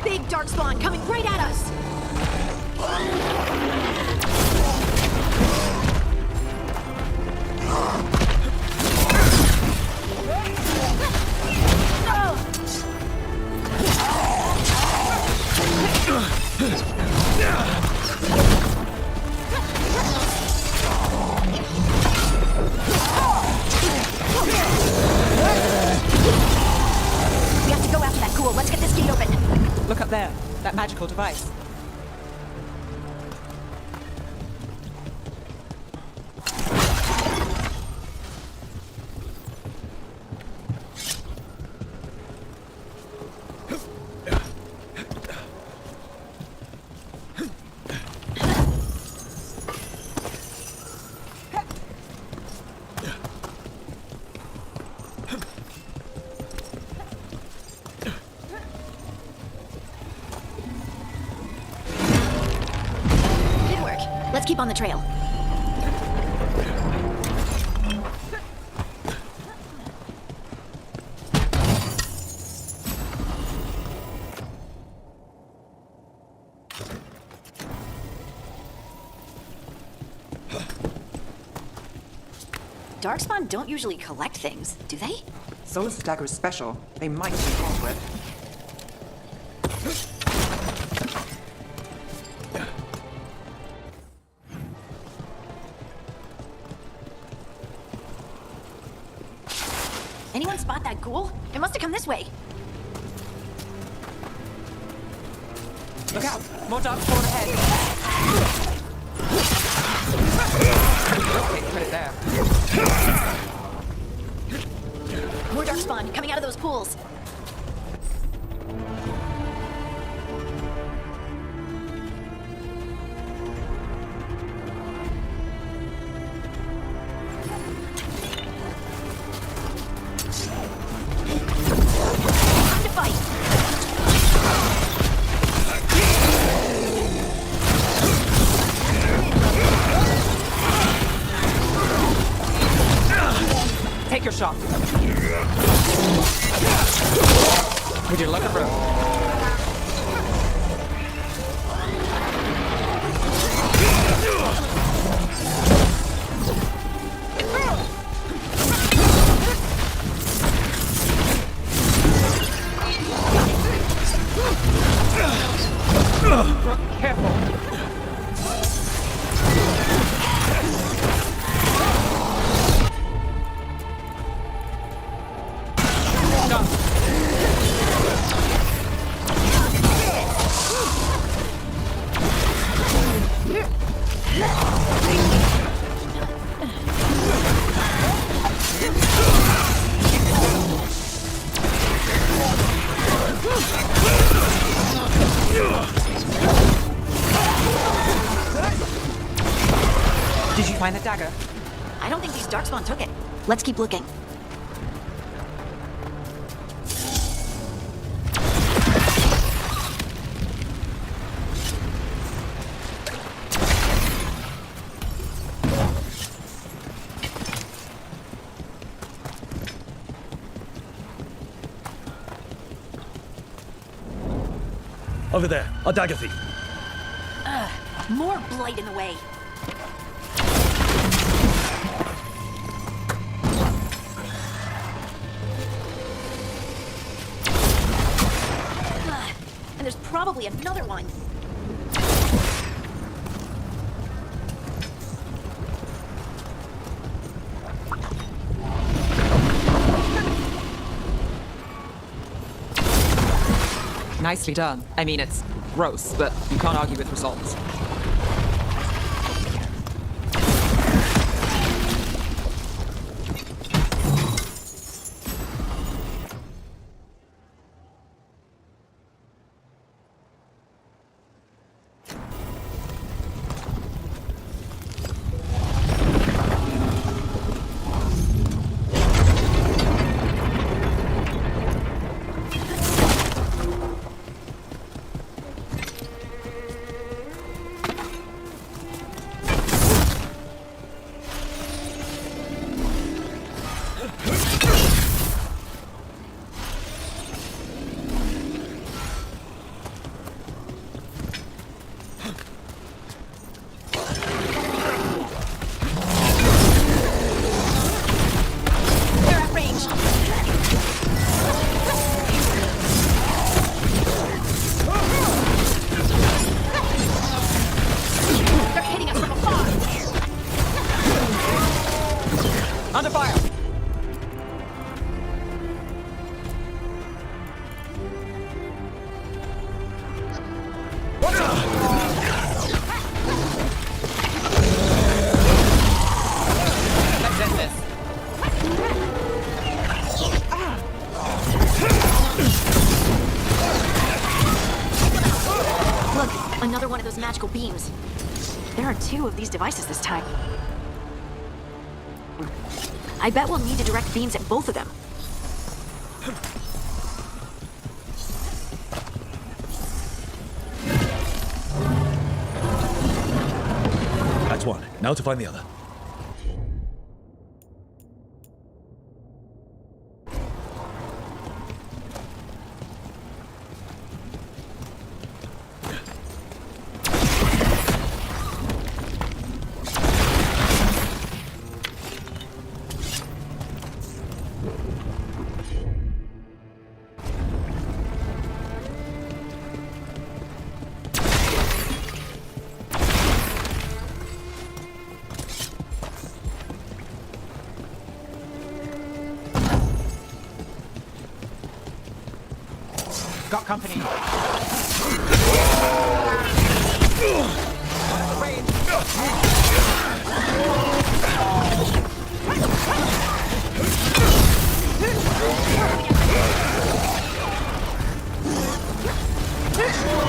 Big darkspawn coming right at us! We have to go after that ghoul. Let's get this gate open. Look up there. That magical device. Let's keep on the trail. Darkspawn don't usually collect things, do they? Solar's dagger is special. They might be caught with. Anyone spot that ghoul? It must have come this way. Look out! More darkspawn ahead! Okay, put it there. More darkspawn coming out of those pools. Time to fight. Take your shot. We did like a bro. Careful. Did you find the dagger? I don't think these darkspawn took it. Let's keep looking. Over there, a dagger thief. More blight in the way. And there's probably another one. Nicely done. I mean, it's gross, but you can't argue with results. Another one of those magical beams. There are 2 of these devices this time. I bet we'll need to direct beams at both of them. That's one. Now to find the other. Got company.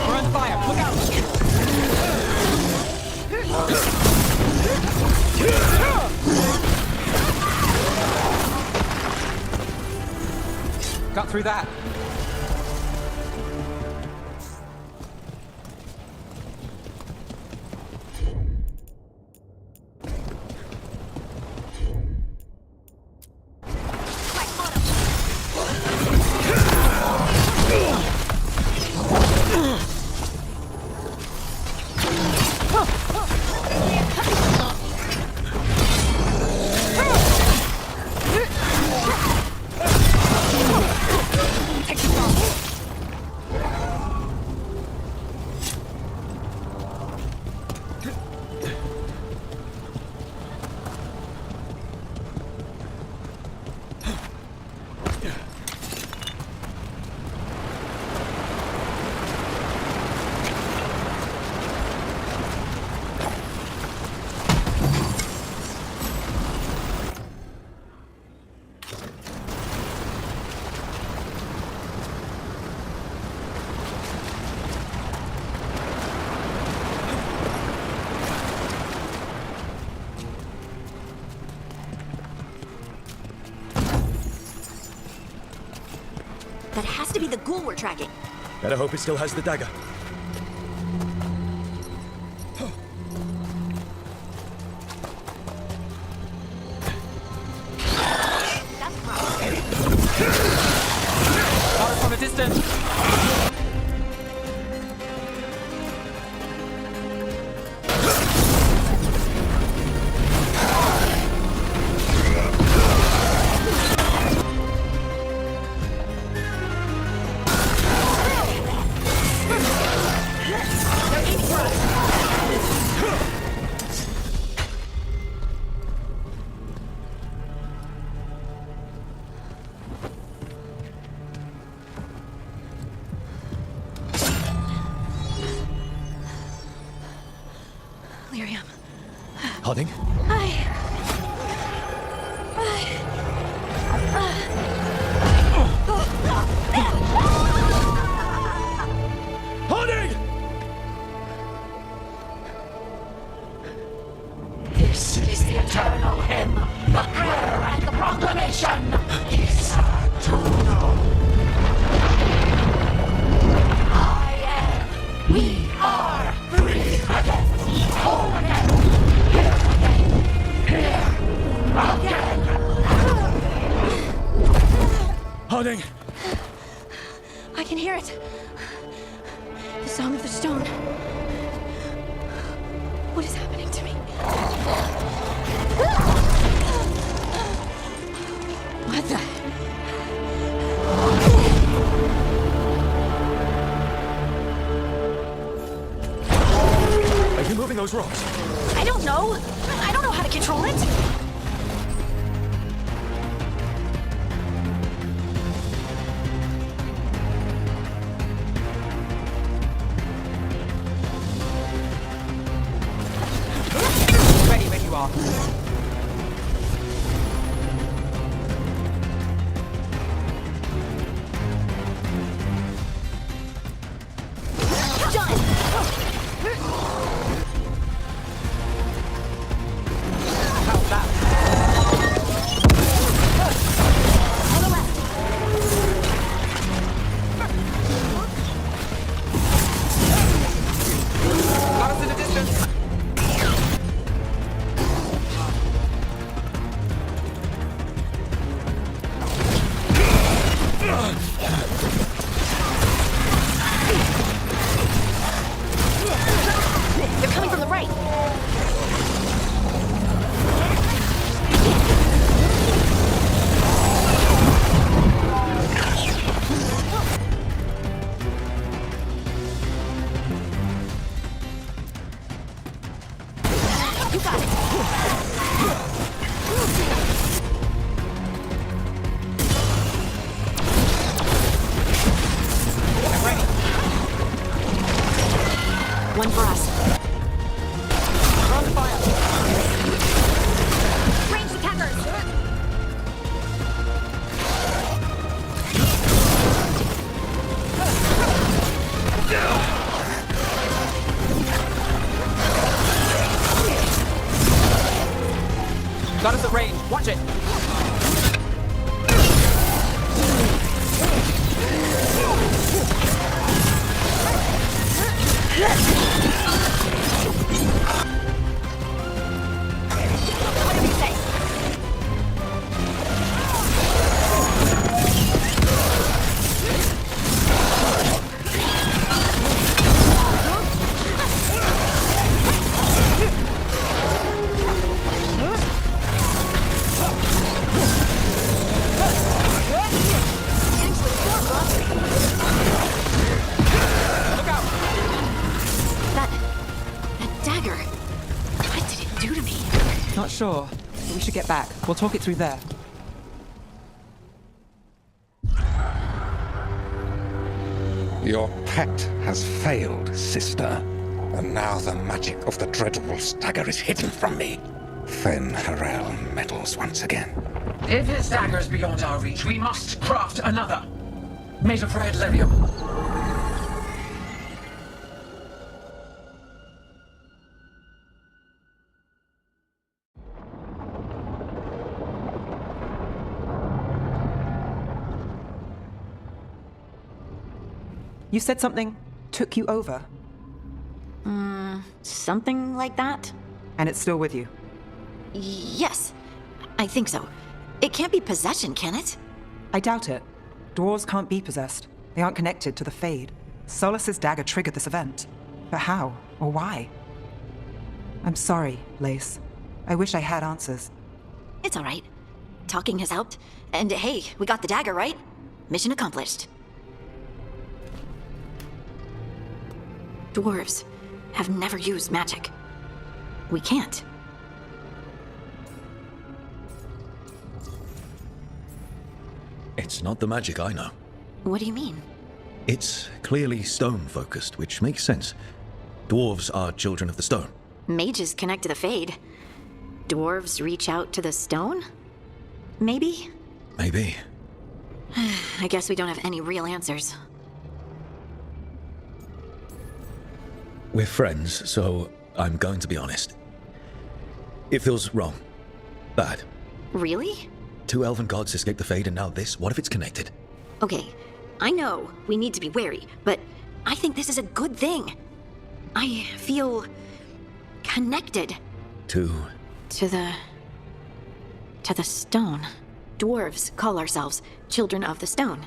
We're on fire. Look out! Got through that. That has to be the ghoul we're tracking. Better hope it still has the dagger. Got it from a distance. Lyrium. Harding? Harding! This is the eternal hymn, the prayer and the proclamation. Isatuno. I am. We are free again. Home again. Here again. Harding! I can hear it. The song of the stone. What is happening to me? What the? Are you moving those rocks? I don't know. I don't know how to control it. Ready when you are. Done. One for us. Run fire! Ranged attackers! Got us at range. Watch it! What do you say? That dagger. What did it do to me? Not sure. But we should get back. We'll talk it through there. Your pet has failed, sister. And now the magic of the Dreadwolf's dagger is hidden from me. Fen Harel meddles once again. If his dagger is beyond our reach, we must craft another. Made of red lyrium. You said something took you over, Something like that? and it's still with you. Yes, I think so. It can't be possession, can it? I doubt it. Dwarves can't be possessed. They aren't connected to the Fade. Solus's dagger triggered this event. But how? Or why? I'm sorry, Lace. I wish I had answers. It's all right. Talking has helped. And hey, we got the dagger, right? Mission accomplished. Dwarves have never used magic. We can't. It's not the magic I know. What do you mean? It's clearly stone-focused, which makes sense. Dwarves are children of the stone. Mages connect to the Fade. Dwarves reach out to the stone? Maybe? Maybe. I guess we don't have any real answers. We're friends, so I'm going to be honest. It feels wrong. Bad. Really? 2 elven gods escaped the Fade, and now this? What if it's connected? Okay, I know we need to be wary, but I think this is a good thing. I feel connected To... to the stone. Dwarves call ourselves children of the stone.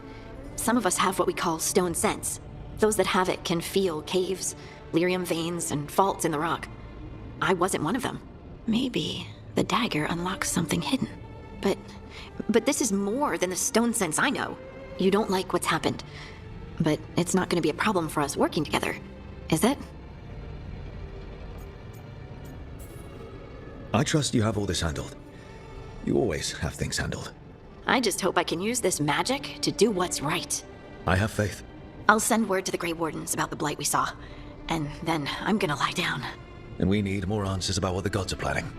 Some of us have what we call stone sense. Those that have it can feel caves, lyrium veins, and faults in the rock. I wasn't one of them. Maybe the dagger unlocks something hidden. But this is more than the stone sense I know. You don't like what's happened, but it's not going to be a problem for us working together, is it? I trust you have all this handled. You always have things handled. I just hope I can use this magic to do what's right. I have faith. I'll send word to the Grey Wardens about the blight we saw, and then I'm gonna lie down. And we need more answers about what the gods are planning.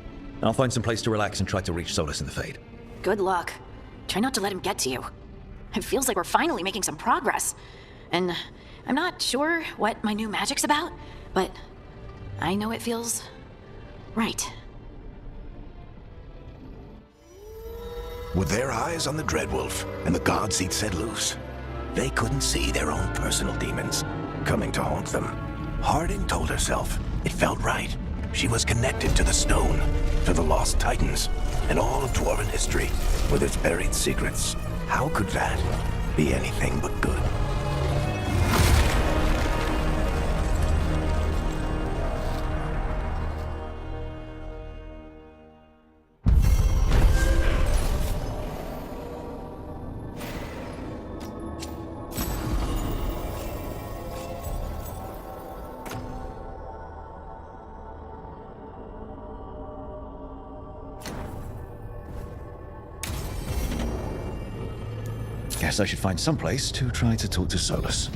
I'll find some place to relax and try to reach Solus in the Fade. Good luck. Try not to let him get to you. It feels like we're finally making some progress. And I'm not sure what my new magic's about, but I know it feels right. With their eyes on the Dreadwolf and the gods he'd set loose, they couldn't see their own personal demons coming to haunt them. Harding told herself it felt right. She was connected to the stone, to the lost titans, and all of dwarven history with its buried secrets. How could that be anything but good? Guess I should find some place to try to talk to Solus.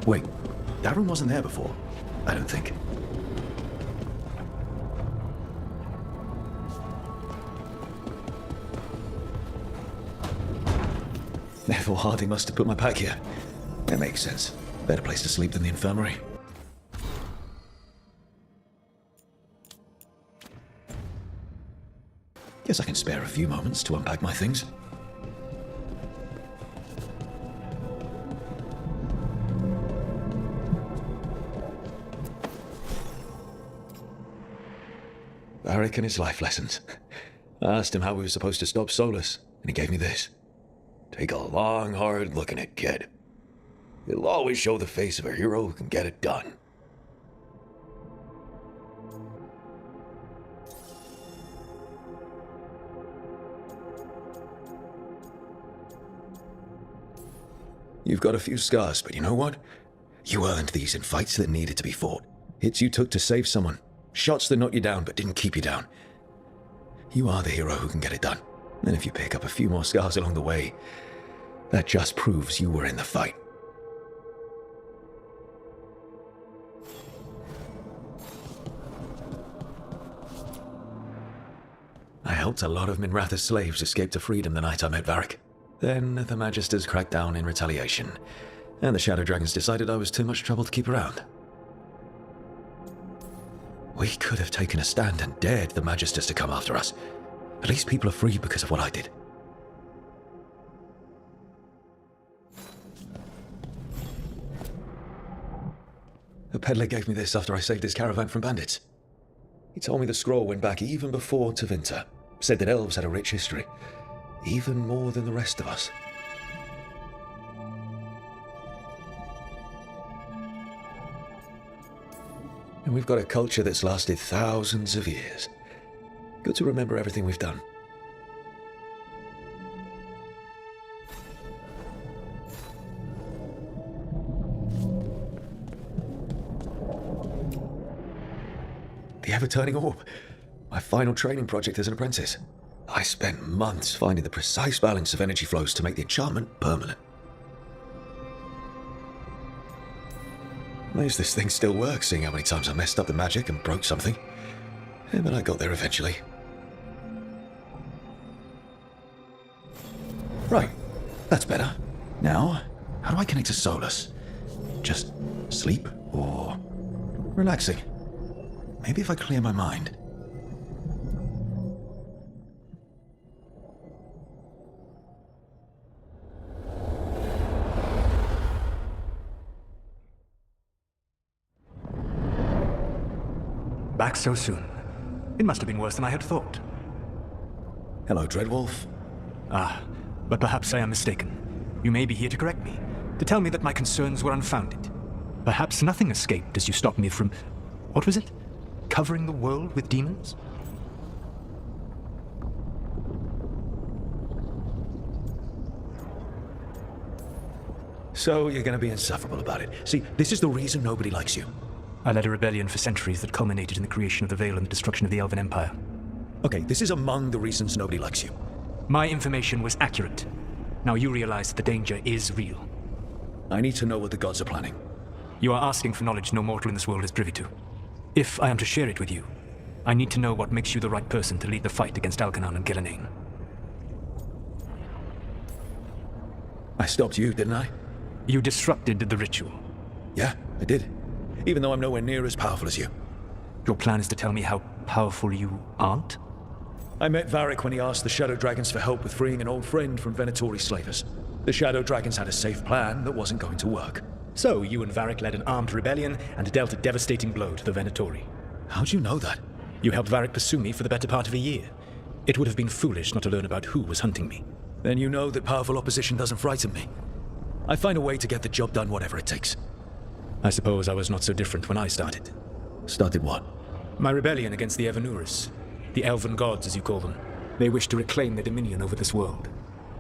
Wait, that room wasn't there before? I don't think. Therefore, Harding must have put my pack here. That makes sense. Better place to sleep than the infirmary. Guess I can spare a few moments to unpack my things. Varric and his life lessons. I asked him how we were supposed to stop Solus, and he gave me this. Take a long, hard look at it, kid. It'll always show the face of a hero who can get it done. You've got a few scars, but you know what? You earned these in fights that needed to be fought. Hits you took to save someone. Shots that knocked you down but didn't keep you down. You are the hero who can get it done. And if you pick up a few more scars along the way, that just proves you were in the fight. I helped a lot of Minratha's slaves escape to freedom the night I met Varric. Then the Magisters cracked down in retaliation, and the Shadow Dragons decided I was too much trouble to keep around. We could have taken a stand and dared the Magisters to come after us. At least people are free because of what I did. A peddler gave me this after I saved his caravan from bandits. He told me the scroll went back even before Tevinter. Said that elves had a rich history, even more than the rest of us. And we've got a culture that's lasted thousands of years. Good to remember everything we've done. The ever-turning orb. My final training project as an apprentice. I spent months finding the precise balance of energy flows to make the enchantment permanent. Amazed this thing still works, seeing how many times I messed up the magic and broke something. Yeah, but I got there eventually. Right, that's better. Now, how do I connect to Solus? Just sleep or relaxing? Maybe if I clear my mind. Back so soon. It must have been worse than I had thought. Hello, Dreadwolf. Ah, but perhaps I am mistaken. You may be here to correct me, to tell me that my concerns were unfounded. Perhaps nothing escaped as you stopped me from... what was it? Covering the world with demons? So you're going to be insufferable about it. See, this is the reason nobody likes you. I led a rebellion for centuries that culminated in the creation of the Veil and the destruction of the Elven Empire. Okay, this is among the reasons nobody likes you. My information was accurate. Now you realize that the danger is real. I need to know what the gods are planning. You are asking for knowledge no mortal in this world is privy to. If I am to share it with you, I need to know what makes you the right person to lead the fight against Alkanon and Gillenane. I stopped you, didn't I? You disrupted the ritual. Yeah, I did. Even though I'm nowhere near as powerful as you. Your plan is to tell me how powerful you aren't? I met Varric when he asked the Shadow Dragons for help with freeing an old friend from Venatori slavers. The Shadow Dragons had a safe plan that wasn't going to work. So you and Varric led an armed rebellion and dealt a devastating blow to the Venatori. How'd you know that? You helped Varric pursue me for the better part of a year. It would have been foolish not to learn about who was hunting me. Then you know that powerful opposition doesn't frighten me. I find a way to get the job done whatever it takes. I suppose I was not so different when I started. Started what? My rebellion against the Evanuris. The Elven gods, as you call them. They wish to reclaim their dominion over this world.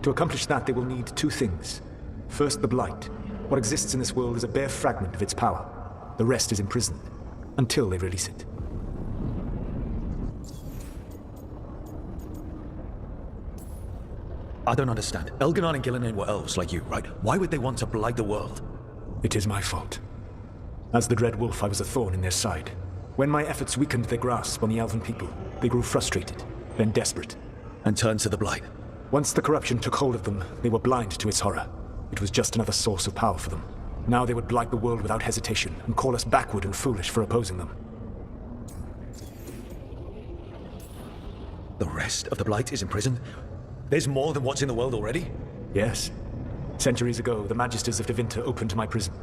To accomplish that, they will need two things. First, the Blight. What exists in this world is a bare fragment of its power. The rest is imprisoned, until they release it. I don't understand. Elganon and Gillenane were elves like you, right? Why would they want to blight the world? It is my fault. As the Dread Wolf, I was a thorn in their side. When my efforts weakened their grasp on the Elven people, they grew frustrated, then desperate. And turned to the Blight. Once the corruption took hold of them, they were blind to its horror. It was just another source of power for them. Now they would blight the world without hesitation, and call us backward and foolish for opposing them. The rest of the Blight is imprisoned? There's more than what's in the world already? Yes. Centuries ago, the Magisters of Tevinter opened my prison.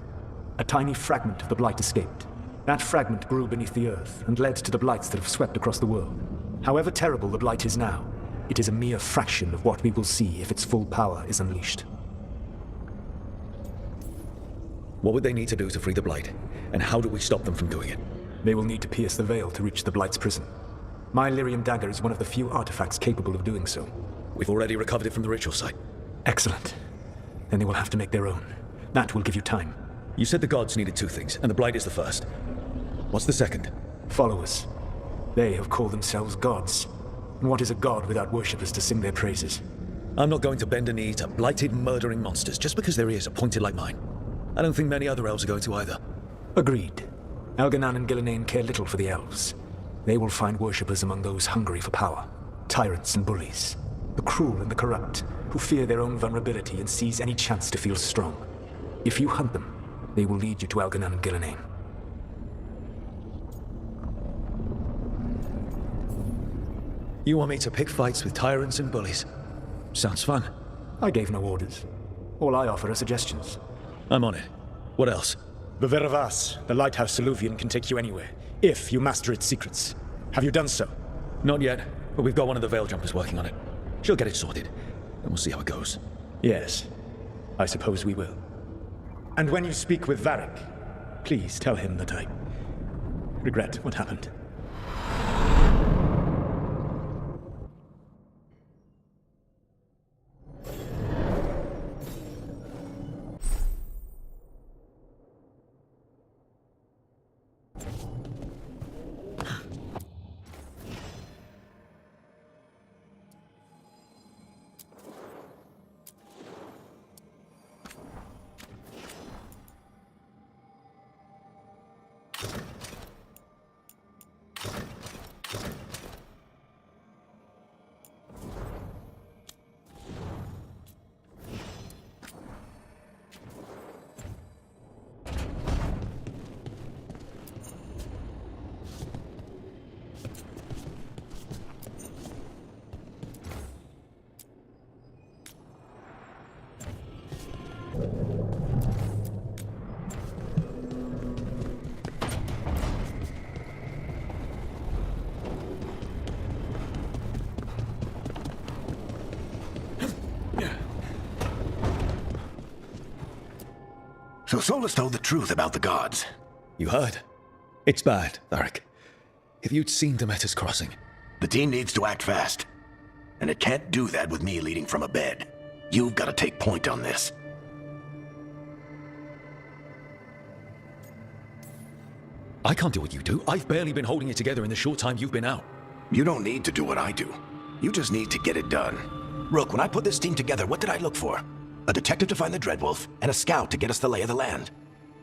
A tiny fragment of the Blight escaped. That fragment grew beneath the earth, and led to the Blights that have swept across the world. However terrible the Blight is now, it is a mere fraction of what we will see if its full power is unleashed. What would they need to do to free the Blight? And how do we stop them from doing it? They will need to pierce the veil to reach the Blight's prison. My Lyrium dagger is one of the few artifacts capable of doing so. We've already recovered it from the ritual site. Excellent. Then they will have to make their own. That will give you time. You said the gods needed two things, and the Blight is the first. What's the second? Followers. They have called themselves gods. And what is a god without worshippers to sing their praises? I'm not going to bend a knee to blighted, murdering monsters just because their ears are pointed like mine. I don't think many other elves are going to either. Agreed. Elganan and Gillenane care little for the elves. They will find worshippers among those hungry for power. Tyrants and bullies. The cruel and the corrupt, who fear their own vulnerability and seize any chance to feel strong. If you hunt them, they will lead you to Elganan and Gillenane. You want me to pick fights with tyrants and bullies? Sounds fun. I gave no orders. All I offer are suggestions. I'm on it. What else? The Veravas, the lighthouse Soluvian, can take you anywhere, if you master its secrets. Have you done so? Not yet, but we've got one of the Veil Jumpers working on it. She'll get it sorted, and we'll see how it goes. Yes, I suppose we will. And when you speak with Varric, please tell him that I regret what happened. So Solus told the truth about the gods. You heard? It's bad, Varric. If you'd seen Demeter's crossing... The team needs to act fast. And it can't do that with me leading from a bed. You've got to take point on this. I can't do what you do. I've barely been holding it together in the short time you've been out. You don't need to do what I do. You just need to get it done. Rook, when I put this team together, what did I look for? A detective to find the Dreadwolf, and a scout to get us the lay of the land.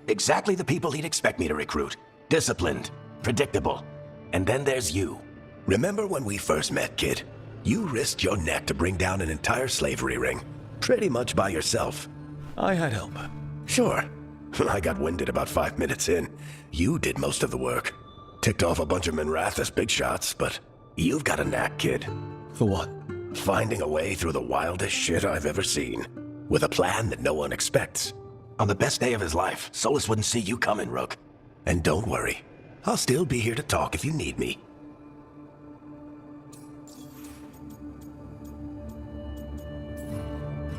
Exactly the people he'd expect me to recruit. Disciplined, predictable. And then there's you. Remember when we first met, kid? You risked your neck to bring down an entire slavery ring. Pretty much by yourself. I had help. Sure. I got winded about 5 minutes in. You did most of the work. Ticked off a bunch of Minrathous big shots, but you've got a knack, kid. For what? Finding a way through the wildest shit I've ever seen. With a plan that no one expects. On the best day of his life, Solus wouldn't see you coming, Rook. And don't worry. I'll still be here to talk if you need me.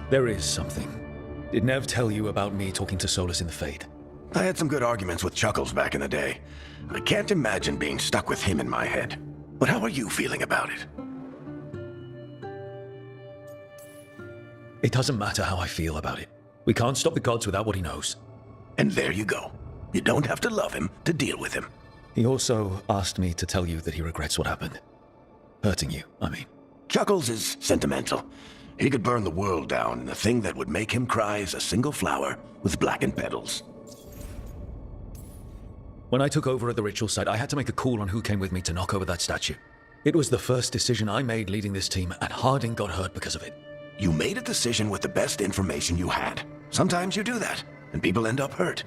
There is something. Did Nev tell you about me talking to Solus in the Fade? I had some good arguments with Chuckles back in the day. I can't imagine being stuck with him in my head. But how are you feeling about it? It doesn't matter how I feel about it. We can't stop the gods without what he knows. And there you go. You don't have to love him to deal with him. He also asked me to tell you that he regrets what happened. Hurting you, I mean. Chuckles is sentimental. He could burn the world down, and the thing that would make him cry is a single flower with blackened petals. When I took over at the ritual site, I had to make a call on who came with me to knock over that statue. It was the first decision I made leading this team, and Harding got hurt because of it. You made a decision with the best information you had. Sometimes you do that, and people end up hurt.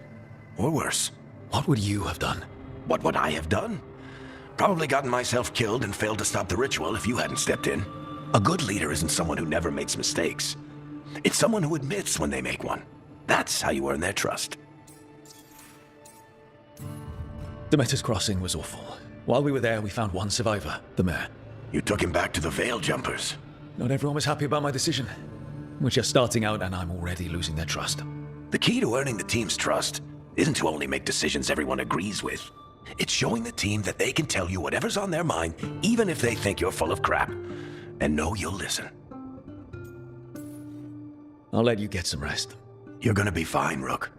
Or worse. What would you have done? What would I have done? Probably gotten myself killed and failed to stop the ritual if you hadn't stepped in. A good leader isn't someone who never makes mistakes. It's someone who admits when they make one. That's how you earn their trust. Demeter's Crossing was awful. While we were there, we found one survivor, the mayor. You took him back to the Veil Jumpers. Not everyone was happy about my decision. We're just starting out, and I'm already losing their trust. The key to earning the team's trust isn't to only make decisions everyone agrees with. It's showing the team that they can tell you whatever's on their mind, even if they think you're full of crap. And know you'll listen. I'll let you get some rest. You're gonna be fine, Rook.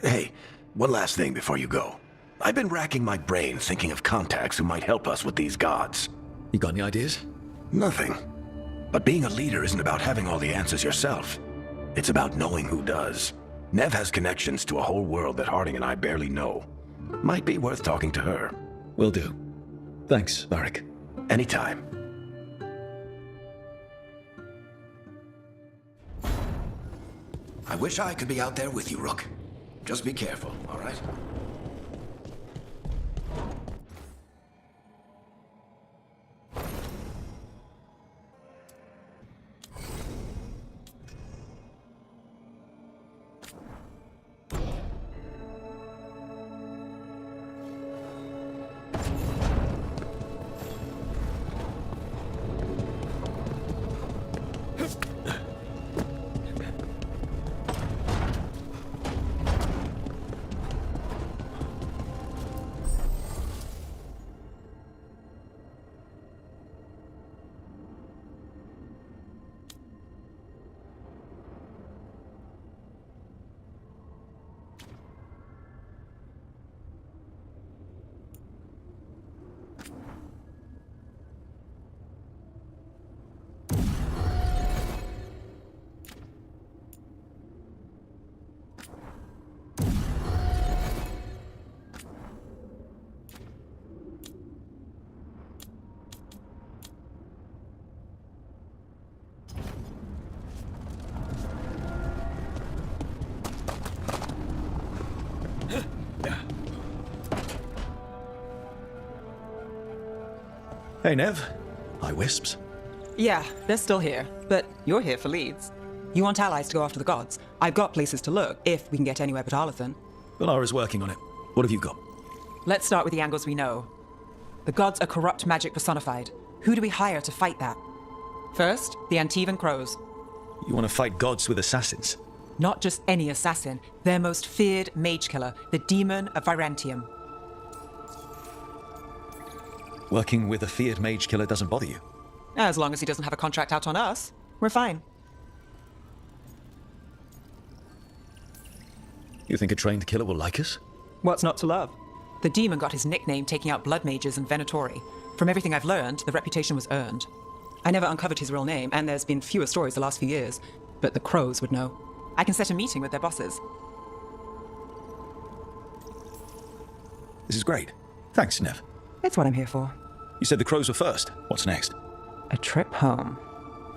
Hey, one last thing before you go. I've been racking my brain thinking of contacts who might help us with these gods. You got any ideas? Nothing. But being a leader isn't about having all the answers yourself. It's about knowing who does. Nev has connections to a whole world that Harding and I barely know. Might be worth talking to her. Will do. Thanks, Varric. Anytime. I wish I could be out there with you, Rook. Just be careful, all right? Hey, Nev. Hi, Wisps. Yeah, they're still here, but you're here for leads. You want allies to go after the gods. I've got places to look, if we can get anywhere but Arlathan. Valara's working on it. What have you got? Let's start with the angles we know. The gods are corrupt magic personified. Who do we hire to fight that? First, the Antivan Crows. You want to fight gods with assassins? Not just any assassin, their most feared mage killer, the Demon of Virantium. Working with a feared mage killer doesn't bother you? As long as he doesn't have a contract out on us, we're fine. You think a trained killer will like us? What's not to love? The demon got his nickname taking out blood mages and Venatori. From everything I've learned, the reputation was earned. I never uncovered his real name, and there's been fewer stories the last few years, but the Crows would know. I can set a meeting with their bosses. This is great. Thanks, Nev. It's what I'm here for. You said the Crows were first. What's next? A trip home.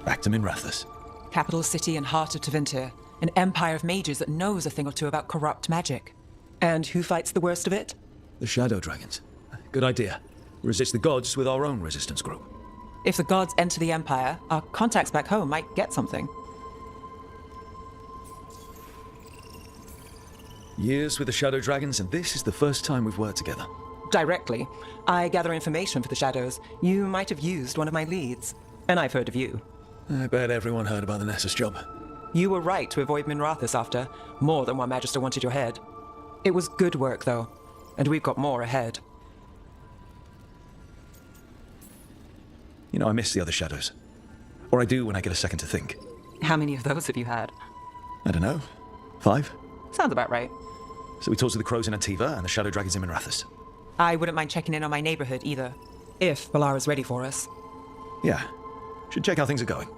Back to Minrathous. Capital city and heart of Tevinter. An empire of mages that knows a thing or two about corrupt magic. And who fights the worst of it? The Shadow Dragons. Good idea. Resist the gods with our own resistance group. If the gods enter the empire, our contacts back home might get something. Years with the Shadow Dragons, and this is the first time we've worked together. Directly. I gather information for the Shadows. You might have used one of my leads. And I've heard of you. I bet everyone heard about the Nessus job. You were right to avoid Minrathous after. More than one Magister wanted your head. It was good work, though. And we've got more ahead. You know, I miss the other Shadows. Or I do when I get a second to think. How many of those have you had? I don't know. 5? Sounds about right. So we talked to the Crows in Antiva and the Shadow Dragons in Minrathous. I wouldn't mind checking in on my neighborhood either. If Valara's ready for us. Yeah. Should check how things are going.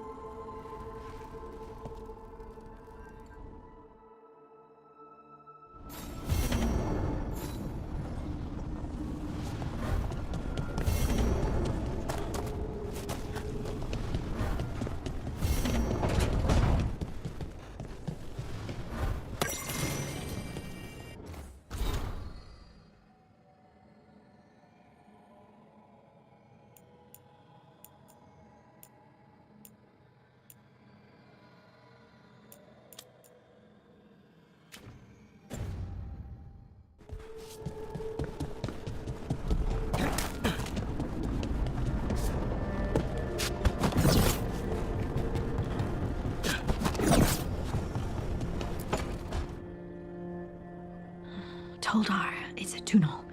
Toldar is a Tunal.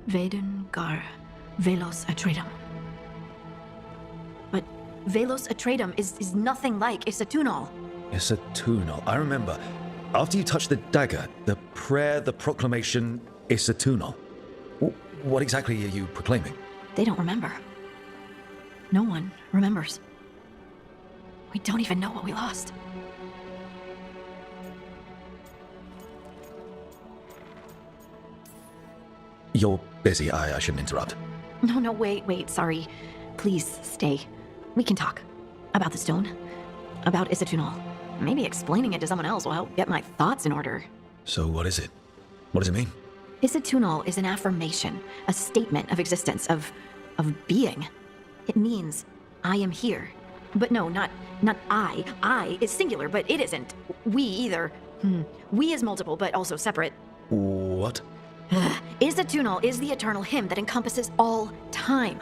Veden Gar Velos Atredum. But Velos Atredum is nothing like Isatunal. Isatunal. I remember. After you touched the dagger, the prayer, the proclamation, Isatunal. What exactly are you proclaiming? They don't remember. No one remembers. We don't even know what we lost. You're busy. I shouldn't interrupt. No, wait, sorry. Please stay. We can talk. About the stone. About Isatunal. Maybe explaining it to someone else will help get my thoughts in order. So what is it? What does it mean? Isatunal is an affirmation, a statement of existence, of being. It means, I am here. But no, not I. I is singular, but it isn't. We either. We is multiple, but also separate. What? Isatunal is the eternal hymn that encompasses all time.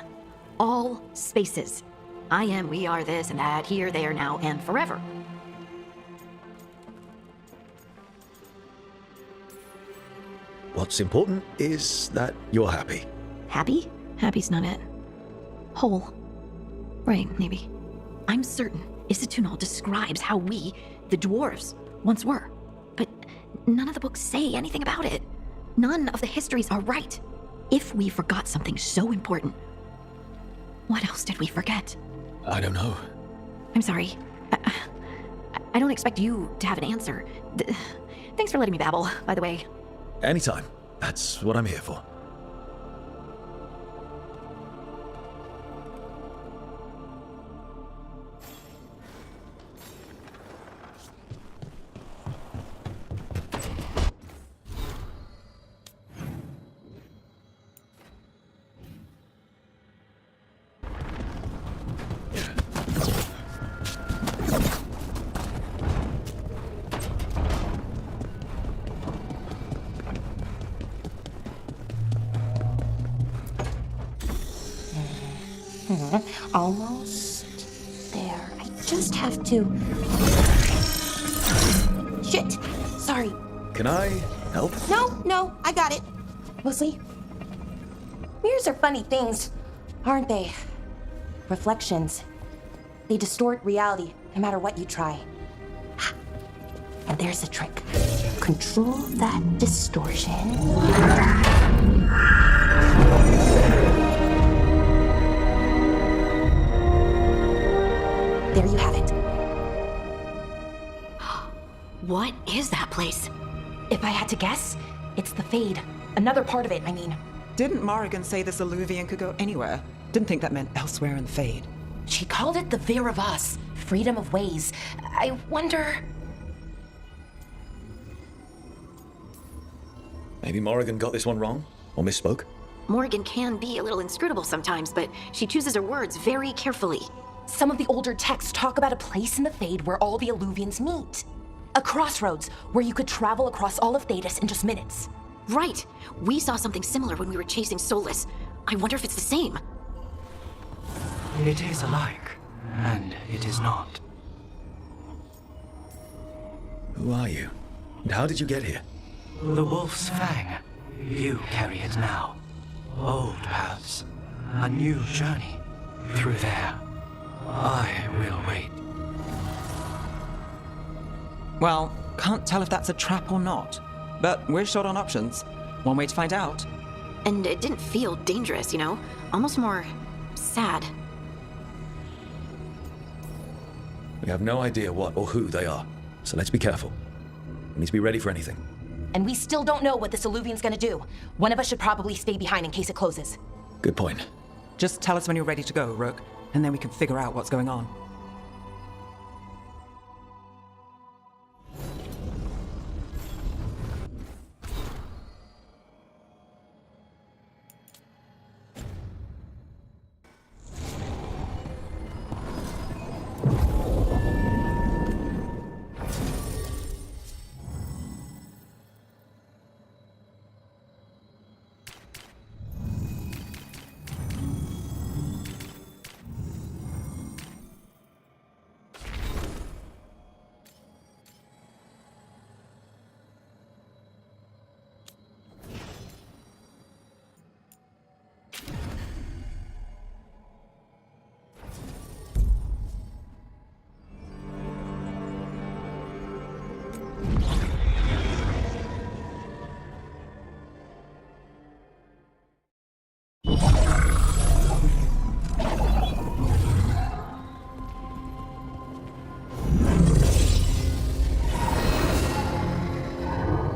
All spaces. I am, we are, this and that, here, there, now, and forever. What's important is that you're happy. Happy? Happy's not it. Whole. Right, maybe. I'm certain Isatunal describes how we, the dwarves, once were. But none of the books say anything about it. None of the histories are right. If we forgot something so important, what else did we forget? I don't know. I'm sorry. I don't expect you to have an answer. Thanks for letting me babble, by the way. Anytime. That's what I'm here for. Almost there. I just have to... Shit! Sorry. Can I help? No, I got it. Mostly, mirrors are funny things, aren't they? Reflections. They distort reality, no matter what you try. And there's a trick. Control that distortion. There you have it. What is that place? If I had to guess, it's the Fade. Another part of it, I mean. Didn't Morrigan say this Illuvian could go anywhere? Didn't think that meant elsewhere in the Fade. She called it the Vir of Us, freedom of ways. I wonder... Maybe Morrigan got this one wrong? Or misspoke? Morrigan can be a little inscrutable sometimes, but she chooses her words very carefully. Some of the older texts talk about a place in the Fade where all the Illuvians meet. A crossroads where you could travel across all of Thedas in just minutes. Right. We saw something similar when we were chasing Solus. I wonder if it's the same. It is alike, and it is not. Who are you? And how did you get here? The Wolf's Fang. You carry it now. Old paths. A new journey. Through there. I will wait. Well, can't tell if that's a trap or not. But we're short on options. One way to find out. And it didn't feel dangerous, you know? Almost more sad. We have no idea what or who they are, so let's be careful. We need to be ready for anything. And we still don't know what this Illuvian's gonna do. One of us should probably stay behind in case it closes. Good point. Just tell us when you're ready to go, Rook, and then we can figure out what's going on.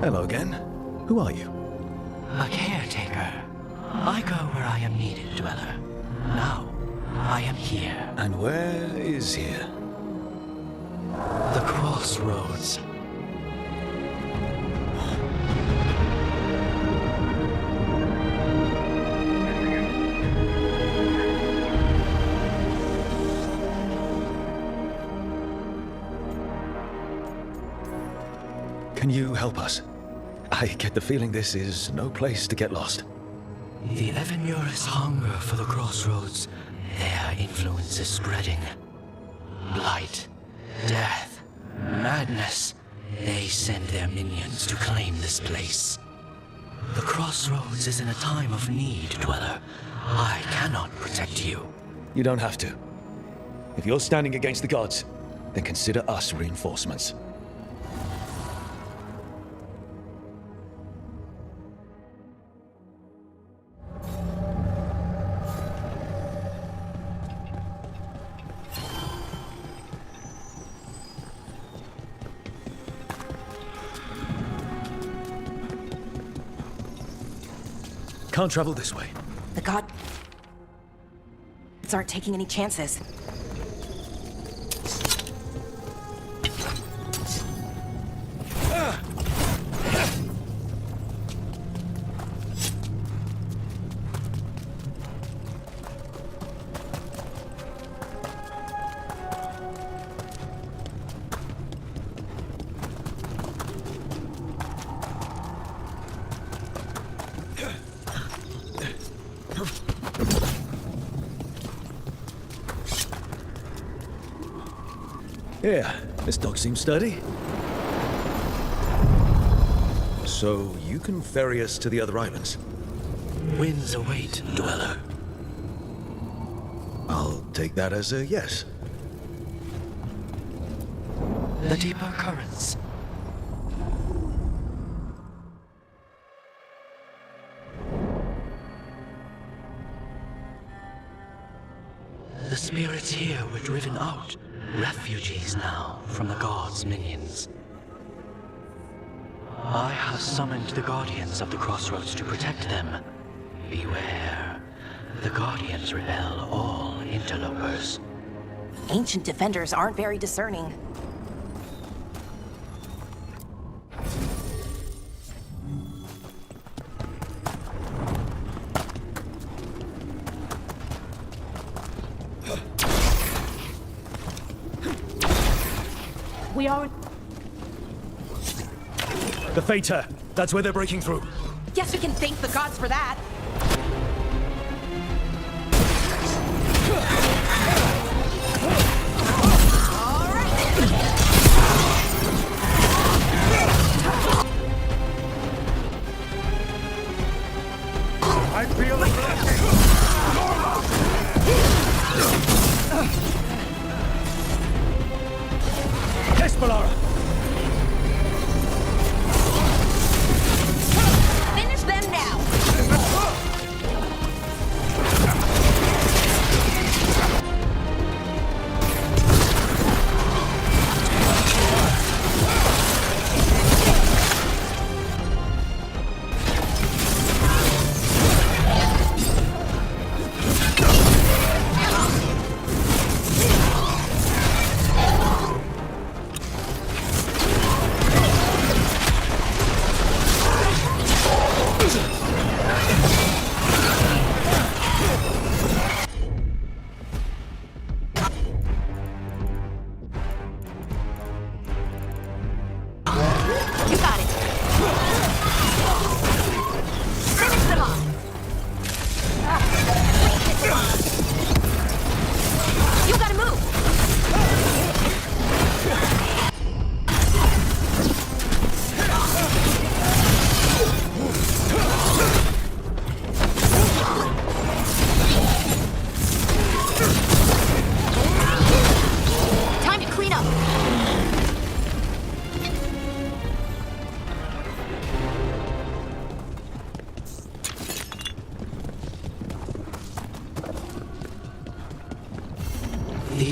Hello again. Who are you? A caretaker. I go where I am needed, Dweller. Now, I am here. And where is here? The crossroads. Can you help us? I get the feeling this is no place to get lost. The Evanurus hunger for the crossroads. Their influence is spreading. Blight, death, madness. They send their minions to claim this place. The crossroads is in a time of need, Dweller. I cannot protect you. You don't have to. If you're standing against the gods, then consider us reinforcements. Can't travel this way. The gods aren't taking any chances. Yeah, this dog seems sturdy. So you can ferry us to the other islands? Winds await, Dweller. I'll take that as a yes. The deeper currents. The spirits here were driven out. Refugees now from the gods' minions. I have summoned the guardians of the crossroads to protect them. Beware. The guardians repel all interlopers. Ancient defenders aren't very discerning. We are... The Fater! That's where they're breaking through. Guess we can thank the gods for that. I feel the blessing! Despelara! Finish them now!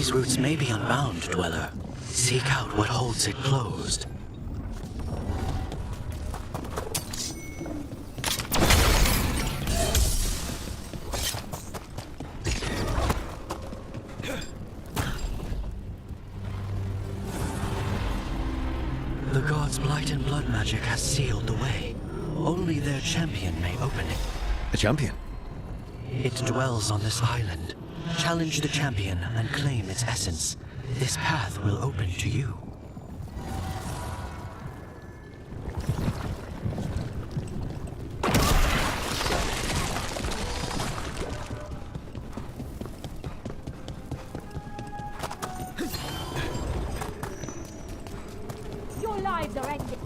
These roots may be unbound, Dweller. Seek out what holds it closed. The gods' blight and blood magic has sealed the way. Only their champion may open it. A champion? It dwells on this island. Challenge the champion and claim its essence. This path will open to you. Your lives are ending.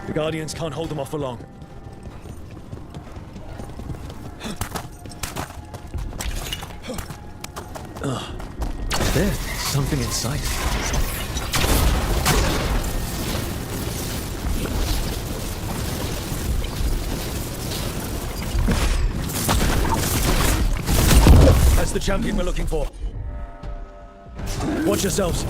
The Guardians can't hold them off for long. There's something in sight. That's the champion we're looking for. Watch yourselves.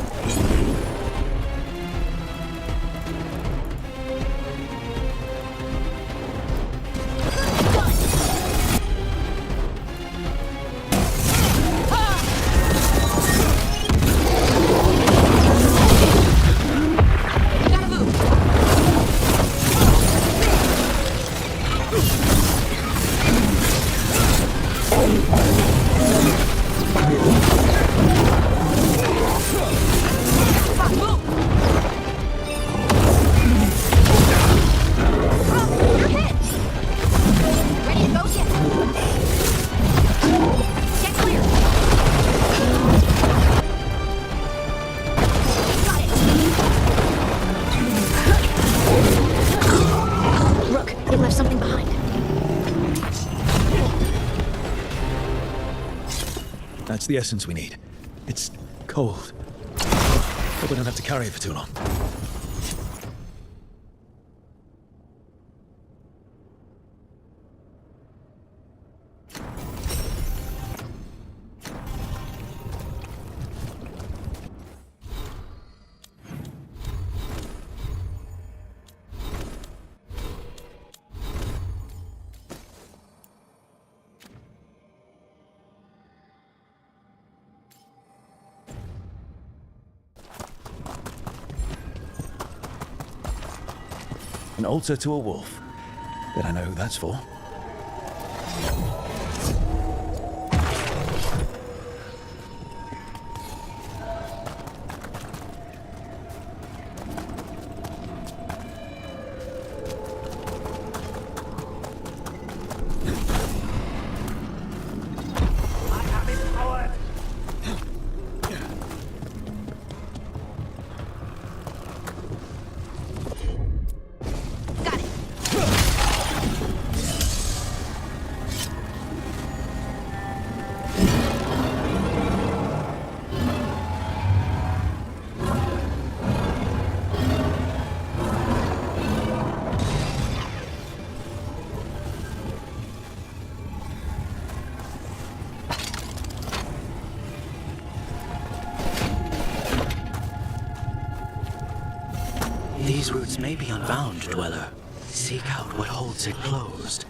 That's the essence we need. It's cold. Hope we don't have to carry it for too long. An altar to a wolf. Bet I know who that's for. These roots may be unbound, Dweller. Seek out what holds it closed.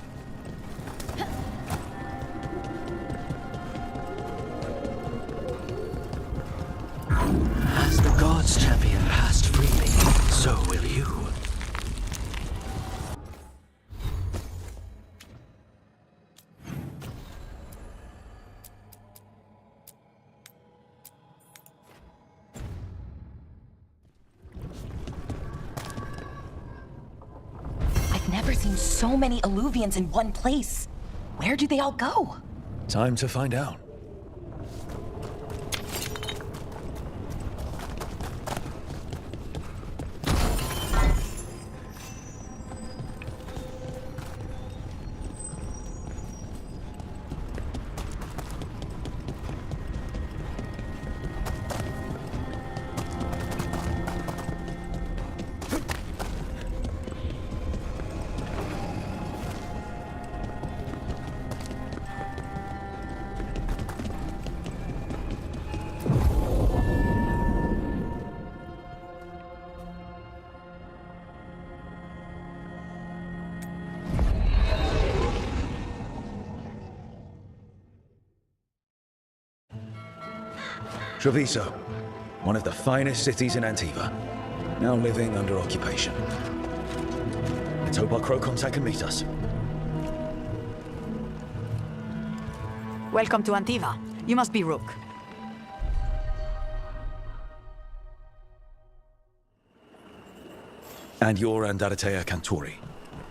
As the gods' champion passed freely, so will you. Never seen so many Illuvians in one place. Where do they all go? Time to find out. Treviso, one of the finest cities in Antiva, now living under occupation. Let's hope our crow contact can meet us. Welcome to Antiva. You must be Rook. And you're Andaratea Cantori,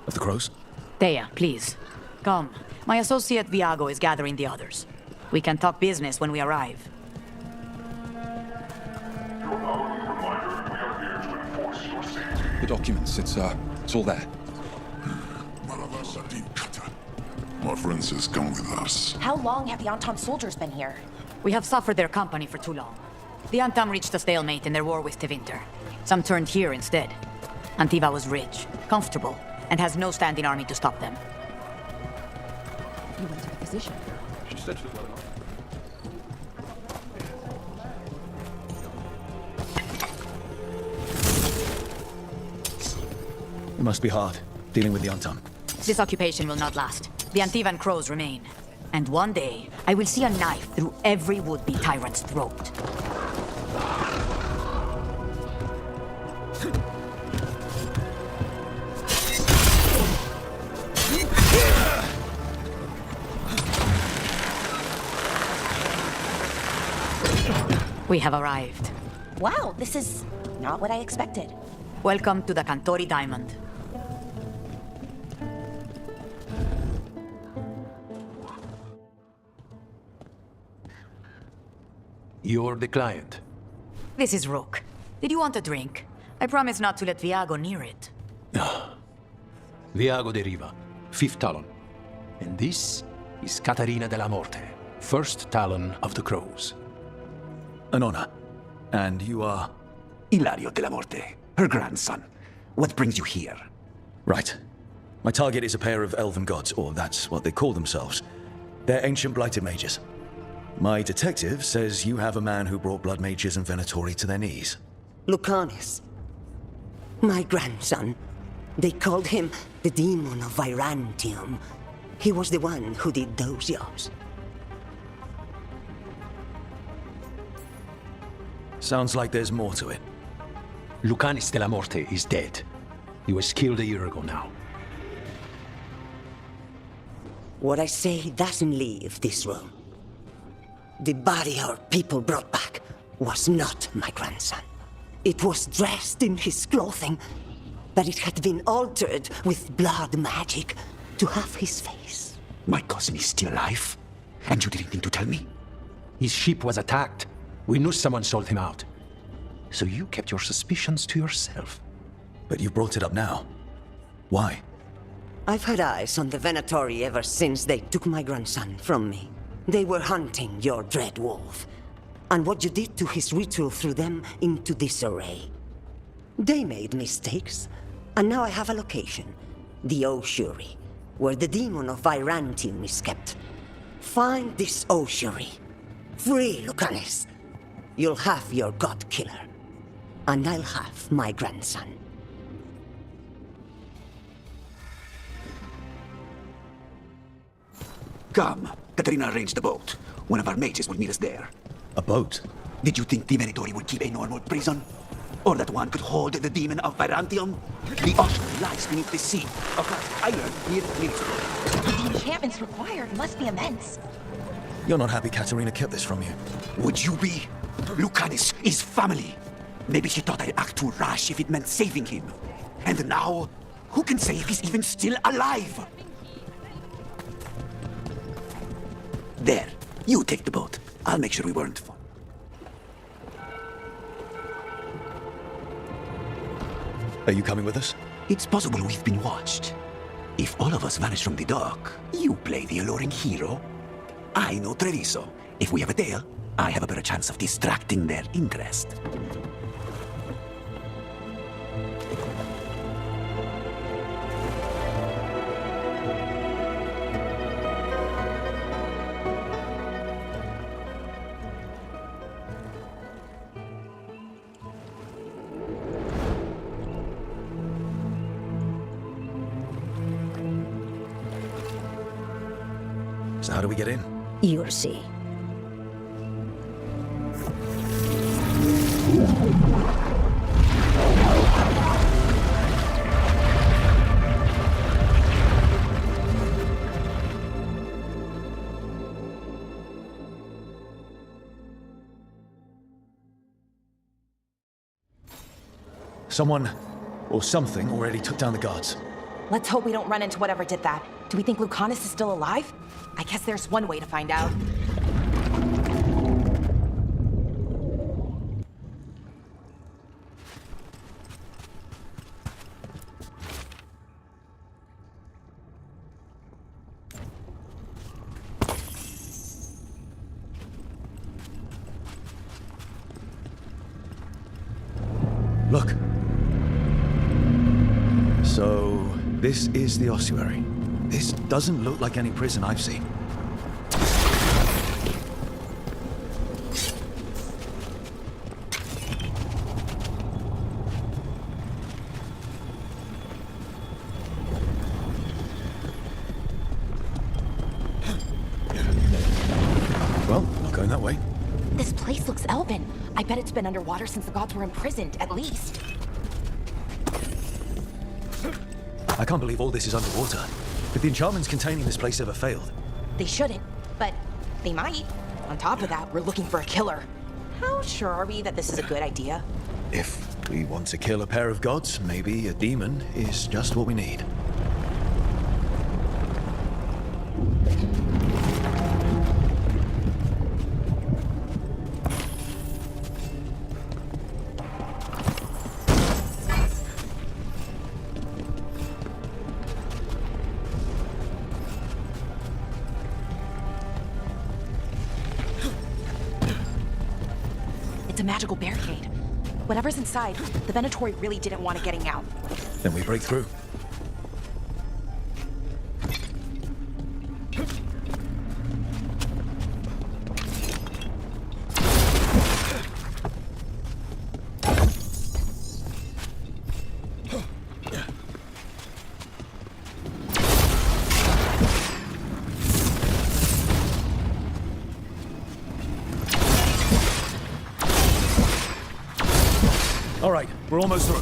of the Crows? Thea, please. Come. My associate Viago is gathering the others. We can talk business when we arrive. The documents, it's all there. My friend says come with us. How long have the Antam soldiers been here? We have suffered their company for too long. The Antam reached a stalemate in their war with Tevinter. Some turned here instead. Antiva was rich, comfortable, and has no standing army to stop them. You went to the physician. It must be hard, dealing with the Antam. This occupation will not last. The Antivan crows remain. And one day, I will see a knife through every would-be tyrant's throat. We have arrived. Wow, this is not what I expected. Welcome to the Cantori Diamond. You're the client. This is Rook. Did you want a drink? I promise not to let Viago near it. Viago de Riva, 5th Talon. And this is Caterina della Morte, 1st Talon of the Crows. An honor. And you are? Ilario della Morte, her grandson. What brings you here? Right. My target is a pair of elven gods, or that's what they call themselves. They're ancient blighted mages. My detective says you have a man who brought blood mages and Venatori to their knees. Lucanis. My grandson. They called him the Demon of Virantium. He was the one who did those jobs. Sounds like there's more to it. Lucanis della Morte is dead. He was killed a year ago now. What I say doesn't leave this room. The body our people brought back was not my grandson. It was dressed in his clothing, but it had been altered with blood magic to have his face. My cousin is still alive? And you didn't think to tell me? His ship was attacked. We knew someone sold him out. So you kept your suspicions to yourself. But you brought it up now. Why? I've had eyes on the Venatori ever since they took my grandson from me. They were hunting your dread wolf, and what you did to his ritual threw them into disarray. They made mistakes, and now I have a location, the Ossuary, where the demon of Virantium is kept. Find this Ossuary. Free Lucanis. You'll have your god killer, and I'll have my grandson. Come. Katerina arranged the boat. One of our mages will meet us there. A boat? Did you think the Venatori would keep a normal prison? Or that one could hold the demon of Virantium? The Ossuary lies beneath the sea, across iron near Lirisburg. The enchantments required must be immense. You're not happy Katerina kept this from you. Would you be? Lucanis is family. Maybe she thought I'd act too rash if it meant saving him. And now, who can say if he's even still alive? There, you take the boat. I'll make sure we weren't fun. Are you coming with us? It's possible we've been watched. If all of us vanish from the dock, you play the alluring hero. I know Treviso. If we have a tail, I have a better chance of distracting their interest. So how do we get in? You'll see. Someone or something already took down the guards. Let's hope we don't run into whatever did that. Do we think Lucanus is still alive? I guess there's one way to find out. Look. So, this is the ossuary. This doesn't look like any prison I've seen. Well, not going that way. This place looks elven. I bet it's been underwater since the gods were imprisoned, at least. I can't believe all this is underwater. If the enchantments containing this place ever failed. They shouldn't, but they might. On top of that, we're looking for a killer. How sure are we that this is a good idea? If we want to kill a pair of gods, maybe a demon is just what we need. It's a magical barricade. Whatever's inside, the Venatori really didn't want it getting out. Then we break through. All right, we're almost through.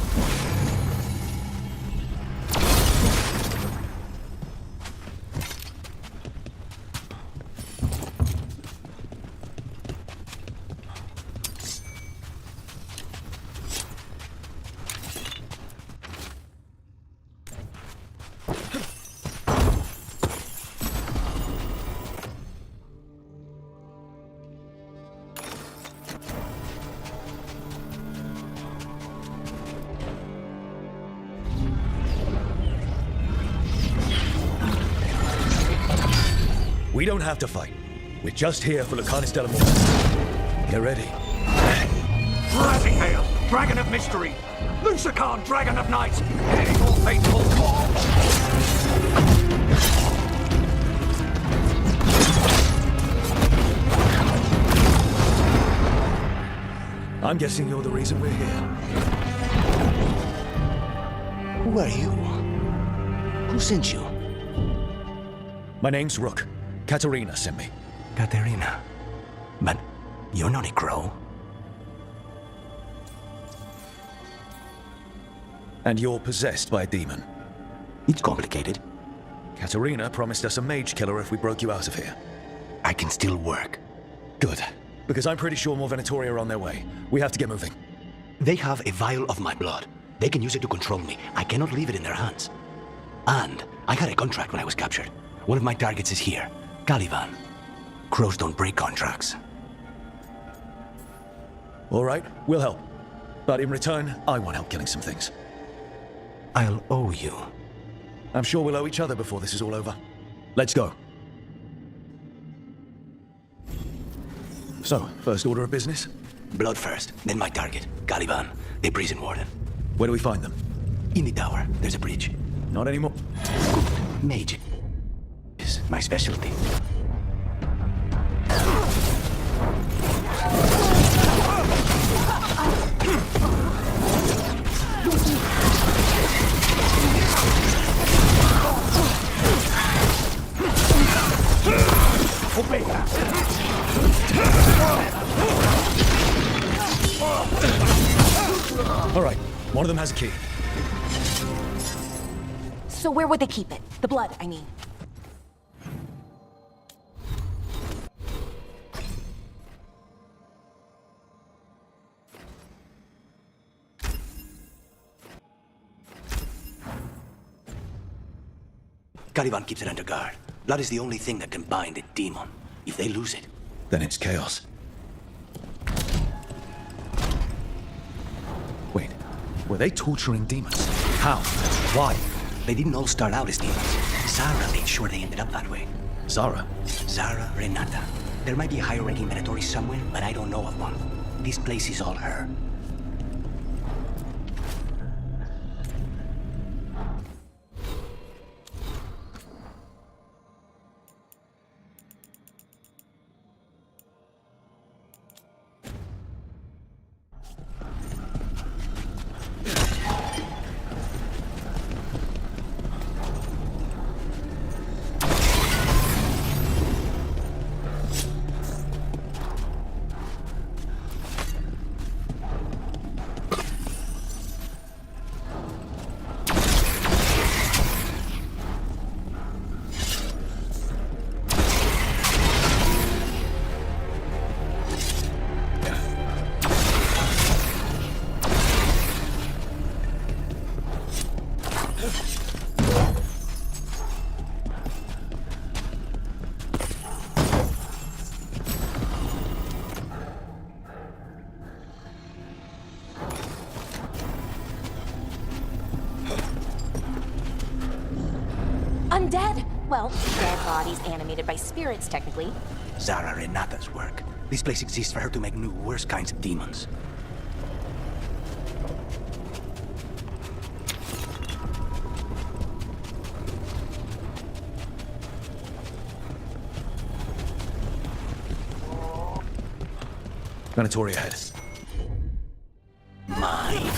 We don't have to fight. We're just here for Lucanus Delamore. Get ready. Rising Hail, Dragon of Mystery! Lucican, Dragon of Night! Heading all faithful call! I'm guessing you're the reason we're here. Who are you? Who sent you? My name's Rook. Katerina sent me. Katerina. But you're not a crow. And you're possessed by a demon. It's complicated. Katerina promised us a mage killer if we broke you out of here. I can still work. Good. Because I'm pretty sure more Venatori are on their way. We have to get moving. They have a vial of my blood. They can use it to control me. I cannot leave it in their hands. And I had a contract when I was captured. One of my targets is here. Caliban. Crows don't break contracts. All right, we'll help. But in return, I want help killing some things. I'll owe you. I'm sure we'll owe each other before this is all over. Let's go. So, first order of business? Blood first, then my target. Caliban, the prison warden. Where do we find them? In the tower. There's a bridge. Not anymore. Good. Magic is my specialty. Obey that! All right, one of them has a key. So where would they keep it? The blood, I mean. Caliban keeps it under guard. Blood is the only thing that can bind a demon. If they lose it... Then it's chaos. Wait, were they torturing demons? How? Why? They didn't all start out as demons. Zara made sure they ended up that way. Zara? Zara Renata. There might be a higher-ranking Venatori somewhere, but I don't know of one. This place is all her. Undead? Well, dead bodies animated by spirits, technically. Zara Renata's work. This place exists for her to make new, worse kinds of demons. Venatori ahead. Mine.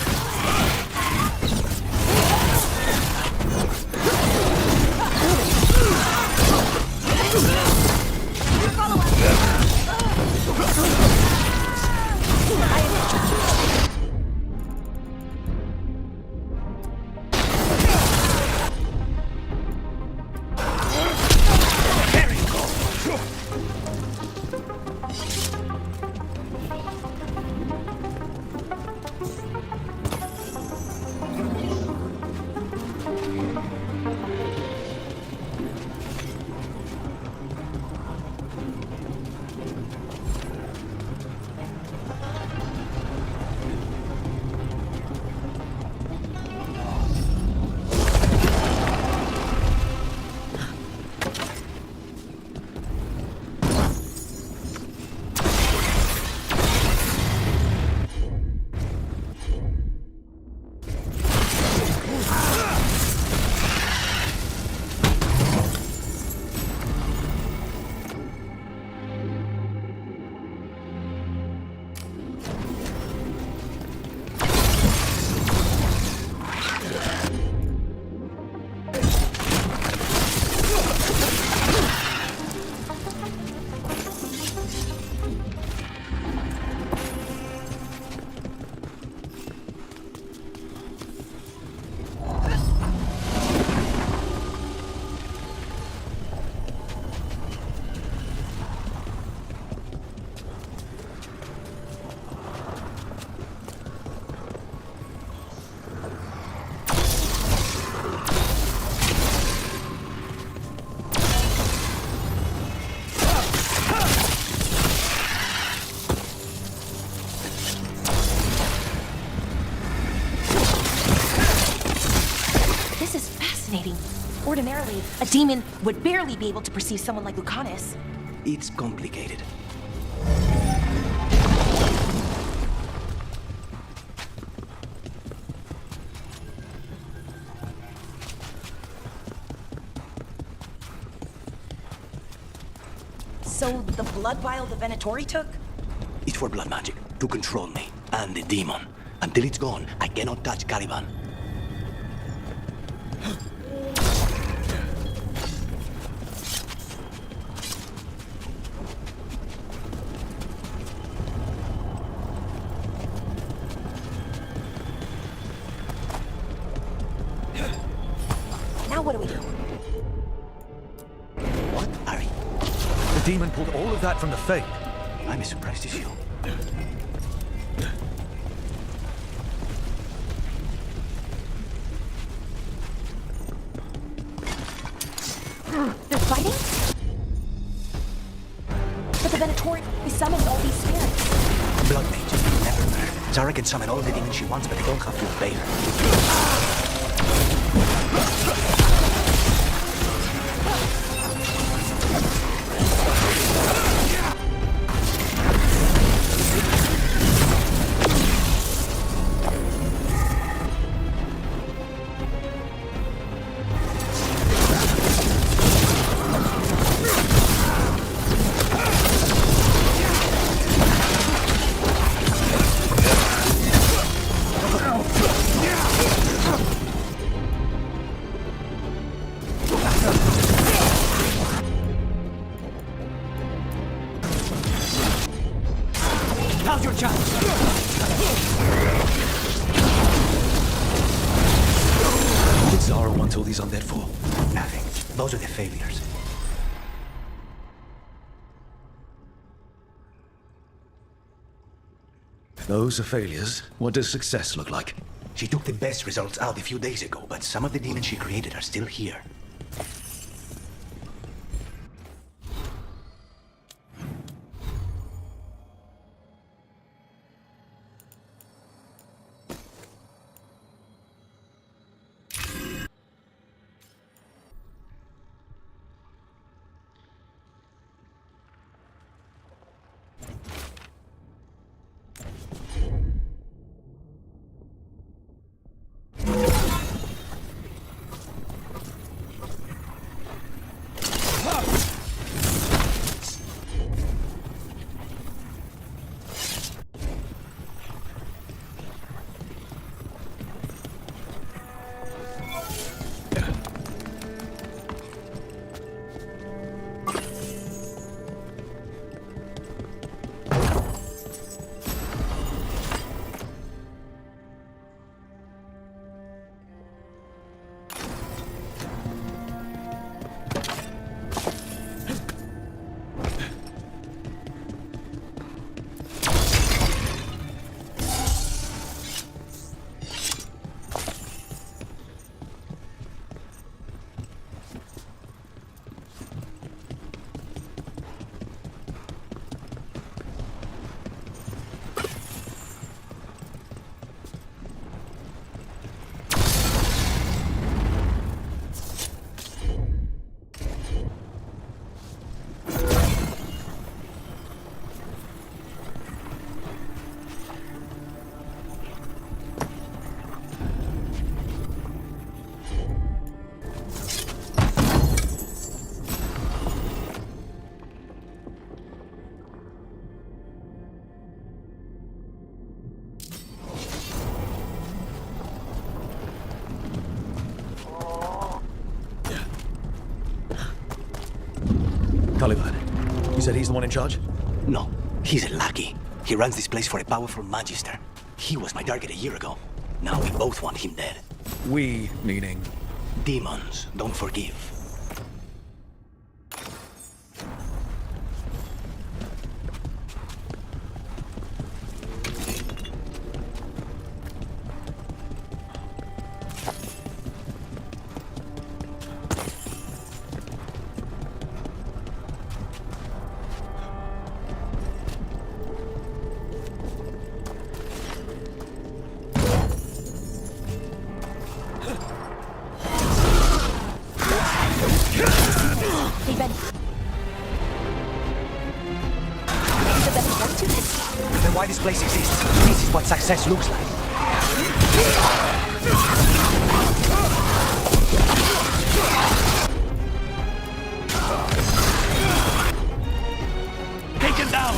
Ordinarily, a demon would barely be able to perceive someone like Lucanus. It's complicated. So, the blood vial the Venatori took? It's for blood magic, to control me, and the demon. Until it's gone, I cannot touch Caliban. what do we do? What, Harry? The demon pulled all of that from the Fade. I'm as surprised as you. They're fighting? But the Venator, they summoned all these spirits. Blood mages never learn. Zara can summon all the demons she wants, but they don't have to obey her. Now's your chance! What did Zara want all these undead for? Nothing. Those are the failures. Those are failures. What does success look like? She took the best results out a few days ago, but some of the demons she created are still here. Caliban, you said he's the one in charge? No, he's a lackey. He runs this place for a powerful magister. He was my target a year ago. Now we both want him dead. We, meaning? Demons don't forgive. Then why this place exists? This is what success looks like. Take him down!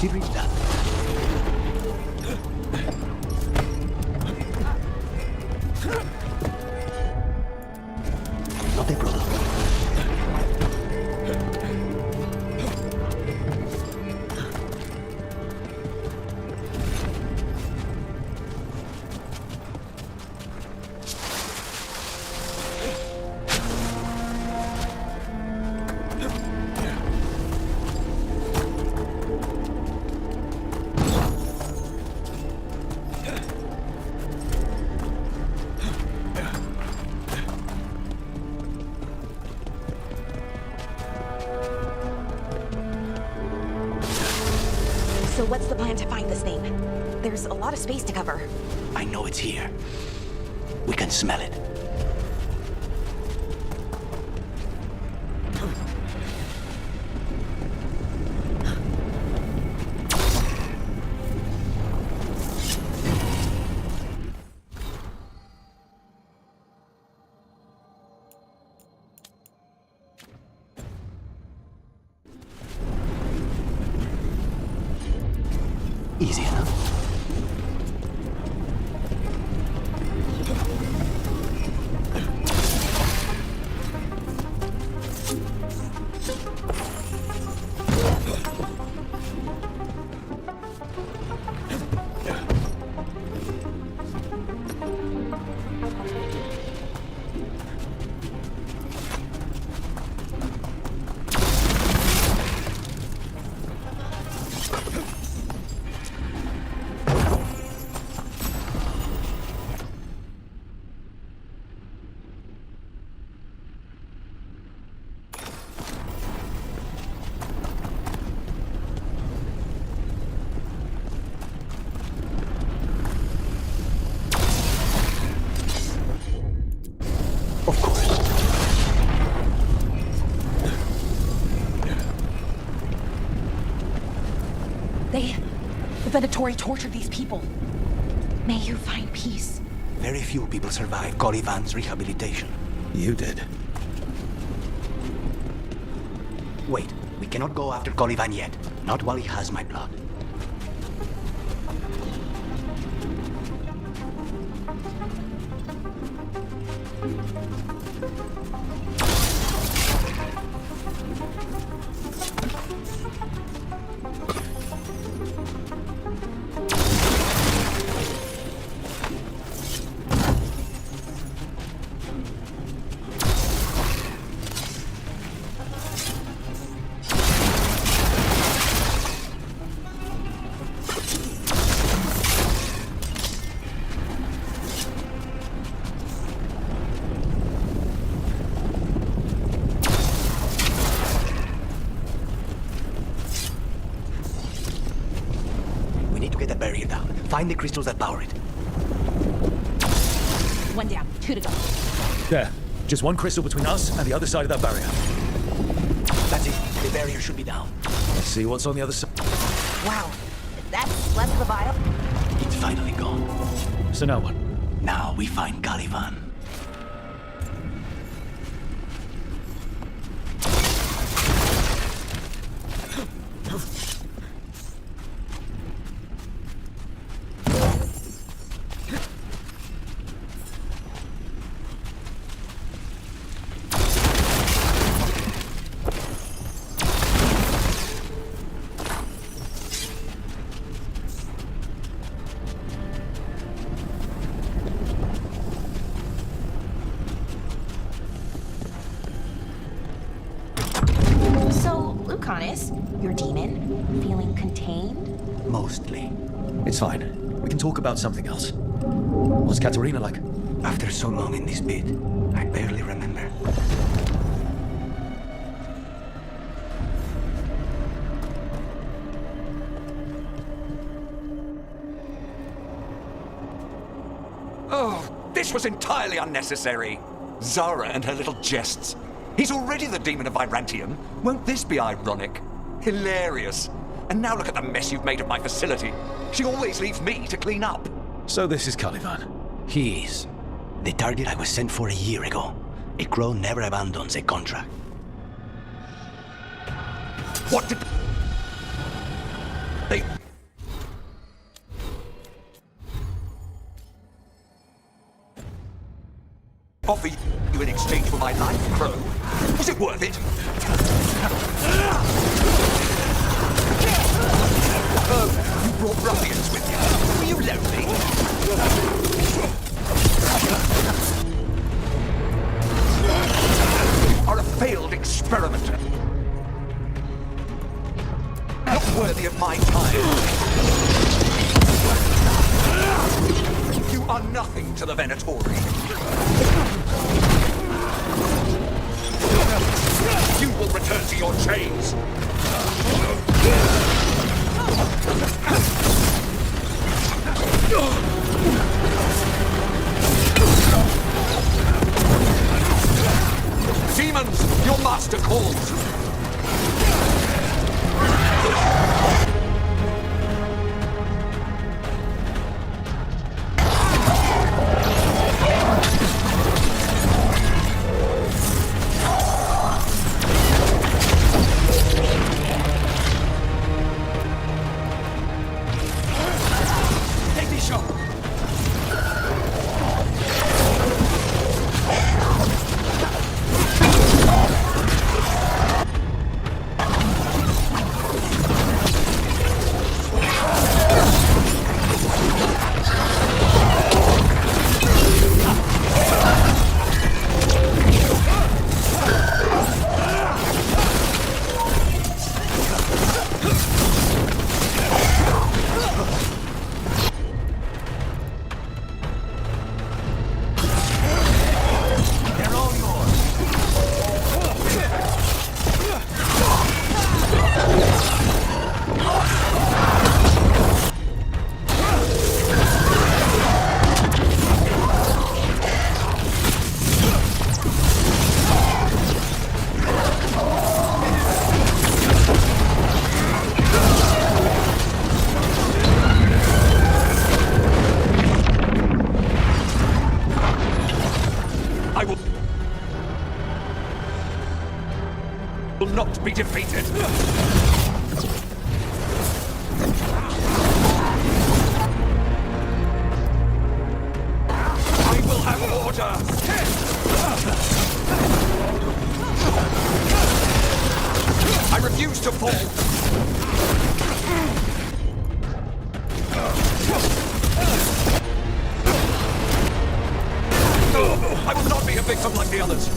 considering that. Not a problem. So what's the plan to find this thing? There's a lot of space to cover. I know it's here. We can smell it. Easy enough. The Venatori tortured these people. May you find peace. Very few people survive Calivan's rehabilitation. You did. Wait, we cannot go after Calivan yet. Not while he has my blood. Barrier down. Find the crystals that power it. One down, 2 to go. There. Just one crystal between us and the other side of that barrier. That's it. The barrier should be down. Let's see what's on the other side. Wow. That's less of the vial. It's finally gone. So now what? Now we find Calivan. Your demon? Feeling contained? Mostly. It's fine. We can talk about something else. What's Katerina like? After so long in this pit, I barely remember. Oh, this was entirely unnecessary. Zara and her little jests. He's already the demon of Virantium. Won't this be ironic? Hilarious. And now look at the mess you've made of my facility. She always leaves me to clean up. So this is Calivan. He is. The target I was sent for a year ago. A crow never abandons a contract. What did... They offer you in exchange for my life, Crow? Was it worth it? You brought ruffians with you. Were you lonely? You are a failed experimenter. Not worthy of my time. You are nothing to the Venatori. You will return to your chains. Demons, your master calls. Not be defeated. I will have order. I refuse to fall. I will not be a victim like the others.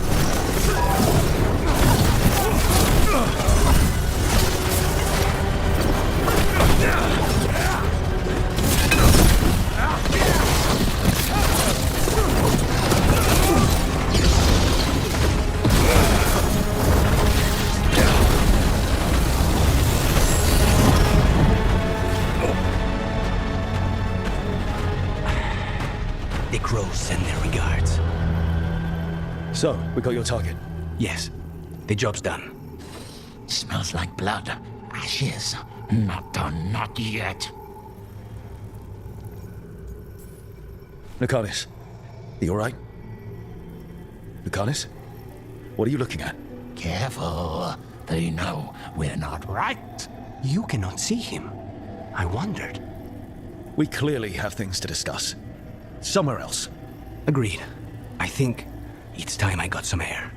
The crows send their regards. So, we got your target? Yes. The job's done. Smells like blood. Ashes. Not done, not yet. Lucanus, are you alright? Lucanus? What are you looking at? Careful. They know we're not right. You cannot see him. I wondered. We clearly have things to discuss. Somewhere else. Agreed. I think it's time I got some air.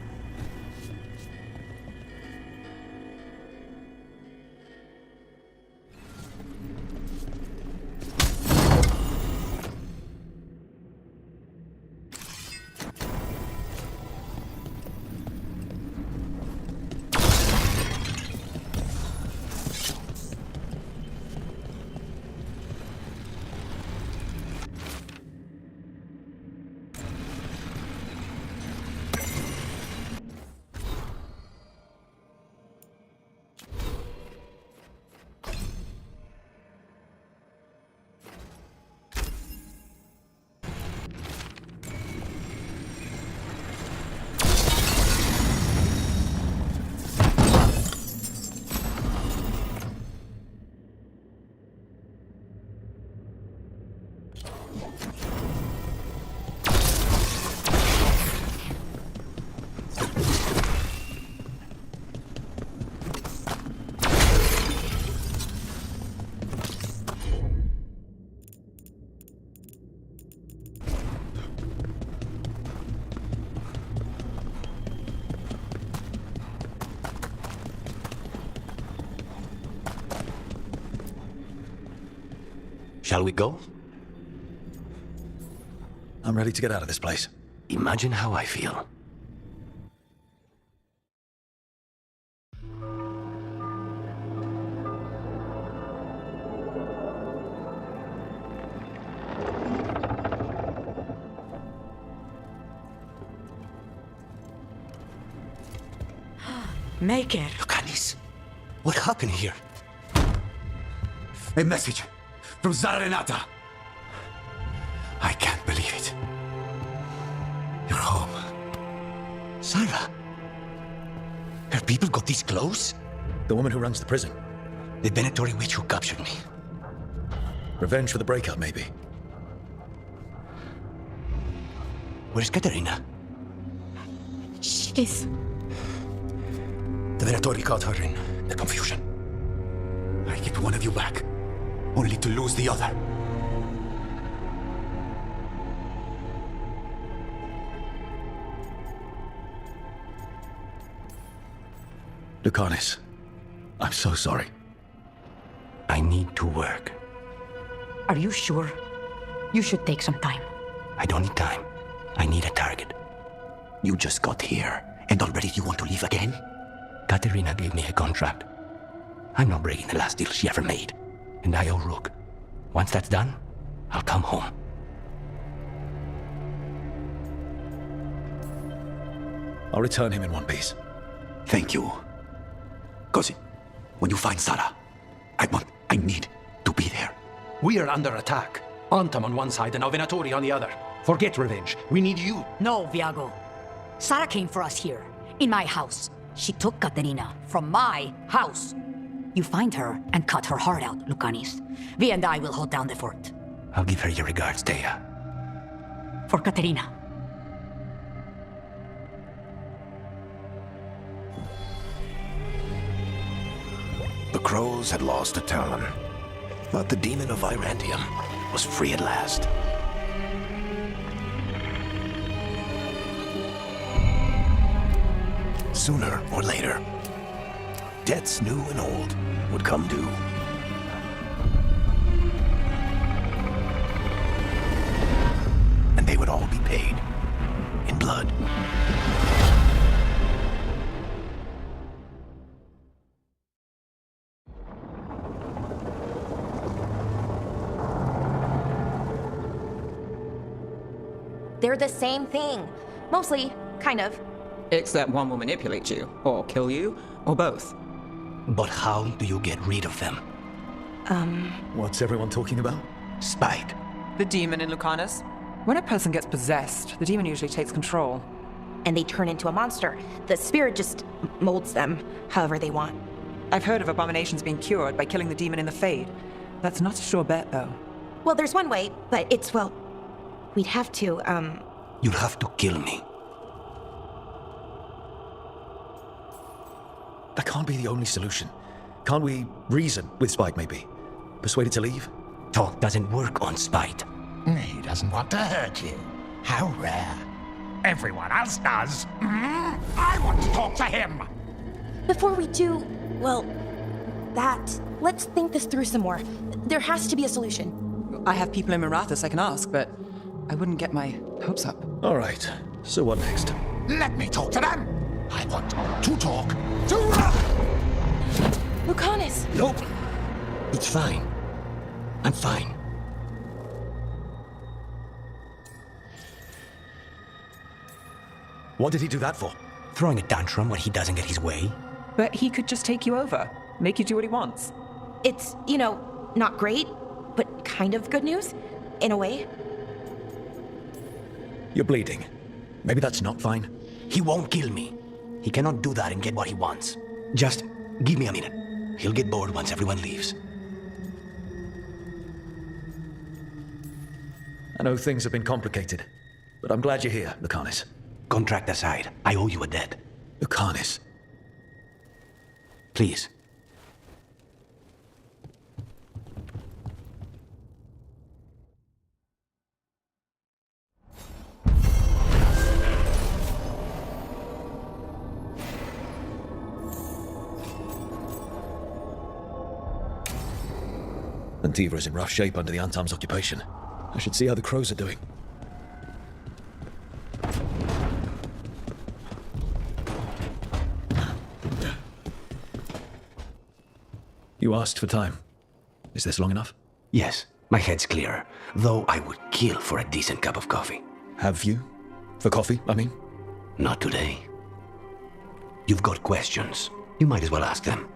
Shall we go? I'm ready to get out of this place. Imagine how I feel. Maker. Lucanis, what happened here? A message from Zarenata. I can't believe it. You're home. Sarah? Her people got this close? The woman who runs the prison. The Venatori witch who captured me. Revenge for the breakup, maybe. Where's Katerina? She's... The Venatori caught her in the confusion. I get one of you back, only to lose the other. Lucanis, I'm so sorry. I need to work. Are you sure? You should take some time. I don't need time. I need a target. You just got here, and already you want to leave again? Katerina gave me a contract. I'm not breaking the last deal she ever made. And I owe Rook. Once that's done, I'll come home. I'll return him in one piece. Thank you. Cousin, when you find Sarah, I need to be there. We are under attack. Antam on one side and now Venatori on the other. Forget revenge. We need you. No, Viago. Sarah came for us here, in my house. She took Katerina from my house. You find her and cut her heart out, Lucanis. Vi and I will hold down the fort. I'll give her your regards, Thea. For Katerina. The Crows had lost a Talon, but the demon of Virantium was free at last. Sooner or later, debts new and old would come due. And they would all be paid in blood. They're the same thing. Mostly, kind of. Except one will manipulate you, or kill you, or both. But how do you get rid of them? What's everyone talking about? Spite. The demon in Lucanus. When a person gets possessed, the demon usually takes control. And they turn into a monster. The spirit just molds them however they want. I've heard of abominations being cured by killing the demon in the Fade. That's not a sure bet, though. Well, there's one way, but it's, well, we'd have to, You'll have to kill me. That can't be the only solution. Can't we reason with Spike, maybe? Persuade it to leave? Talk doesn't work on Spite. He doesn't want to hurt you. How rare. Everyone else does. I want to talk to him. Before we do, well, let's think this through some more. There has to be a solution. I have people in Marathas I can ask, but I wouldn't get my hopes up. All right. So what next? Let me talk to them. I want to talk to Lucanus! Nope. It's fine. I'm fine. What did he do that for? Throwing a tantrum when he doesn't get his way. But he could just take you over, make you do what he wants. It's, not great, but kind of good news, in a way. You're bleeding. Maybe that's not fine. He won't kill me. He cannot do that and get what he wants. Just give me a minute. He'll get bored once everyone leaves. I know things have been complicated, but I'm glad you're here, Lucanis. Contract aside, I owe you a debt. Lucanis. Please. Antiva is in rough shape under the Antam's occupation. I should see how the crows are doing. You asked for time. Is this long enough? Yes, my head's clearer, though I would kill for a decent cup of coffee. Have you? For coffee, I mean? Not today. You've got questions. You might as well ask them.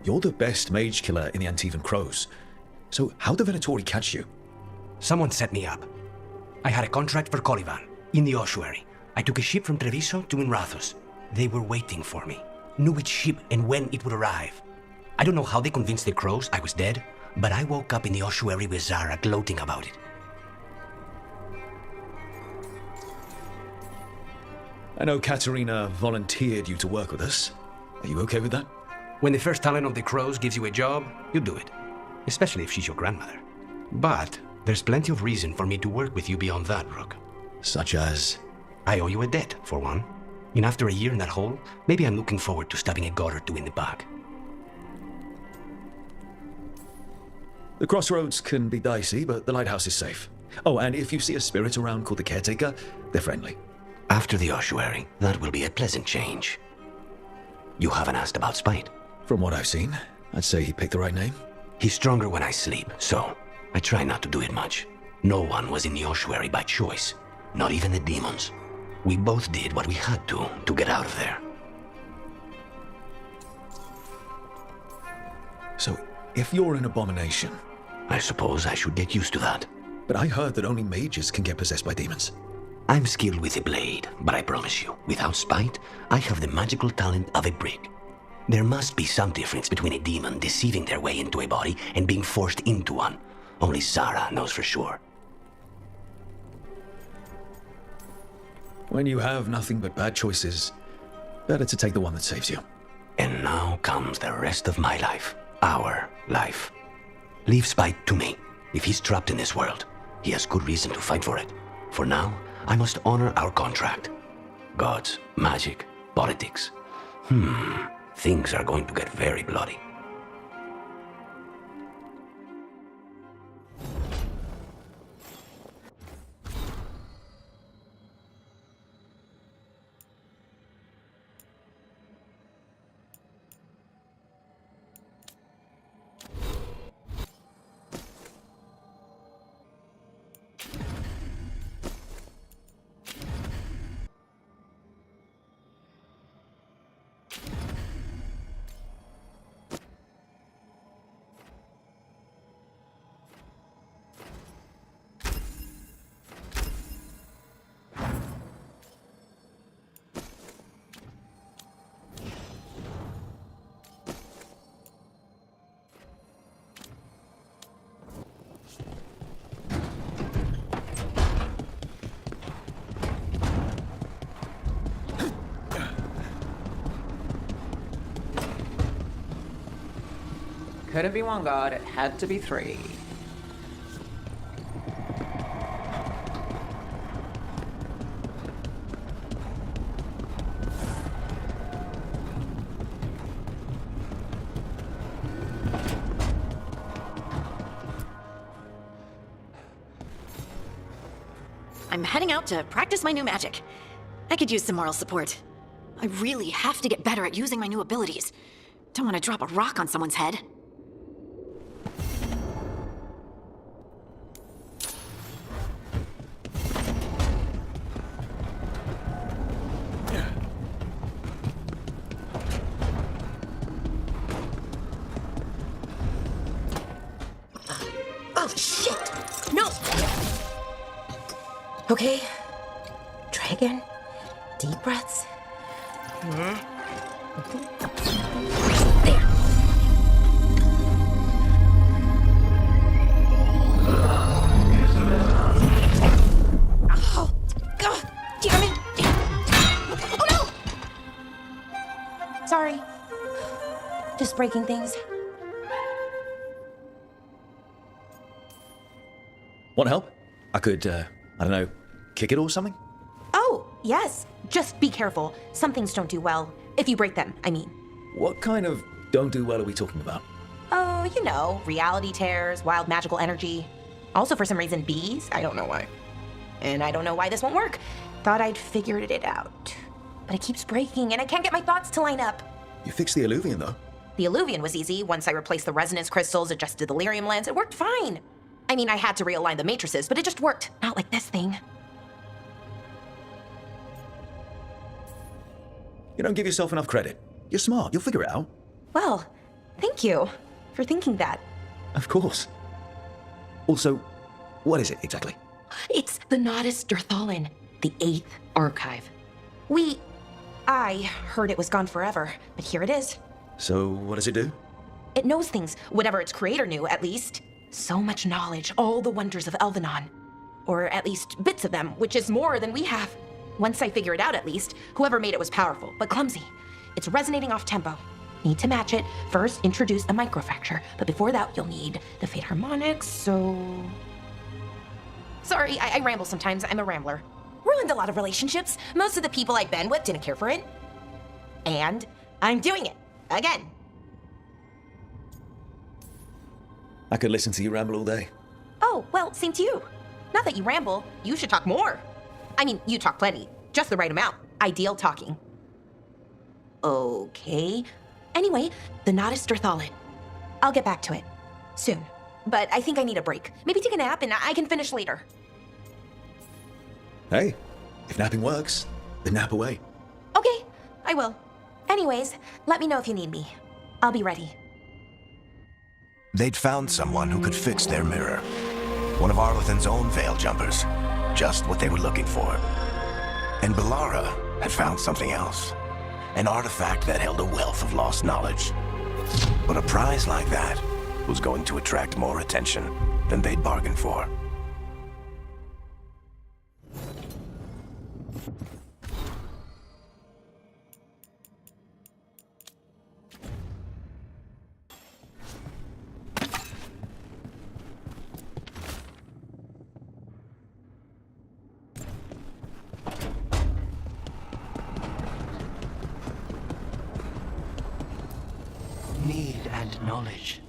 You're the best mage killer in the Antivan Crows. So how did Venatori catch you? Someone set me up. I had a contract for Colivan, in the ossuary. I took a ship from Treviso to Inrathos. They were waiting for me. Knew which ship and when it would arrive. I don't know how they convinced the Crows I was dead, but I woke up in the ossuary with Zara gloating about it. I know Katerina volunteered you to work with us. Are you okay with that? When the first talent of the Crows gives you a job, you do it. Especially if she's your grandmother. But there's plenty of reason for me to work with you beyond that, Rook. Such as? I owe you a debt, for one. And after a year in that hole, maybe I'm looking forward to stabbing a god or two in the back. The crossroads can be dicey, but the lighthouse is safe. Oh, and if you see a spirit around called the Caretaker, they're friendly. After the ossuary, that will be a pleasant change. You haven't asked about Spite. From what I've seen, I'd say he picked the right name. He's stronger when I sleep, so I try not to do it much. No one was in the ossuary by choice, not even the demons. We both did what we had to get out of there. So, if you're an abomination... I suppose I should get used to that. But I heard that only mages can get possessed by demons. I'm skilled with a blade, but I promise you, without Spite, I have the magical talent of a brick. There must be some difference between a demon deceiving their way into a body and being forced into one. Only Zara knows for sure. When you have nothing but bad choices, better to take the one that saves you. And now comes the rest of my life. Our life. Leave Spite to me. If he's trapped in this world, he has good reason to fight for it. For now, I must honor our contract. Gods, magic, politics. Things are going to get very bloody. Couldn't be one god, it had to be three. I'm heading out to practice my new magic. I could use some moral support. I really have to get better at using my new abilities. Don't want to drop a rock on someone's head. Oh, shit! No! Okay. Dragon. Deep breaths. There. Oh, God damn it! Oh, no! Sorry. Just breaking things. Want help? I could, I don't know, kick it or something? Oh, yes. Just be careful. Some things don't do well. If you break them, I mean. What kind of don't do well are we talking about? Oh, you know, reality tears, wild magical energy. Also, for some reason, bees. I don't know why. And I don't know why this won't work. Thought I'd figured it out. But it keeps breaking, and I can't get my thoughts to line up. You fixed the Illuvian, though. The Illuvian was easy. Once I replaced the resonance crystals, adjusted the lyrium lens, it worked fine. I mean, I had to realign the matrices, but it just worked. Not like this thing. You don't give yourself enough credit. You're smart. You'll figure it out. Well, thank you for thinking that. Of course. Also, what is it exactly? It's the Nodus Derthalin, the 8th archive. I heard it was gone forever, but here it is. So, what does it do? It knows things, whatever its creator knew, at least. So much knowledge, all the wonders of Elvenon. Or at least bits of them, which is more than we have. Once I figure it out, at least, whoever made it was powerful, but clumsy. It's resonating off tempo. Need to match it. First, introduce a microfracture, but before that, you'll need the Fate harmonics, so... Sorry, I ramble sometimes. I'm a rambler. Ruined a lot of relationships. Most of the people I've been with didn't care for it. And I'm doing it. Again. I could listen to you ramble all day. Oh, well, same to you. Not that you ramble. You should talk more. I mean, you talk plenty. Just the right amount. Ideal talking. Okay. Anyway, the Nodus Derthalin. I'll get back to it. Soon. But I think I need a break. Maybe take a nap and I can finish later. Hey, if napping works, then nap away. Okay, I will. Anyways, let me know if you need me. I'll be ready. They'd found someone who could fix their mirror. One of Arlethan's own veil jumpers. Just what they were looking for. And Bellara had found something else. An artifact that held a wealth of lost knowledge. But a prize like that was going to attract more attention than they'd bargained for. Need and knowledge.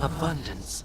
Abundance.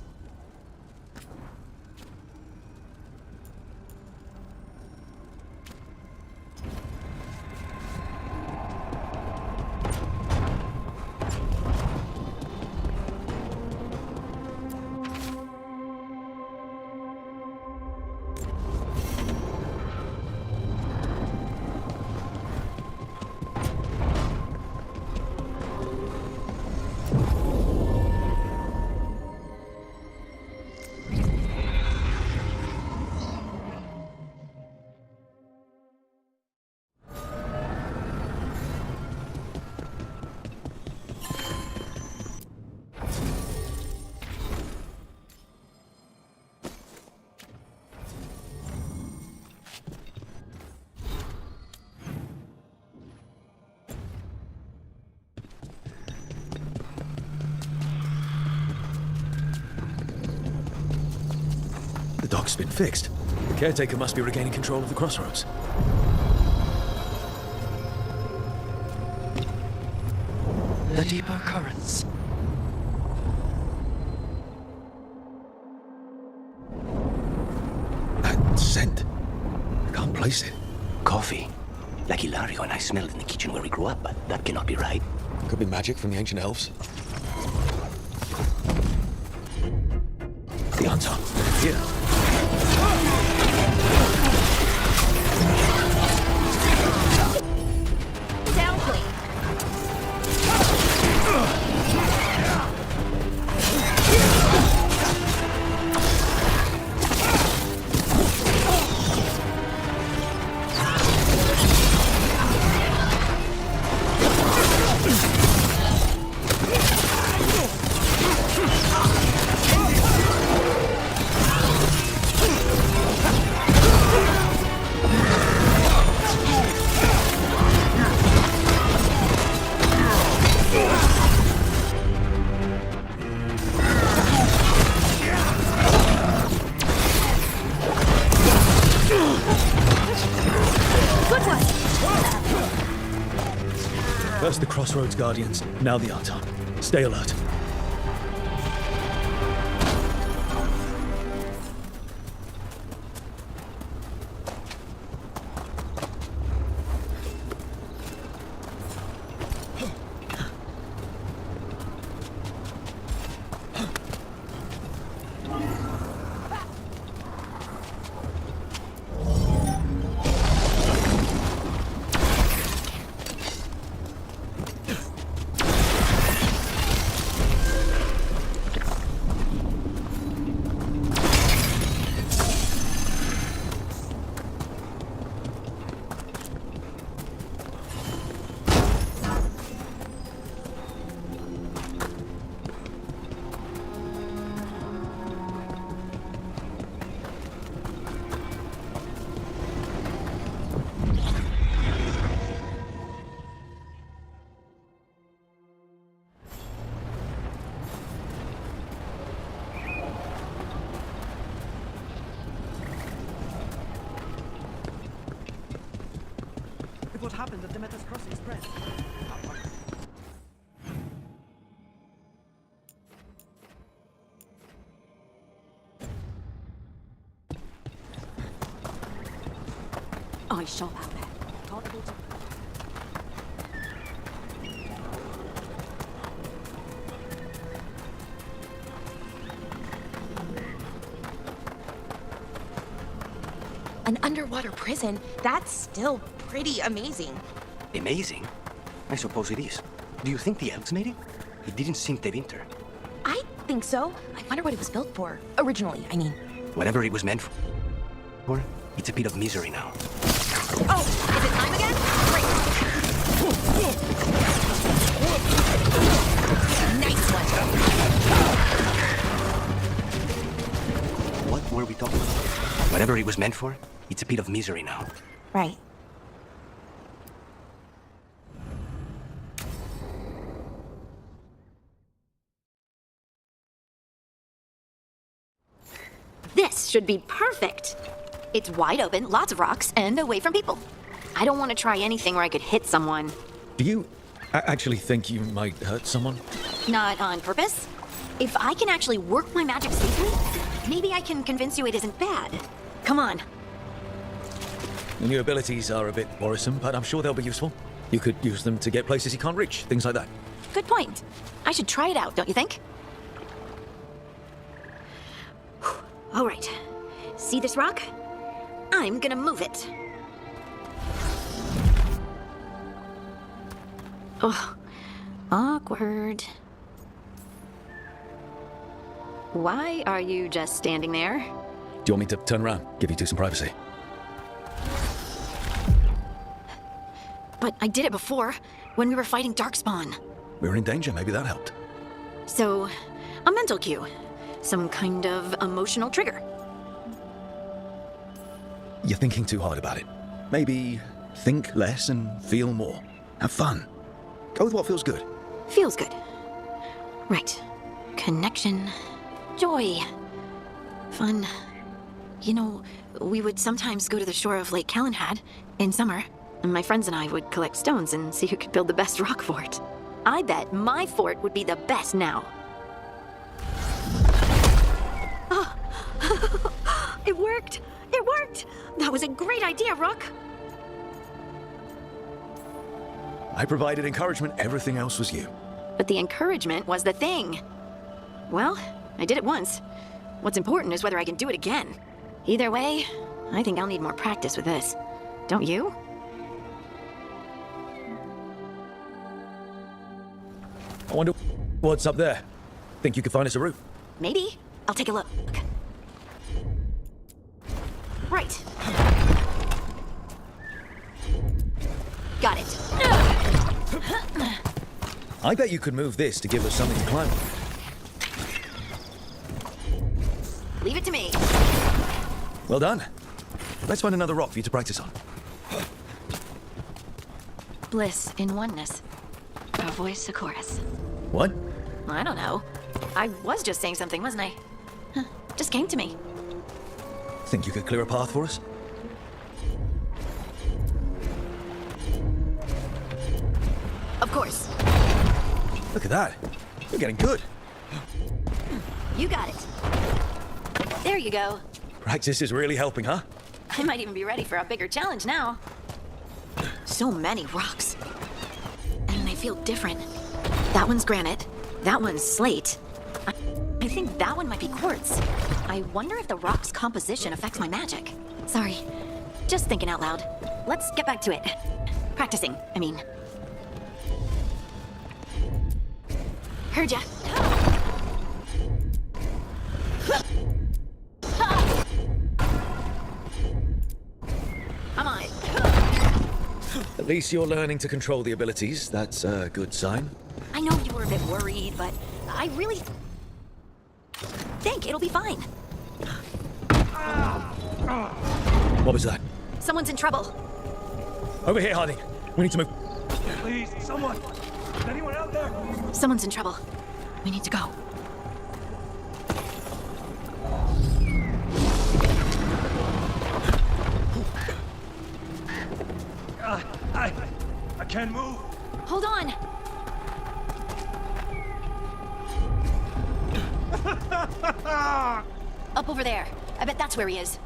The dock's been fixed. The caretaker must be regaining control of the crossroads. The deeper currents. That scent. replace it. Coffee. Like Hilario and I smelled in the kitchen where we grew up, but that cannot be right. Could be magic from the ancient elves. The answer. Here. Down, please. First the Crossroads Guardians, now the Arton. Stay alert. What happened at the Metas Crossing spread? I shall have that. An underwater prison? That's still pretty amazing. Amazing? I suppose it is. Do you think the elves made it? It didn't sink the winter. I think so. I wonder what it was built for. Originally, I mean. Whatever it was meant for, it's a pit of misery now. Oh, is it time again? Great. Nice one. What were we talking about? Whatever it was meant for, it's a pit of misery now. Right. This should be perfect. It's wide open, lots of rocks, and away from people. I don't want to try anything where I could hit someone. Do you actually think you might hurt someone? Not on purpose. If I can actually work my magic safely, maybe I can convince you it isn't bad. Come on. The new abilities are a bit worrisome, but I'm sure they'll be useful. You could use them to get places you can't reach, things like that. Good point. I should try it out, don't you think? All right. See this rock? I'm gonna move it. Oh, awkward. Why are you just standing there? Do you want me to turn around, give you two some privacy? But I did it before, when we were fighting Darkspawn. We were in danger, maybe that helped. So, a mental cue. Some kind of emotional trigger. You're thinking too hard about it. Maybe think less and feel more. Have fun. Go with what feels good. Feels good. Right. Connection. Joy. Fun. You know, we would sometimes go to the shore of Lake Calenhad in summer, and my friends and I would collect stones and see who could build the best rock fort. I bet my fort would be the best now. Oh. It worked! It worked! That was a great idea, Rook! I provided encouragement, everything else was you. But the encouragement was the thing. Well, I did it once. What's important is whether I can do it again. Either way, I think I'll need more practice with this. Don't you? I wonder what's up there. Think you could find us a route? Maybe. I'll take a look. Right. Got it. I bet you could move this to give us something to climb on. Leave it to me. Well done. Let's find another rock for you to practice on. Bliss in oneness. A voice a chorus. What? I don't know. I was just saying something, wasn't I? Huh, just came to me. Think you could clear a path for us? Of course. Look at that. You're getting good. You got it. There you go. Practice is really helping, huh? I might even be ready for a bigger challenge now. So many rocks. And they feel different. That one's granite. That one's slate. I think that one might be quartz. I wonder if the rock's composition affects my magic. Sorry. Just thinking out loud. Let's get back to it. Practicing, I mean. Heard ya. Come on. At least you're learning to control the abilities. That's a good sign. I know you were a bit worried, but I really think it'll be fine. What was that? Someone's in trouble. Over here, Harding. We need to move. Please, someone! Is anyone out there? Someone's in trouble. We need to go. I can't move. Hold on. Up over there. I bet that's where he is.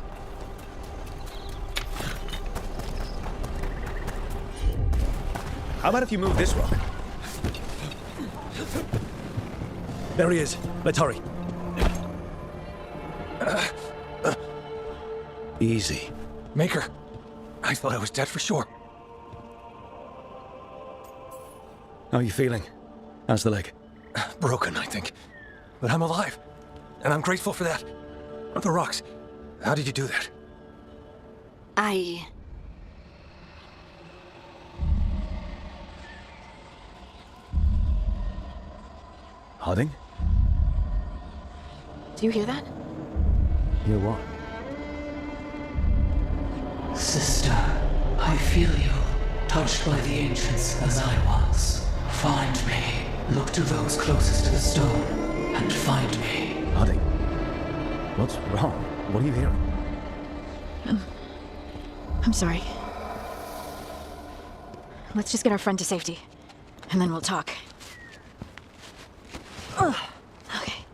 How about if you move this rock? There he is. Let's hurry. Easy. Maker, I thought I was dead for sure. How are you feeling? How's the leg? Broken, I think. But I'm alive. And I'm grateful for that. The rocks. How did you do that? Harding? Do you hear that? Hear what? Sister, I feel you, touched by the ancients as I was. Find me. Look to those closest to the stone, and find me. Harding? What's wrong? What are you hearing? I'm sorry. Let's just get our friend to safety, and then we'll talk. Ugh. Okay.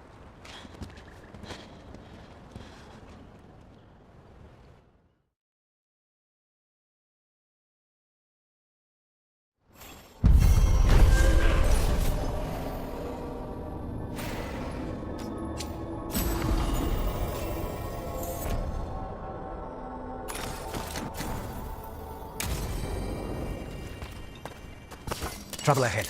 Trouble ahead.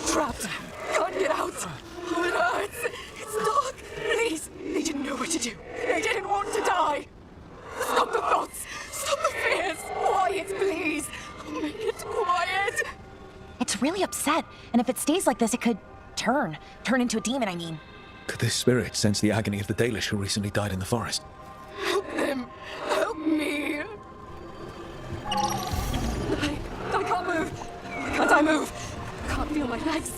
trapped. Can't get out. Oh, it hurts. It's dark. Please. They didn't know what to do. They didn't want to die. Stop the thoughts. Stop the fears. Quiet, please. Make it quiet. It's really upset, and if it stays like this, it could turn into a demon, I mean. Could this spirit sense the agony of the Dalish who recently died in the forest? Help them. Help me. I can't move. Why can't I move? I can't feel my legs.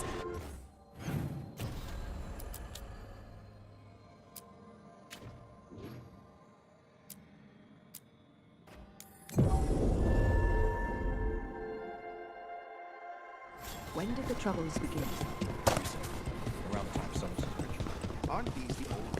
When did the troubles begin? Around the time Solus' ritual. Aren't these the old...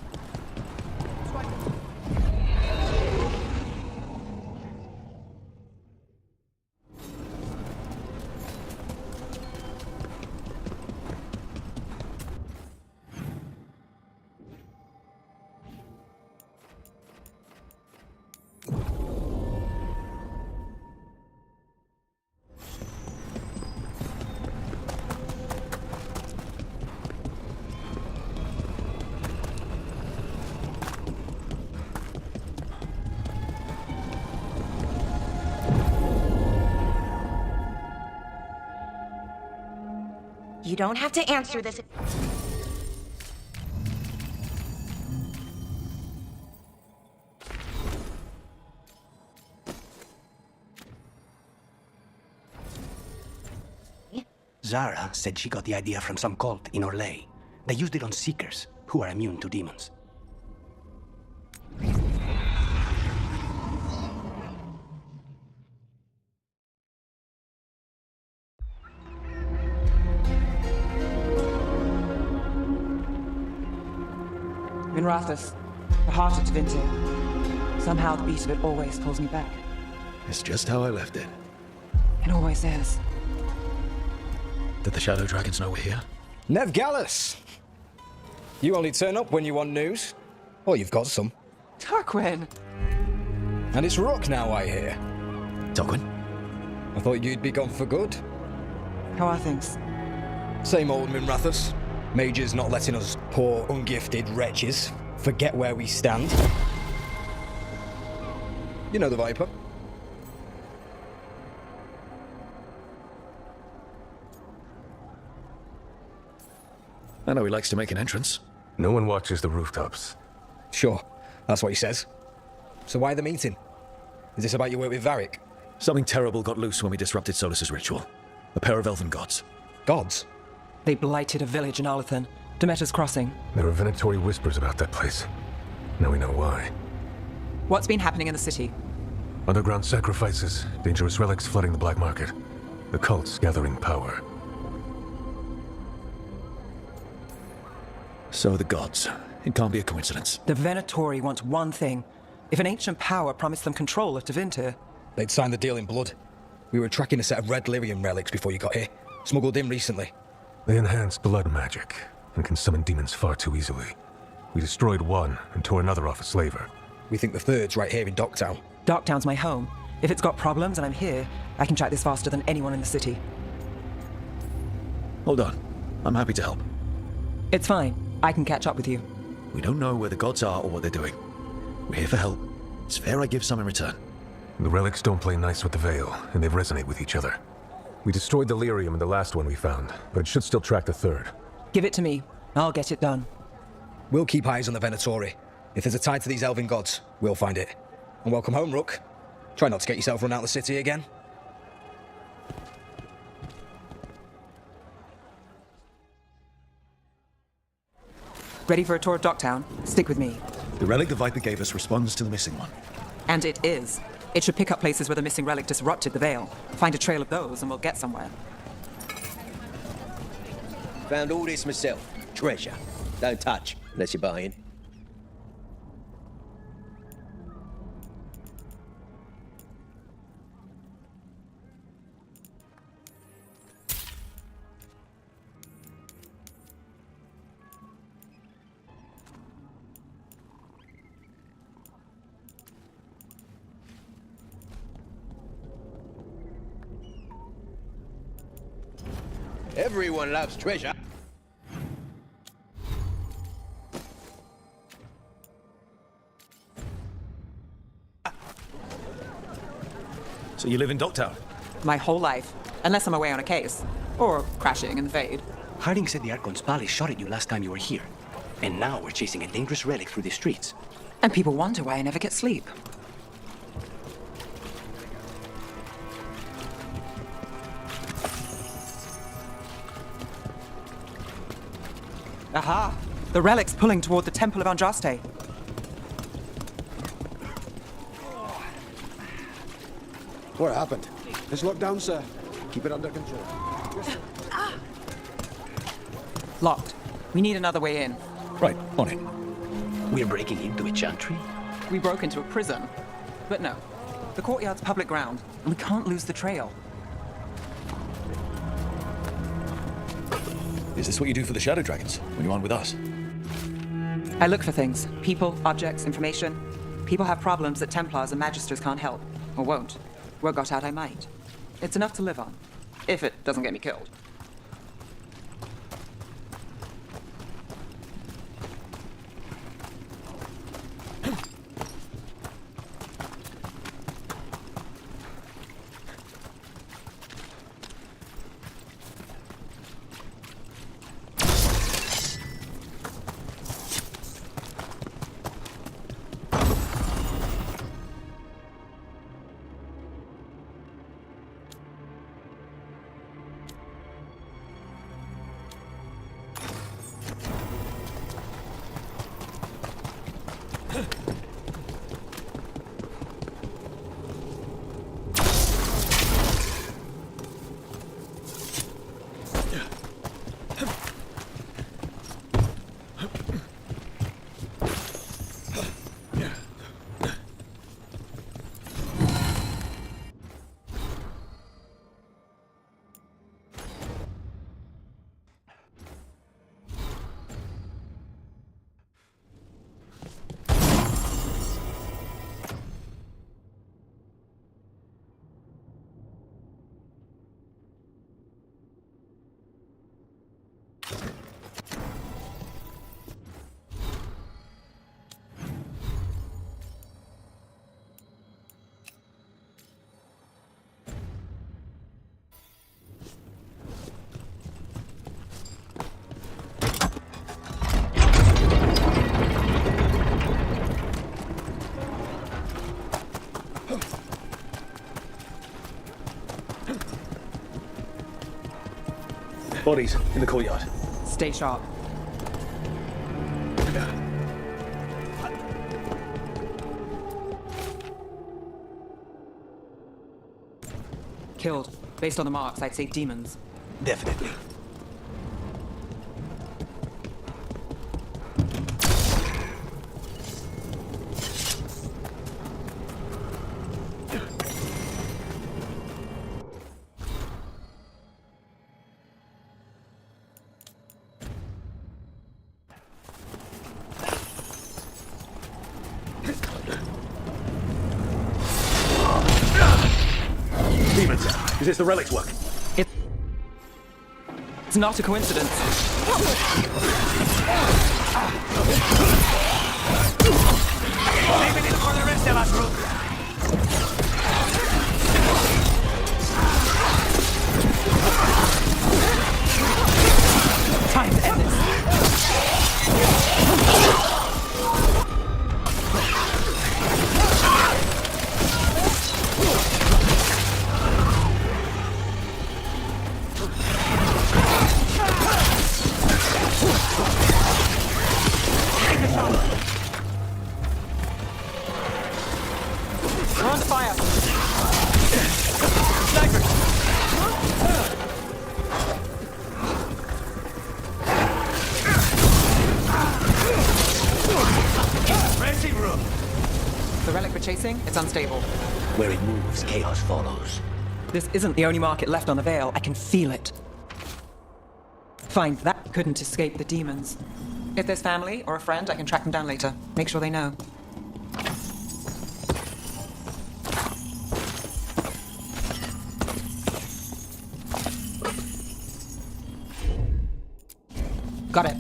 You don't have to answer this. Zara said she got the idea from some cult in Orlais. They used it on Seekers, who are immune to demons. Minrathous, the heart of Tevinter. Somehow the beat of it always pulls me back. It's just how I left it. It always is. Did the Shadow Dragons know we're here? Nev Gallus! You only turn up when you want news. Or you've got some. Tarquin! And it's Rook now, I hear. Tarquin? I thought you'd be gone for good. How are things? Same old Minrathous. Mages not letting us poor, ungifted wretches forget where we stand. You know the Viper. I know he likes to make an entrance. No one watches the rooftops. Sure, that's what he says. So why the meeting? Is this about your work with Varric? Something terrible got loose when we disrupted Solus' ritual. A pair of elven gods. Gods? They blighted a village in Arlathan, Demeter's Crossing. There were venatory whispers about that place. Now we know why. What's been happening in the city? Underground sacrifices, dangerous relics flooding the black market. The cults gathering power. So the gods. It can't be a coincidence. The Venatori want one thing. If an ancient power promised them control of Tevinter, they'd sign the deal in blood. We were tracking a set of red lyrium relics before you got here. Smuggled in recently. They enhance blood magic and can summon demons far too easily. We destroyed one and tore another off a slaver. We think the third's right here in Docktown. Docktown's my home. If it's got problems and I'm here, I can track this faster than anyone in the city. Hold on. I'm happy to help. It's fine. I can catch up with you. We don't know where the gods are or what they're doing. We're here for help. It's fair I give some in return. The relics don't play nice with the Veil, and they resonate with each other. We destroyed the lyrium in the last one we found, but it should still track the third. Give it to me. I'll get it done. We'll keep eyes on the Venatori. If there's a tie to these elven gods, we'll find it. And welcome home, Rook. Try not to get yourself run out of the city again. Ready for a tour of Docktown? Stick with me. The relic the Viper gave us responds to the missing one. And it is. It should pick up places where the missing relic disrupted the Veil. Find a trail of those and we'll get somewhere. Found all this myself. Treasure. Don't touch, unless you're buying. Everyone loves treasure. So you live in Docktown? My whole life. Unless I'm away on a case. Or crashing in the Fade. Harding said the Archon's palace shot at you last time you were here. And now we're chasing a dangerous relic through the streets. And people wonder why I never get sleep. Aha! The relic's pulling toward the Temple of Andraste. What happened? It's locked down, sir. Keep it under control. Locked. We need another way in. Right, on it. We're breaking into a chantry? We broke into a prison. But no. The courtyard's public ground, and we can't lose the trail. Is this what you do for the Shadow Dragons, when you aren't with us? I look for things. People, objects, information. People have problems that Templars and Magisters can't help. Or won't. Word got out I might. It's enough to live on. If it doesn't get me killed. Bodies in the courtyard. Stay sharp. Killed. Based on the marks, I'd say demons. Definitely. Demons. Is this the relic's work? It's not a coincidence. Leaving it for the rest of us, Rook. Time to end this. We're on fire. Sniper. Impressive, Rook. The relic we're chasing, it's unstable. Where it moves, chaos follows. This isn't the only market left on the Veil. I can feel it. Find that couldn't escape the demons. If there's family or a friend, I can track them down later. Make sure they know. Got it.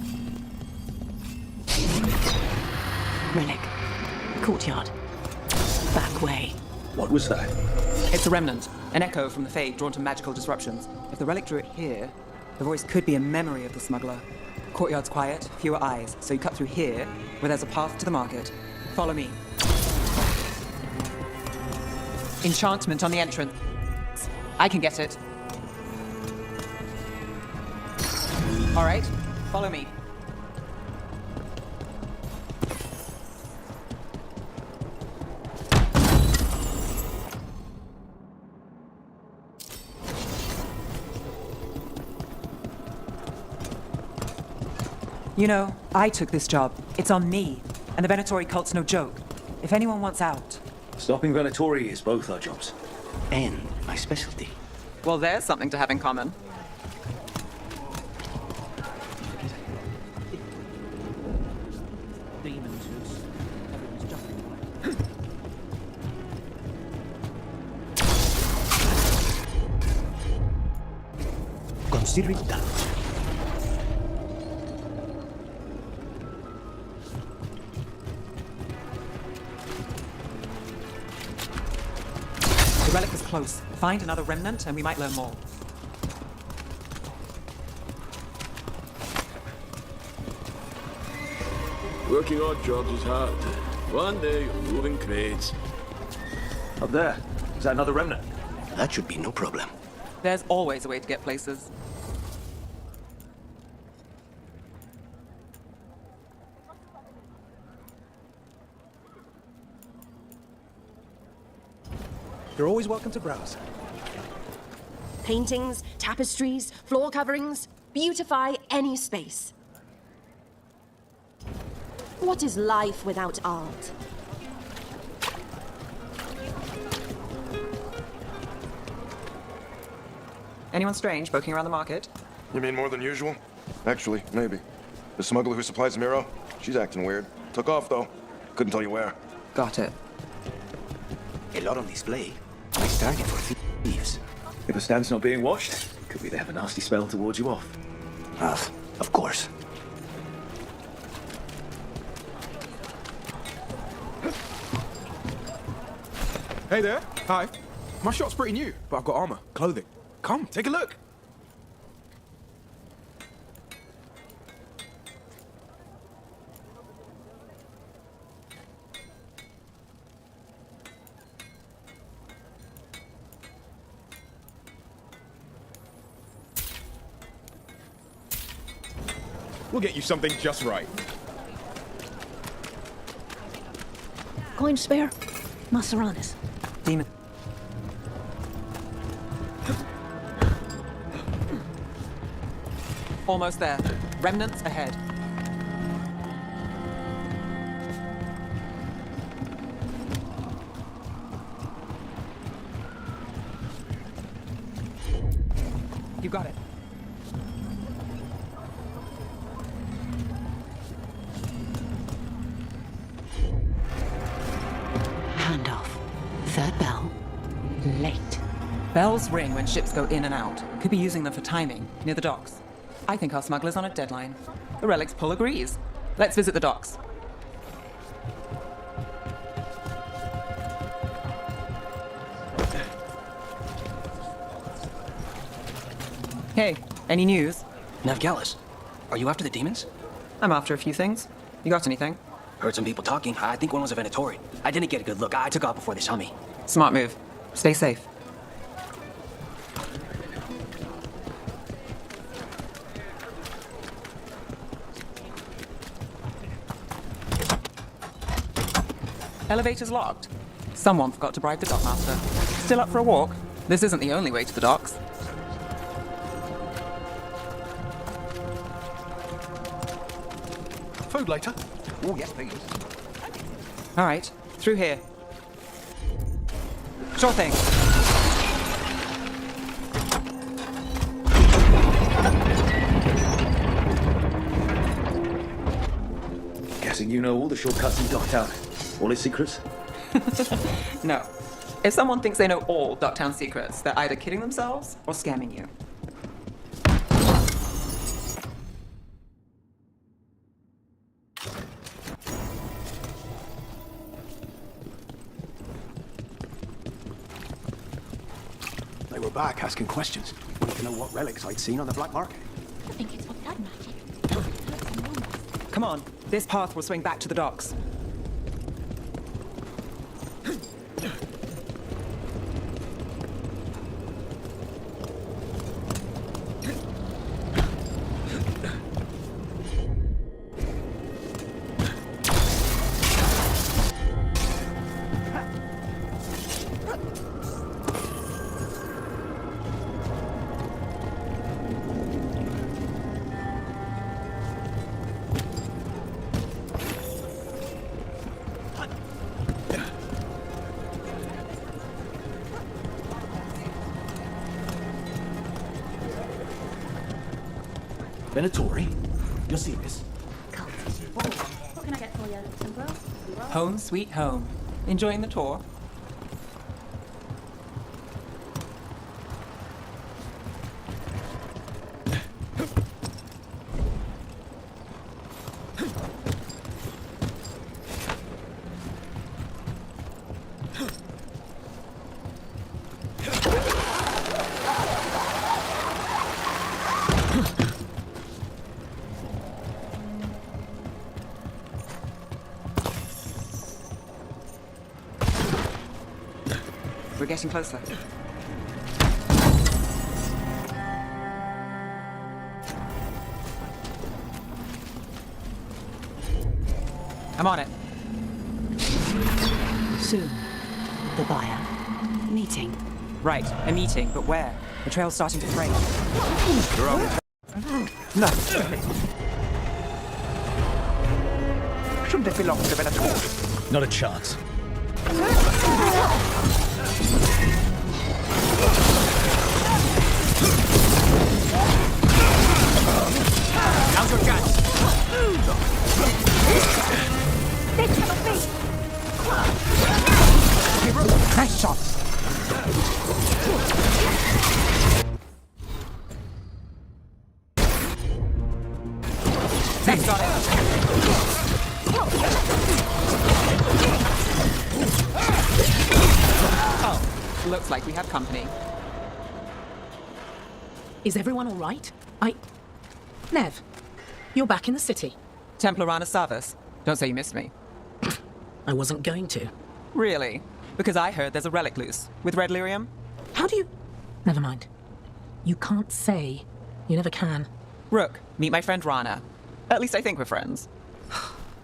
Relic. Courtyard. Back way. What was that? It's a remnant. An echo from the Fade drawn to magical disruptions. If the relic drew it here, the voice could be a memory of the smuggler. Courtyard's quiet, fewer eyes, so you cut through here, where there's a path to the market. Follow me. Enchantment on the entrance. I can get it. All right, follow me. You know, I took this job. It's on me. And the Venatori cult's no joke. If anyone wants out... Stopping Venatori is both our jobs. And my specialty. Well, there's something to have in common. Consider it done. The relic is close. Find another remnant and we might learn more. Working odd jobs is hard. One day you're moving crates. Up there. Is that another remnant? That should be no problem. There's always a way to get places. You're always welcome to browse. Paintings, tapestries, floor coverings. Beautify any space. What is life without art? Anyone strange poking around the market? You mean more than usual? Actually, maybe. The smuggler who supplies Miro, she's acting weird. Took off, though. Couldn't tell you where. Got it. A lot on display. Nice target for thieves. If the stand's not being watched, could be they have a nasty spell to ward you off. Ah, of course. Hey there. Hi. My shop's pretty new, but I've got armor, clothing. Come, take a look. We'll get you something just right. Coin spare? Maseranis. Demon. Almost there. Remnants ahead. You got it. Handoff. Third bell. Late. Bells ring when ships go in and out. Could be using them for timing, near the docks. I think our smuggler's on a deadline. The relic's pull agrees. Let's visit the docks. Hey, any news? Navgalis, are you after the demons? I'm after a few things. You got anything? Heard some people talking. I think one was a Venatori. I didn't get a good look. I took off before they saw me. Smart move. Stay safe. Elevator's locked. Someone forgot to bribe the dockmaster. Still up for a walk? This isn't the only way to the docks. Food later? Oh, yes, please. All right, through here. Sure thing. Guessing you know all the shortcuts in Docktown. All its secrets? No. If someone thinks they know all Docktown secrets, they're either kidding themselves or scamming you. were back asking questions. Wanted to know what relics I'd seen on the black market. I think it's for blood magic. Come on, this path will swing back to the docks. Venatori? You're serious? What can I get for you? Some grub? Home sweet home. Enjoying the tour? We're getting closer. I'm on it. Soon. The buyer. Meeting. Right, a meeting, but where? The trail's starting to fray. No. Shouldn't it belong to Venatori? Not a chance. Now's your chance. Nice shot. Next on it. Oh, looks like we have company. Is everyone all right? Nev, you're back in the city. Templarana Savas. Don't say you missed me. I wasn't going to. Really? Because I heard there's a relic loose. With red lyrium? How do you... Never mind. You can't say. You never can. Rook, meet my friend Rana. At least I think we're friends.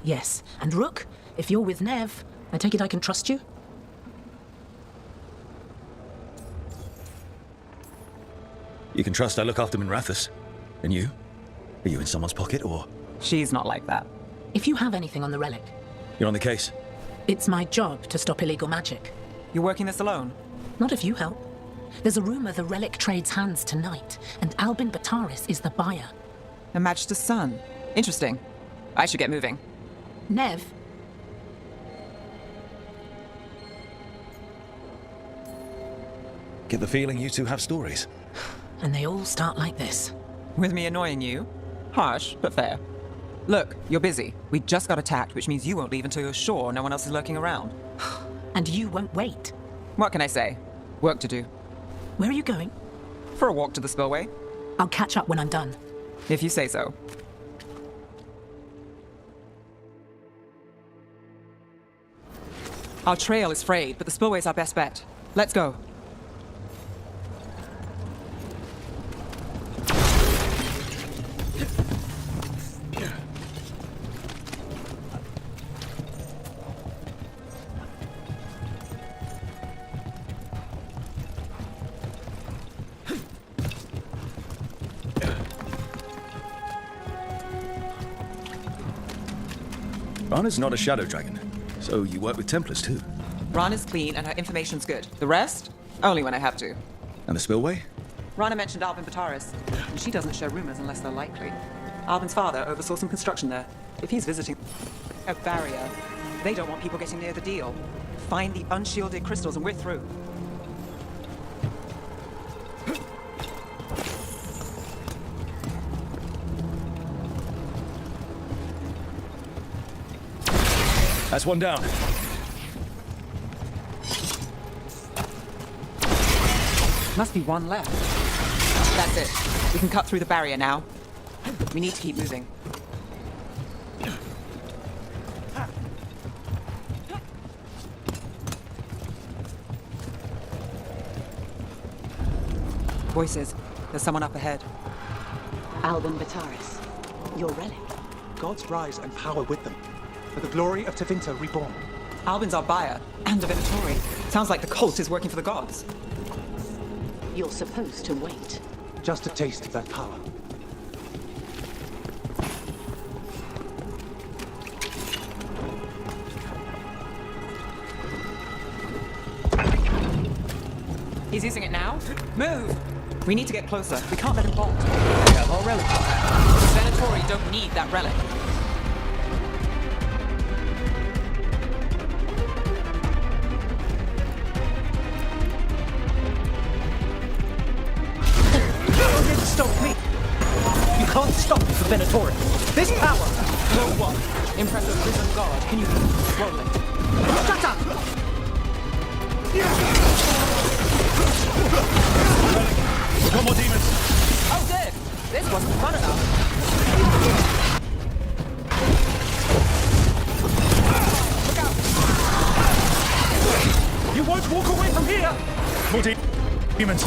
Yes. And Rook, if you're with Nev, I take it I can trust you? You can trust I look after Minrathus. And you? Are you in someone's pocket, or...? She's not like that. If you have anything on the relic... You're on the case? It's my job to stop illegal magic. You're working this alone? Not if you help. There's a rumor the relic trades hands tonight, and Albin Bataris is the buyer. The Magister's son. Interesting. I should get moving. Nev? Get the feeling you two have stories. And they all start like this. With me annoying you? Harsh, but fair. Look, you're busy. We just got attacked, which means you won't leave until you're sure no one else is lurking around. And you won't wait. What can I say? Work to do. Where are you going? For a walk to the spillway. I'll catch up when I'm done. If you say so. Our trail is frayed, but the spillway's our best bet. Let's go. Rana's not a shadow dragon, so you work with Templars too. Rana's clean and her information's good. The rest? Only when I have to. And the spillway? Rana mentioned Albin Bataris, and she doesn't share rumors unless they're likely. Albin's father oversaw some construction there. If he's visiting a barrier, they don't want people getting near the deal. Find the unshielded crystals and we're through. That's one down. Must be one left. That's it. We can cut through the barrier now. We need to keep moving. Voices. There's someone up ahead. Albin Bataris, your relic. Gods rise and power with them. For the glory of Tevinter reborn. Albin's our buyer, and a Venatori. Sounds like the cult is working for the gods. You're supposed to wait. Just a taste of that power. He's using it now? Move! We need to get closer. We can't let him bolt. We have our relic. The Venatori don't need that relic. You're here to stop me. You can't stop the Venatori. This power. No what? Impressive prison guard. Can you roll it? Shut up! We've got more demons. Oh, good. This wasn't fun enough. Look out! You won't walk away from here. More demons.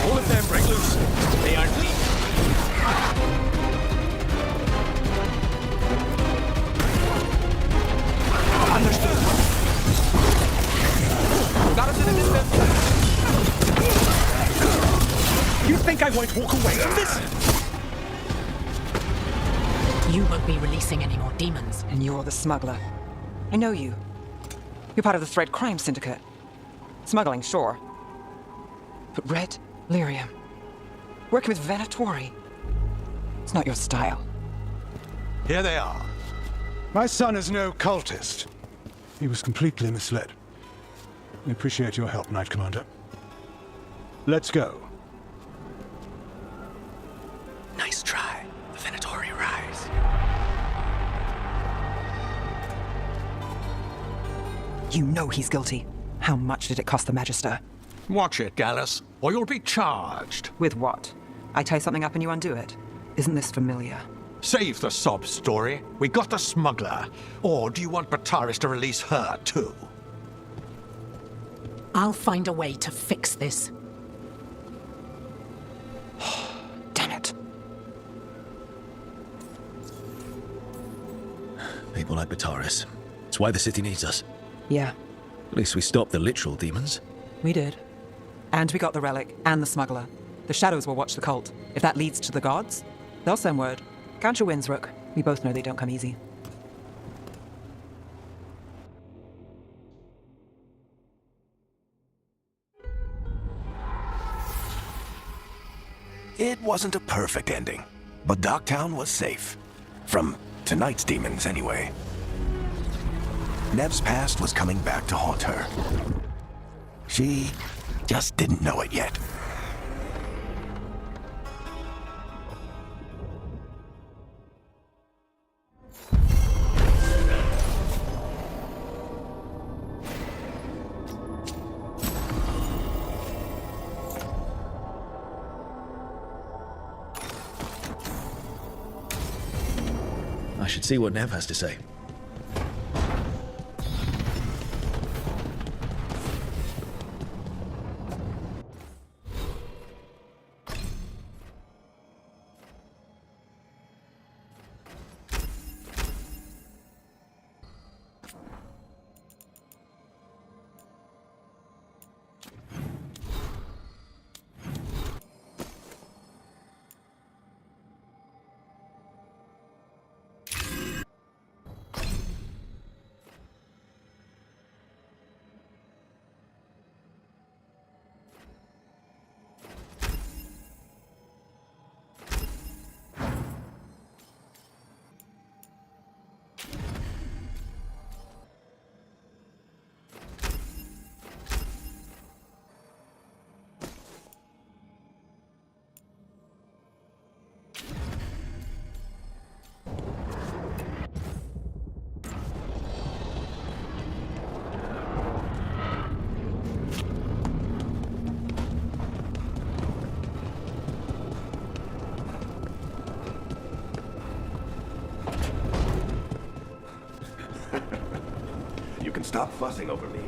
All of them break loose. They aren't weak. Understood. Got us in the distance. You think I won't walk away from this? You won't be releasing any more demons. And you're the smuggler. I know you. You're part of the Thread Crime Syndicate. Smuggling, sure. But Red Lyrium. Working with Venatori. It's not your style. Here they are. My son is no cultist. He was completely misled. We appreciate your help, Knight Commander. Let's go. Nice try. The Venatori rise. You know he's guilty. How much did it cost the Magister? Watch it, Gallus, or you'll be charged. With what? I tie something up and you undo it. Isn't this familiar? Save the sob story. We got the smuggler. Or do you want Bataris to release her, too? I'll find a way to fix this. Damn it. People like Bataris. It's why the city needs us. Yeah, At least we stopped the literal demons. we did. And we got the relic and the smuggler. The shadows will watch the cult. If that leads to the gods, they'll send word. Count your wins, Rook. We both know they don't come easy. It wasn't a perfect ending, but Docktown was safe. From tonight's demons, anyway. Nev's past was coming back to haunt her. She just didn't know it yet. I should see what Nev has to say. and stop fussing over me.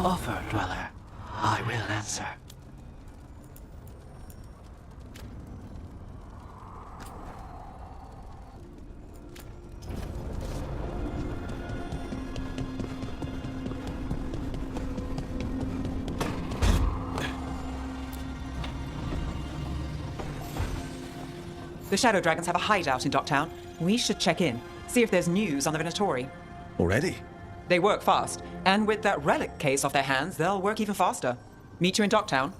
Offer, Dweller. I will answer. The Shadow Dragons have a hideout in Docktown. We should check in, see if there's news on the Venatori. Already? They work fast, and with that relic case off their hands, they'll work even faster. Meet you in Docktown.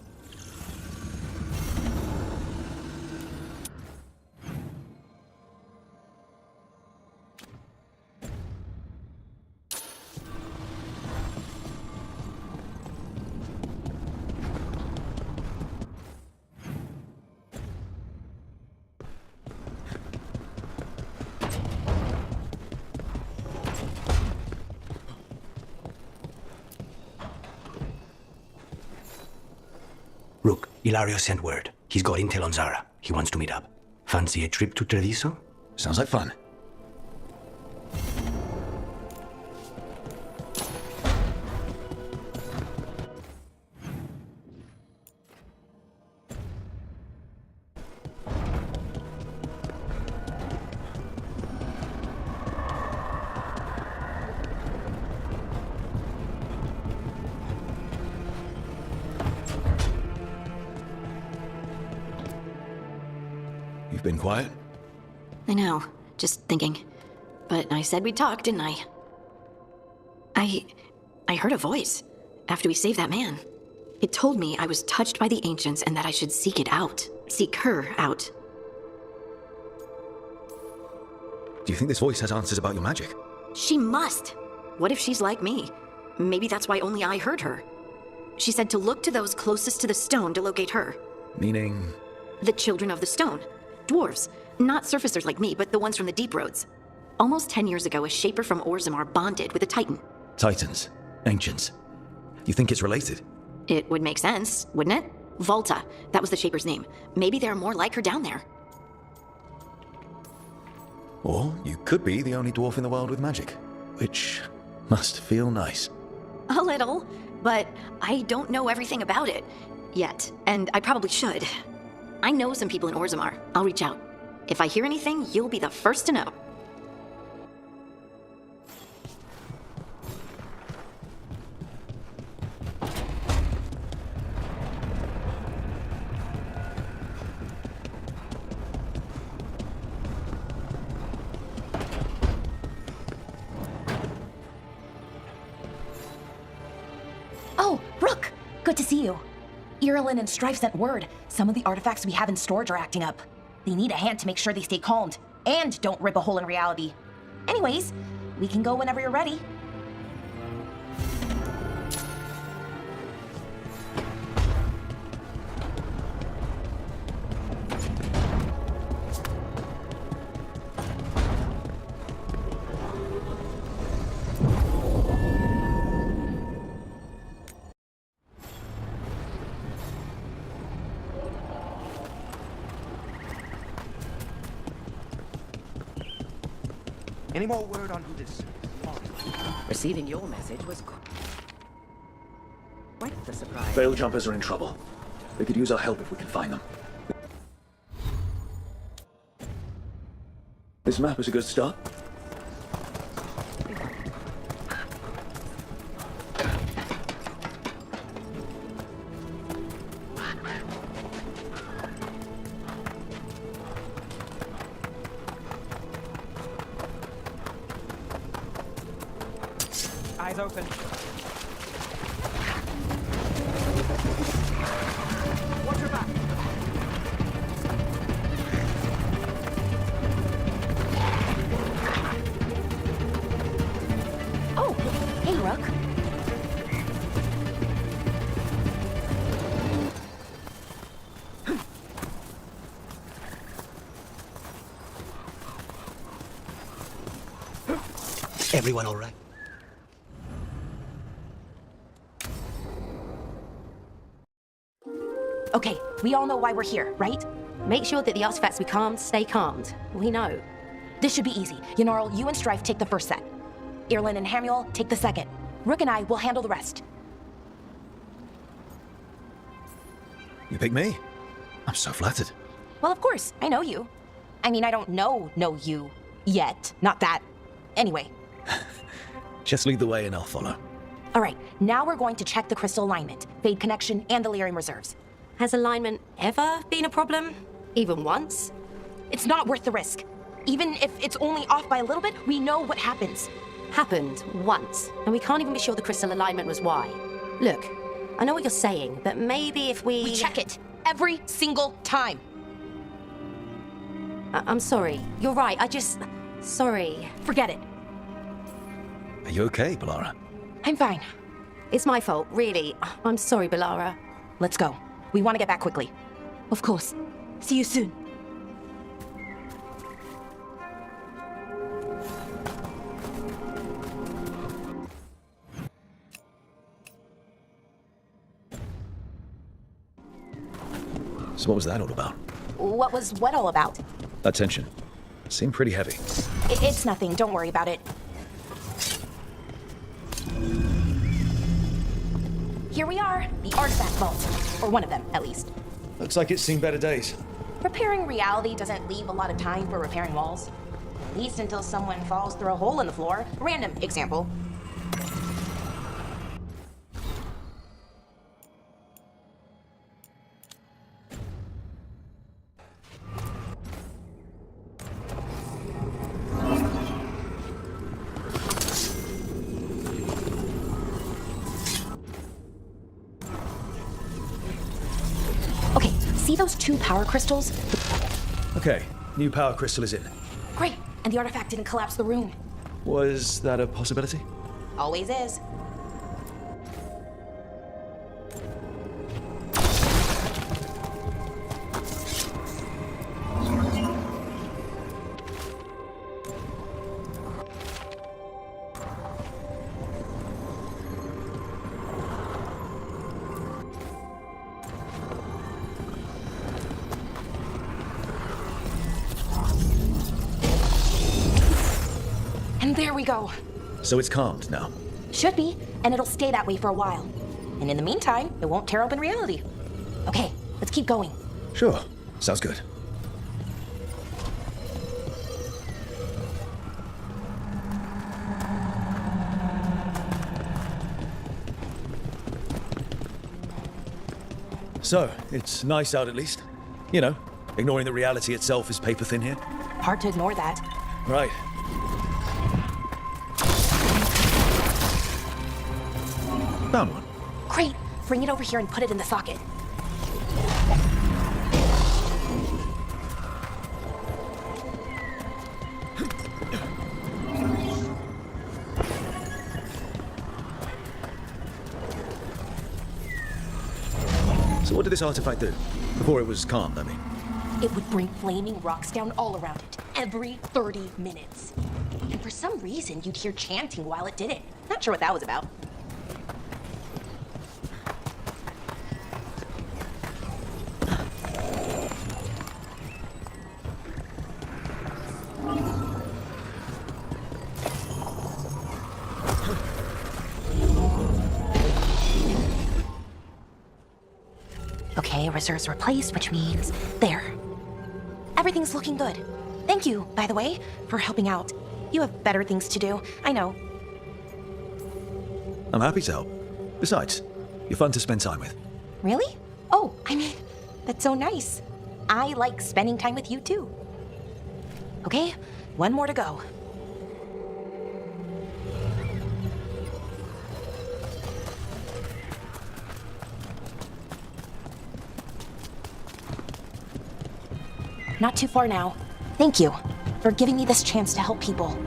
Rook, Ilario sent word. He's got intel on Zara. He wants to meet up. Fancy a trip to Treviso? Sounds like fun. You've been quiet? I know. Just thinking. But I said we'd talk, didn't I? I heard a voice after we saved that man. It told me I was touched by the Ancients and that I should seek it out. Seek her out. Do you think this voice has answers about your magic? She must! What if she's like me? Maybe that's why only I heard her. She said to look to those closest to the stone to locate her. Meaning? The children of the stone. Dwarves. Not surfacers like me, but the ones from the deep roads. Almost 10 years ago, a shaper from Orzammar bonded with a titan. Titans. Ancients. You think it's related? It would make sense, wouldn't it? Volta. That was the shaper's name. Maybe there are more like her down there. Or you could be the only dwarf in the world with magic, which must feel nice. A little, but I don't know everything about it yet, and I probably should. I know some people in Orzammar. I'll reach out. If I hear anything, you'll be the first to know. Oh, Rook! Good to see you. Irilyn and Strife sent word. Some of the artifacts we have in storage are acting up. They need a hand to make sure they stay calmed, and don't rip a hole in reality. Anyways, we can go whenever you're ready. Any more word on who this... Receiving your message was quite the surprise. Veil jumpers are in trouble. They could use our help if we can find them. This map is a good start. Eyes open. Watch your back. Oh, hey, Rook. Everyone all right? Okay, we all know why we're here, right? Make sure that the artifacts we calmed stay calmed. We know. This should be easy. Yanarl, you and Strife take the first set. Irlin and Hamuel take the second. Rook and I will handle the rest. You pick me? I'm so flattered. Well, of course, I know you. I mean, I don't know you yet. Not that. Anyway. Just lead the way and I'll follow. All right, now we're going to check the crystal alignment, fade connection, and the lyrium reserves. Has alignment ever been a problem? Even once? It's not worth the risk. Even if it's only off by a little bit, we know what happens. Happened once, and we can't even be sure the crystal alignment was why. Look, I know what you're saying, but maybe if we check it every single time. I'm sorry. You're right. Sorry. Forget it. Are you okay, Balara? I'm fine. It's my fault, really. I'm sorry, Balara. Let's go. We want to get back quickly. Of course. See you soon. So what was that all about? What was what all about? That tension. Seemed pretty heavy. It's nothing. Don't worry about it. Here we are, the artifact vault. Or one of them, at least. Looks like it's seen better days. Repairing reality doesn't leave a lot of time for repairing walls. At least until someone falls through a hole in the floor. Random example. Okay, see those two power crystals? Okay, new power crystal is in. Great, and the artifact didn't collapse the room. Was that a possibility? Always is. And there we go. So it's calmed now. Should be, and it'll stay that way for a while. And in the meantime, it won't tear open reality. Okay, let's keep going. Sure, sounds good. So, it's nice out at least. You know, ignoring that reality itself is paper thin here. Hard to ignore that. Right. Found one. Great, bring it over here and put it in the socket. So what did this artifact do? Before it was calmed, I mean. It would bring flaming rocks down all around it, every 30 minutes. And for some reason, you'd hear chanting while it did it. Not sure what that was about. reserves replaced, which means there. Everything's looking good. Thank you, by the way, for helping out. You have better things to do, I know. I'm happy to help. Besides, you're fun to spend time with. Really? Oh, I mean, that's so nice. I like spending time with you too. Okay, one more to go. Not too far now. Thank you for giving me this chance to help people.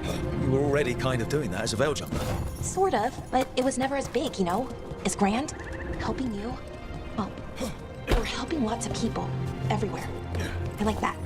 You were already kind of doing that as a veil jumper. Sort of, but it was never as big, you know? As grand. Helping you. Well, we're helping lots of people. Everywhere. Yeah. I like that.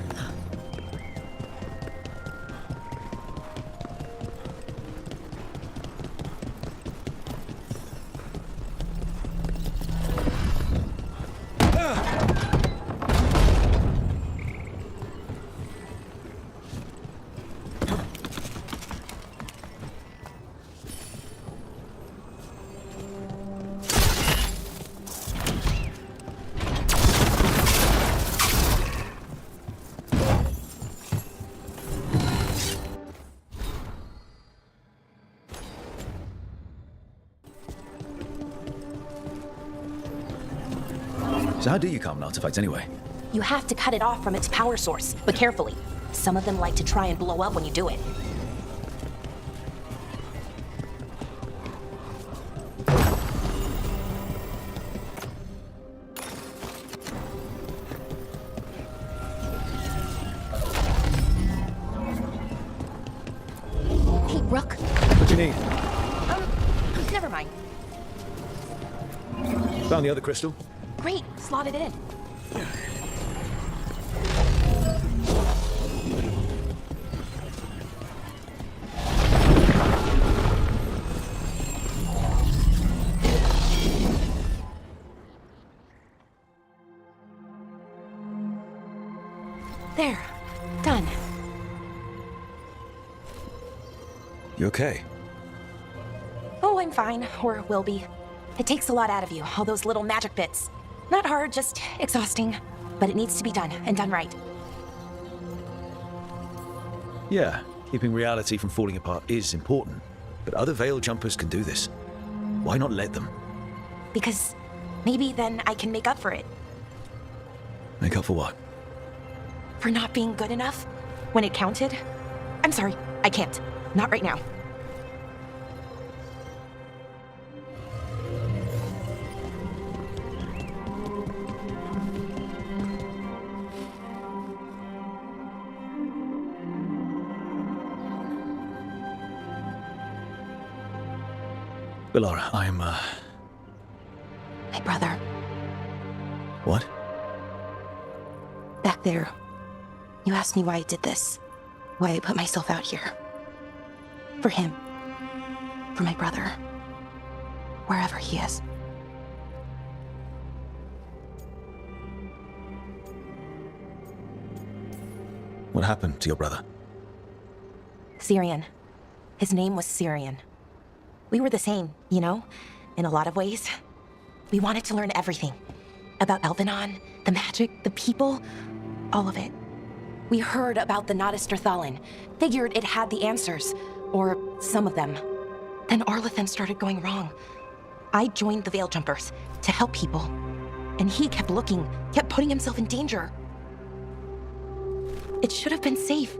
So how do you calm an artifact anyway? You have to cut it off from its power source, but carefully. Some of them like to try and blow up when you do it. Hey, Rook. What do you need? Never mind. Found the other crystal? Great, slot it in. There, done. You okay? Oh, I'm fine, or will be. It takes a lot out of you, all those little magic bits. Not hard, just exhausting. But it needs to be done, and done right. Yeah, keeping reality from falling apart is important. But other veil jumpers can do this. Why not let them? Because maybe then I can make up for it. Make up for what? For not being good enough when it counted. I'm sorry, I can't. Not right now. Bellara, I'm, My brother. What? Back there. You asked me why I did this. Why I put myself out here. For him. For my brother. Wherever he is. What happened to your brother? Syrian. His name was Syrian. We were the same, you know, in a lot of ways. We wanted to learn everything. About Elvenon, the magic, the people, all of it. We heard about the Nodus Thalin, figured it had the answers, or some of them. Then Arlathan started going wrong. I joined the Veil Jumpers to help people. And he kept looking, kept putting himself in danger. It should have been safe.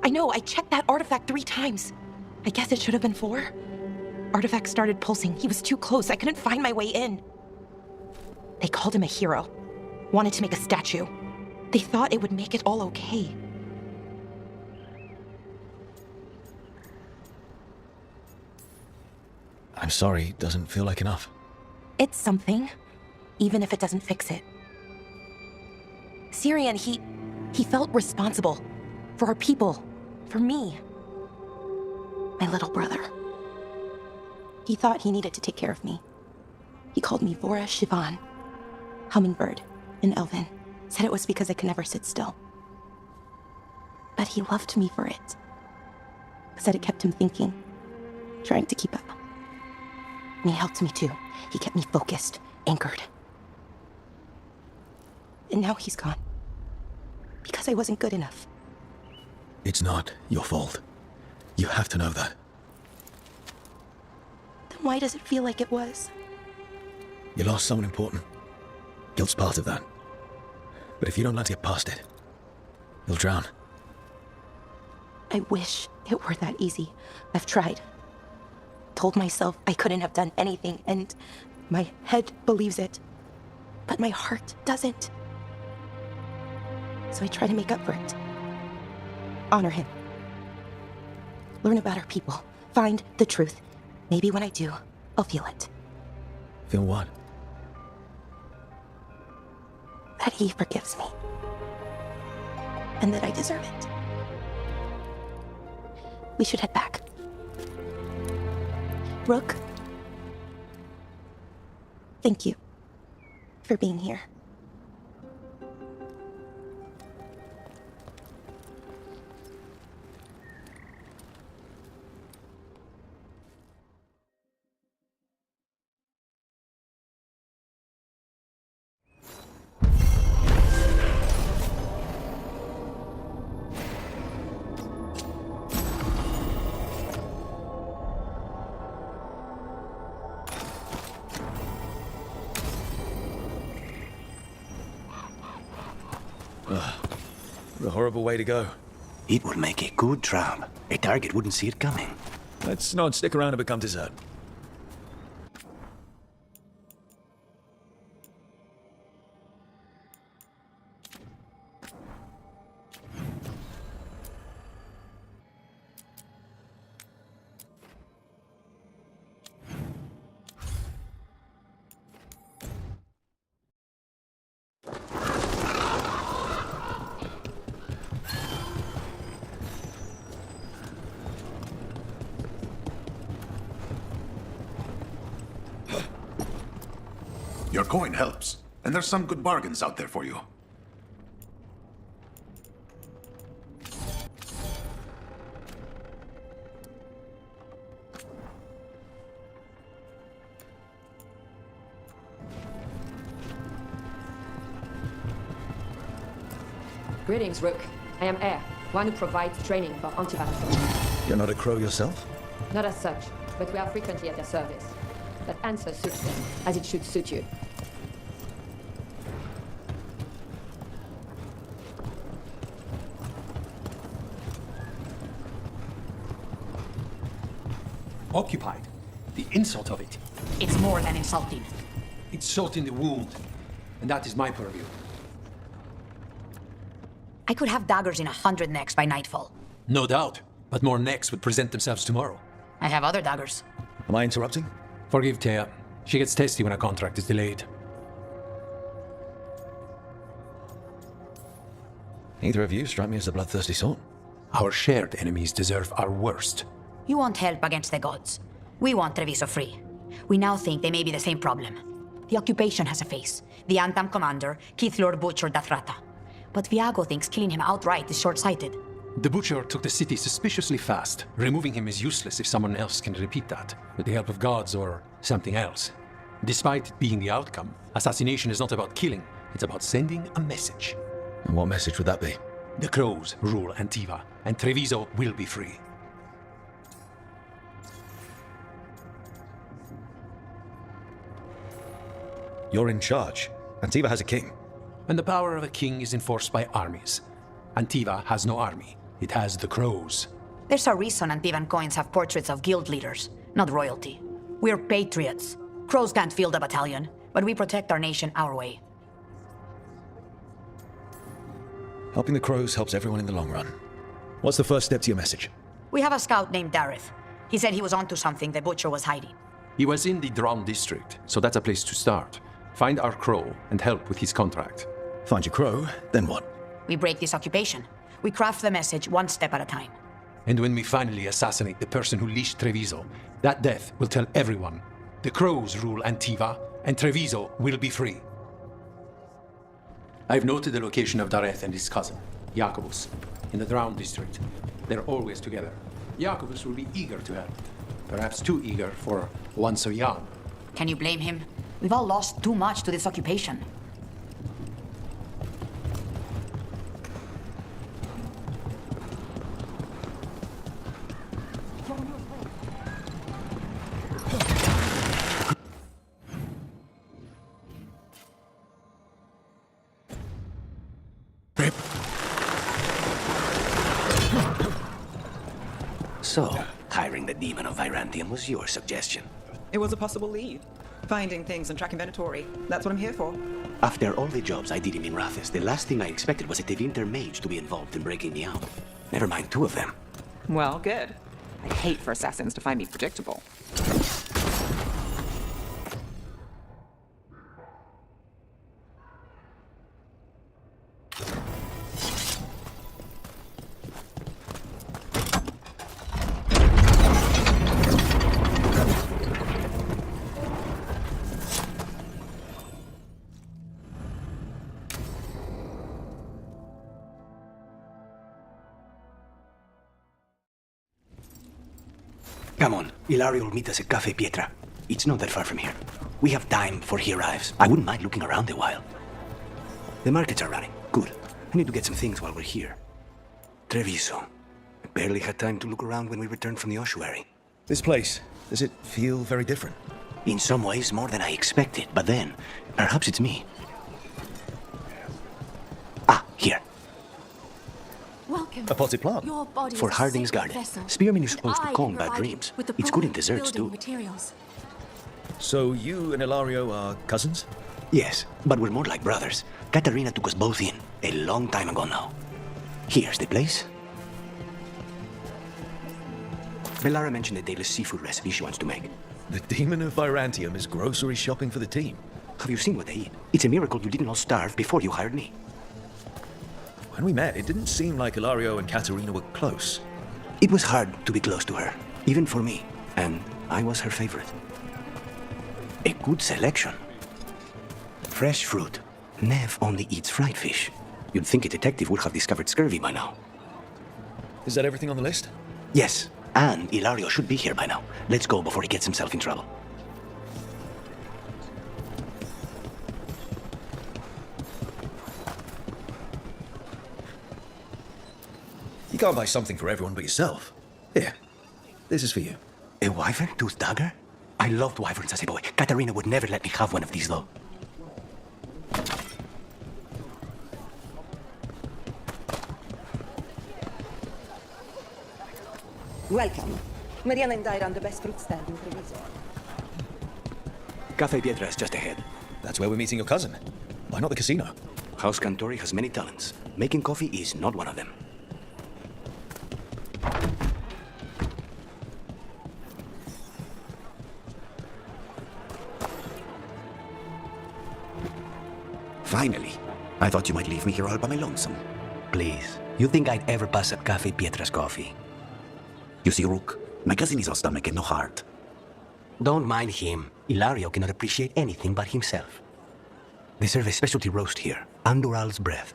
I know, I checked that artifact 3 times. I guess it should have been 4. Artifact started pulsing. He was too close. I couldn't find my way in. They called him a hero. Wanted to make a statue. They thought it would make it all okay. I'm sorry, doesn't feel like enough. It's something, even if it doesn't fix it. Syrian, he felt responsible. For our people. For me. My little brother. He thought he needed to take care of me. He called me Vora Shivan. Hummingbird in Elven. Said it was because I could never sit still. But he loved me for it. Said it kept him thinking. Trying to keep up. And he helped me too. He kept me focused, anchored. And now he's gone. Because I wasn't good enough. It's not your fault. You have to know that. Then why does it feel like it was? You lost someone important. Guilt's part of that. But if you don't let get past it, you'll drown. I wish it were that easy. I've tried. Told myself I couldn't have done anything, and my head believes it. But my heart doesn't. So I try to make up for it. Honor him. Learn about our people. Find the truth. Maybe when I do, I'll feel it. Feel what? That he forgives me. And that I deserve it. We should head back. Rook. Thank you for being here. A horrible way to go. It would make a good trap. A target wouldn't see it coming. Let's not stick around and become dessert. Your coin helps, and there's some good bargains out there for you. Greetings, Rook. I am Air, one who provides training for antivirus. You're not a crow yourself? Not as such, but we are frequently at their service. That answer suits them, as it should suit you. Occupied. The insult of it. It's more than insulting. It's salt in the wound. And that is my purview. I could have daggers in 100 necks by nightfall. No doubt. But more necks would present themselves tomorrow. I have other daggers. Am I interrupting? Forgive Thea. She gets testy when a contract is delayed. Neither of you strike me as a bloodthirsty sort. Our shared enemies deserve our worst. You want help against the gods. We want Treviso free. We now think they may be the same problem. The occupation has a face. The Antam commander, Keith Lord Butcher Dathrata. But Viago thinks killing him outright is short-sighted. The Butcher took the city suspiciously fast. Removing him is useless if someone else can repeat that, with the help of gods or something else. Despite it being the outcome, assassination is not about killing, it's about sending a message. And what message would that be? The crows rule Antiva, and Treviso will be free. You're in charge. Antiva has a king. And the power of a king is enforced by armies. Antiva has no army. It has the crows. There's a reason Antivan coins have portraits of guild leaders, not royalty. We're patriots. Crows can't field a battalion, but we protect our nation our way. Helping the crows helps everyone in the long run. What's the first step to your message? We have a scout named Dareth. He said he was onto something the Butcher was hiding. He was in the Drown district, so that's a place to start. Find our crow and help with his contract. Find your crow, then what? We break this occupation. We craft the message one step at a time. And when we finally assassinate the person who leashed Treviso, that death will tell everyone. The crows rule Antiva, and Treviso will be free. I've noted the location of Dareth and his cousin, Jacobus, in the Drown district. They're always together. Jacobus will be eager to help. Perhaps too eager for one so young. Can you blame him? We've all lost too much to this occupation. So, hiring the demon of Virantium was your suggestion. It was a possible lead. Finding things and tracking Venatori. That's what I'm here for. After all the jobs I did in Minrathis, the last thing I expected was a Tevinter mage to be involved in breaking me out. Never mind 2 of them. Well, good. I hate for assassins to find me predictable. Come on, Ilario will meet us at Cafe Pietra. It's not that far from here. We have time before he arrives. I wouldn't mind looking around a while. The markets are running. Good. I need to get some things while we're here. Treviso. I barely had time to look around when we returned from the ossuary. This place, does it feel very different? In some ways, more than I expected. But then, perhaps it's me. Ah, here. Welcome. A potted plant. Your body For is a Harding's sacred garden. vessel. Spearmint is supposed to I calm bad provide dreams. with the It's good in proper desserts, building too. Materials. So you and Ilario are cousins? Yes, but we're more like brothers. Katarina took us both in, a long time ago now. Here's the place. Bellara mentioned a daily seafood recipe she wants to make. The demon of Virantium is grocery shopping for the team. Have you seen what they eat? It's a miracle you didn't all starve before you hired me. When we met, it didn't seem like Ilario and Katarina were close. It was hard to be close to her, even for me, and I was her favorite. A good selection. Fresh fruit. Nev only eats fried fish. You'd think a detective would have discovered scurvy by now. Is that everything on the list? Yes, and Ilario should be here by now. Let's go before he gets himself in trouble. You can't buy something for everyone but yourself. Here, this is for you. A wyvern tooth dagger? I loved wyverns as a boy. Katarina would never let me have one of these, though. Welcome. Mariana and I run the best fruit stand in Treviso. Cafe Pietra is just ahead. That's where we're meeting your cousin. Why not the casino? House Cantori has many talents. Making coffee is not one of them. Finally. I thought you might leave me here all by my lonesome. Please. You think I'd ever pass up Cafe Pietra's coffee? You see, Rook, my cousin is all stomach and no heart. Don't mind him. Ilario cannot appreciate anything but himself. They serve a specialty roast here, Andoral's breath.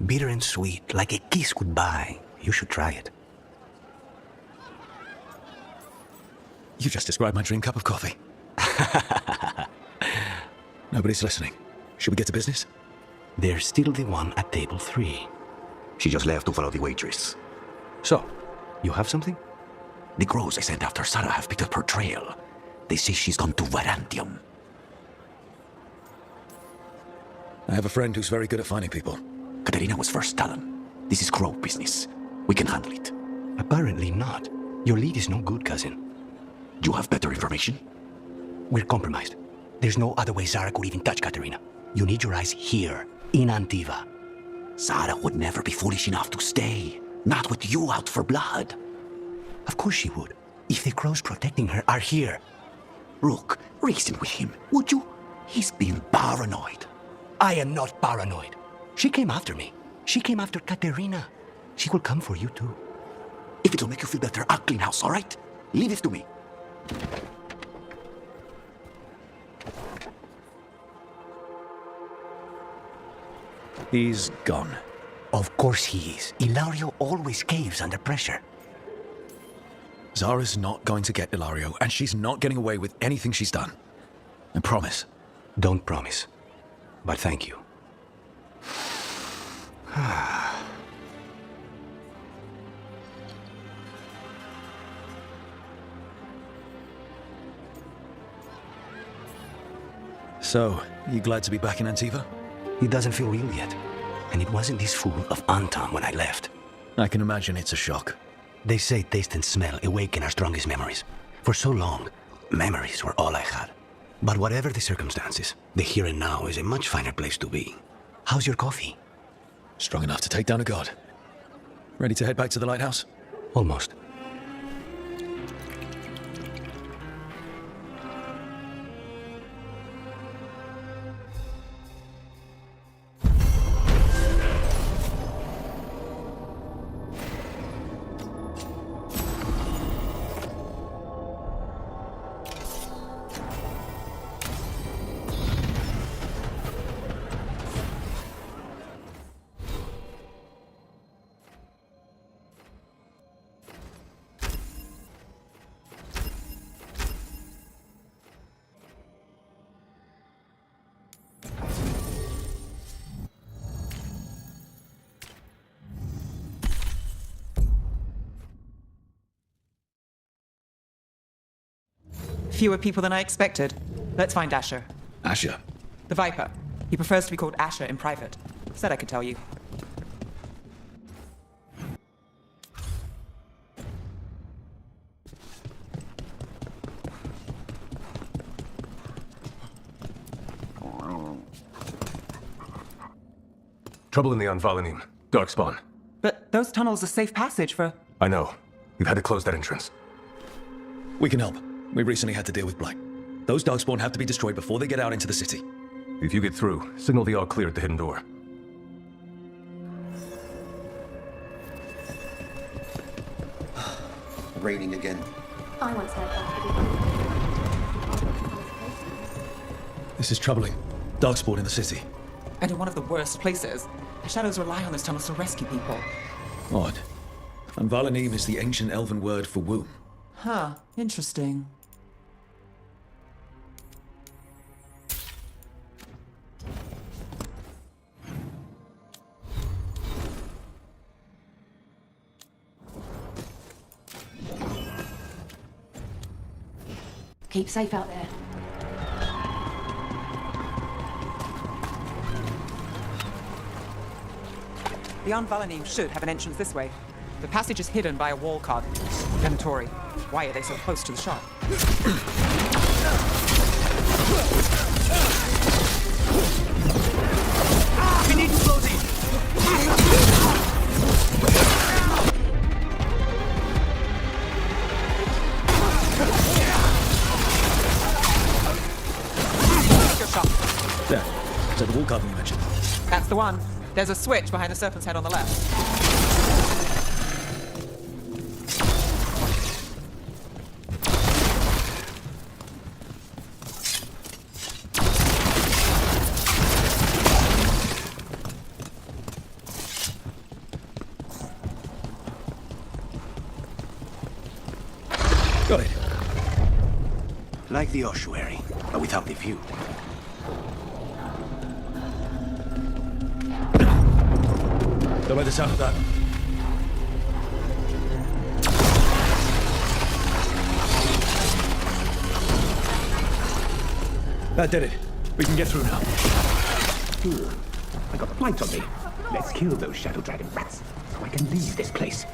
Bitter and sweet, like a kiss goodbye. You should try it. You just described my dream cup of coffee. Nobody's listening. Should we get to business? There's still the one at table 3. She just left to follow the waitress. So, you have something? The crows I sent after Sarah have picked up her trail. They say she's gone to Virantium. I have a friend who's very good at finding people. Katarina was first Talon. This is crow business. We can handle it. Apparently not. Your lead is no good, cousin. You have better information? We're compromised. There's no other way Zara could even touch Katarina. You need your eyes here, in Antiva. Sarah would never be foolish enough to stay. Not with you out for blood. Of course she would. If the crows protecting her are here. Rook, reason with him, would you? He's being paranoid. I am not paranoid. She came after me. She came after Katerina. She will come for you too. If it'll make you feel better, I'll clean house, all right? Leave it to me. He's gone. Of course he is. Ilario always caves under pressure. Zara's not going to get Ilario, and she's not getting away with anything she's done. I promise. Don't promise. But thank you. So, you glad to be back in Antiva? It doesn't feel real yet. And it wasn't this fool of Anton when I left. I can imagine it's a shock. They say taste and smell awaken our strongest memories. For so long, memories were all I had. But whatever the circumstances, the here and now is a much finer place to be. How's your coffee? Strong enough to take down a god. Ready to head back to the lighthouse? Almost. Fewer people than I expected. Let's find Asher. Asher? The Viper. He prefers to be called Asher in private. Said I could tell you. Trouble in the Anvalanim. Darkspawn. But those tunnels are safe passage for... I know. We've had to close that entrance. We can help. We recently had to deal with Black. Those Darkspawn have to be destroyed before they get out into the city. If you get through, signal the all clear at the hidden door. Raining again. I once heard that. This is troubling. Darkspawn in the city. And in one of the worst places. The shadows rely on those tunnels to rescue people. Odd. Anvalanim is the ancient elven word for womb. Huh. Interesting. Keep safe out there. The Anvalanim should have an entrance this way. The passage is hidden by a wall carving. Venatori. Why are they so close to the shop? We need explosives! There. Is that the wall carving you mentioned? That's the one. There's a switch behind the serpent's head on the left. Got it. Like the ossuary, but without the view. Don't let the sound of that. That did it. We can get through now. I got the flight on me. Let's kill those Shadow Dragon rats so I can leave this place.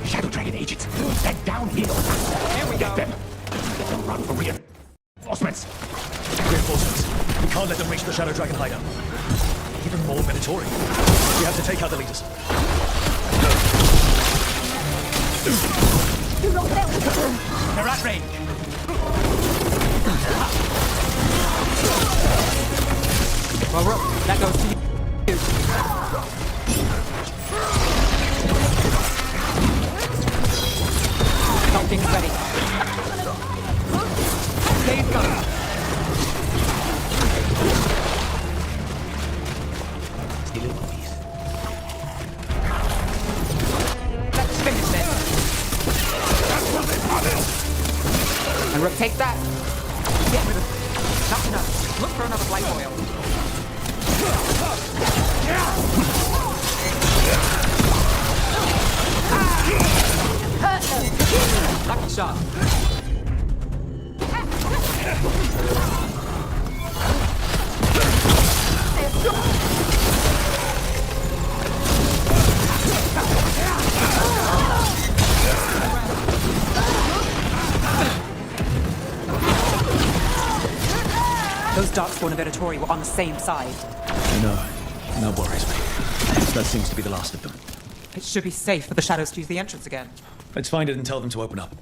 Shadow Dragon agents, they're down here. Here we get them. Get them run for reinforcements. Reinforcements. We can't let them reach the Shadow Dragon hideout. Even more Venatori. We have to take out the leaders. They're at range. Well, Rook, that goes to you. Something's ready. Save gun. Let's finish this. And Rook, take that. Get rid of it. Not enough. Look for another light oil. Lucky shot. Darkspawn and Venatori were on the same side. I know. And that worries me. That seems to be the last of them. It should be safe for the shadows to use the entrance again. Let's find it and tell them to open up.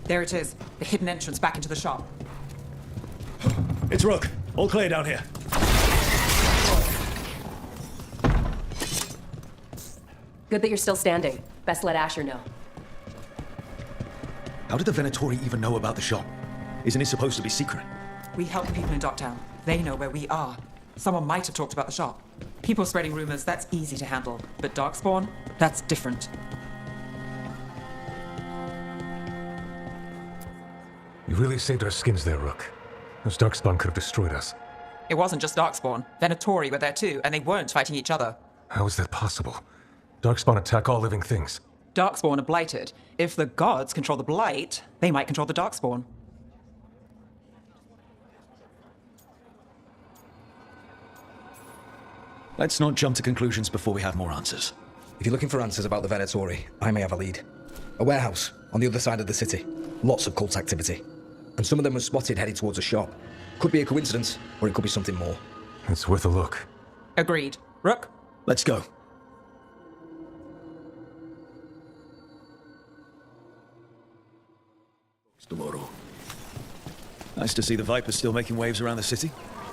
There it is, the hidden entrance back into the shop. It's Rook. All clear down here. Good that you're still standing. Best let Asher know. How did the Venatori even know about the shop? Isn't it supposed to be secret? We help people in Docktown. They know where we are. Someone might have talked about the shop. People spreading rumors, that's easy to handle. But Darkspawn, that's different. You really saved our skins there, Rook. Those Darkspawn could have destroyed us. It wasn't just Darkspawn. Venatori were there too, and they weren't fighting each other. How is that possible? Darkspawn attack all living things. Darkspawn are blighted. If the gods control the blight, they might control the Darkspawn. Let's not jump to conclusions before we have more answers. If you're looking for answers about the Venatori, I may have a lead. A warehouse on the other side of the city. Lots of cult activity. And some of them were spotted headed towards a shop. Could be a coincidence, or it could be something more. It's worth a look. Agreed. Rook? Let's go. Tomorrow. Nice to see the Viper's still making waves around the city.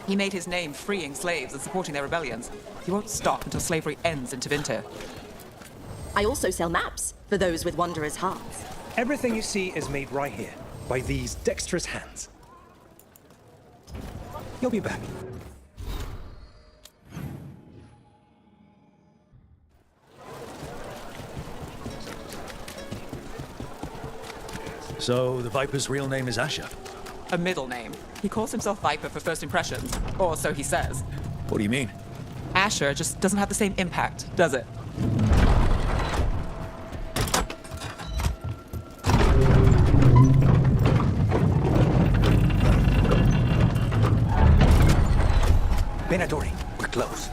He made his name freeing slaves and supporting their rebellions. He won't stop until slavery ends in Tevinter. I also sell maps for those with wanderers' hearts. Everything you see is made right here, by these dexterous hands. You'll be back. So, the Viper's real name is Asher? A middle name. He calls himself Viper for first impressions, or so he says. What do you mean? Asher just doesn't have the same impact, does it? Venatori, we're close.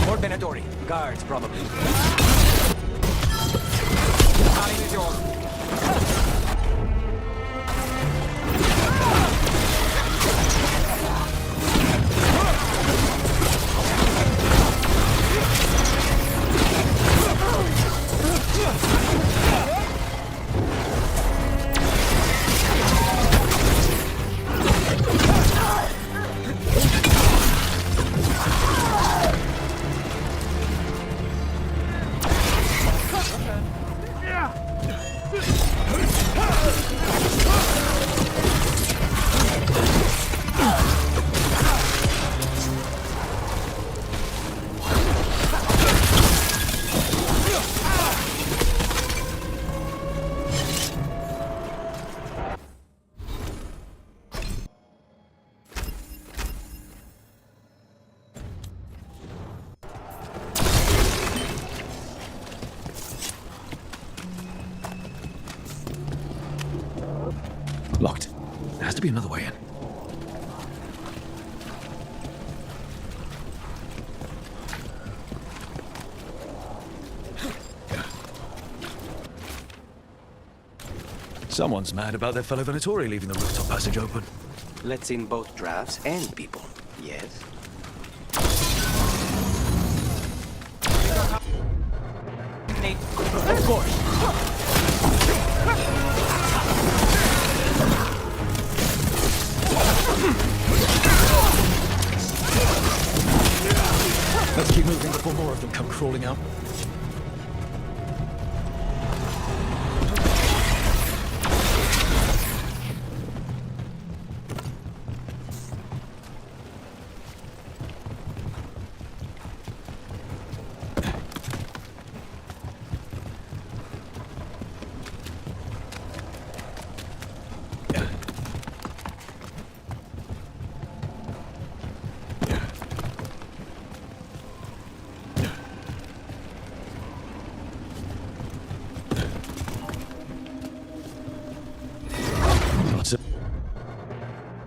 More Venatori. Guards, probably. Alley is yours. Locked. There has to be another way in. Someone's mad about their fellow Venatori leaving the rooftop passage open. Let's in both drafts and people, yes? Of course. Let's keep moving before more of them come crawling out.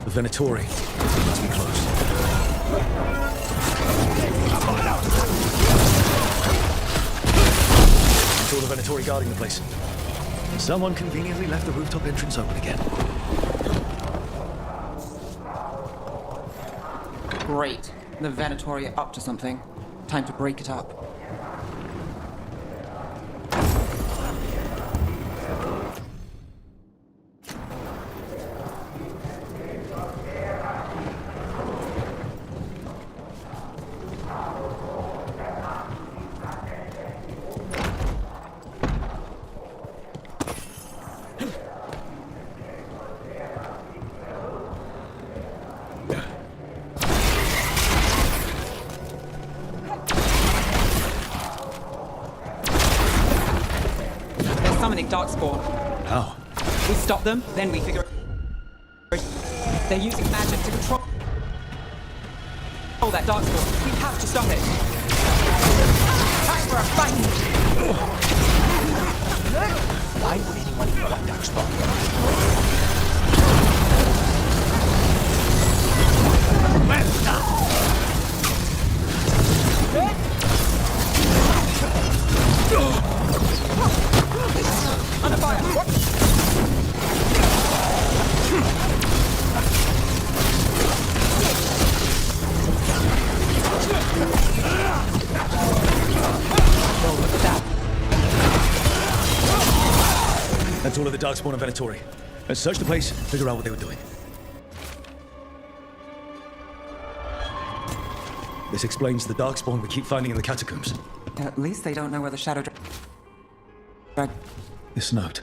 The Venatori must be close. It's all the Venatori guarding the place. Someone conveniently left the rooftop entrance open again. Great. The Venatori are up to something. Time to break it up. Summoning Darkspawn. How? We stop them, then we figure... They're using magic to control that Darkspawn. We have to stop it. Time for a fight! Why would anyone need that Darkspawn? Under fire! What? Oh, look at that. That's all of the Darkspawn and Venatori. Let's search the place, figure out what they were doing. This explains the Darkspawn we keep finding in the catacombs. At least they don't know where the Shadow This note.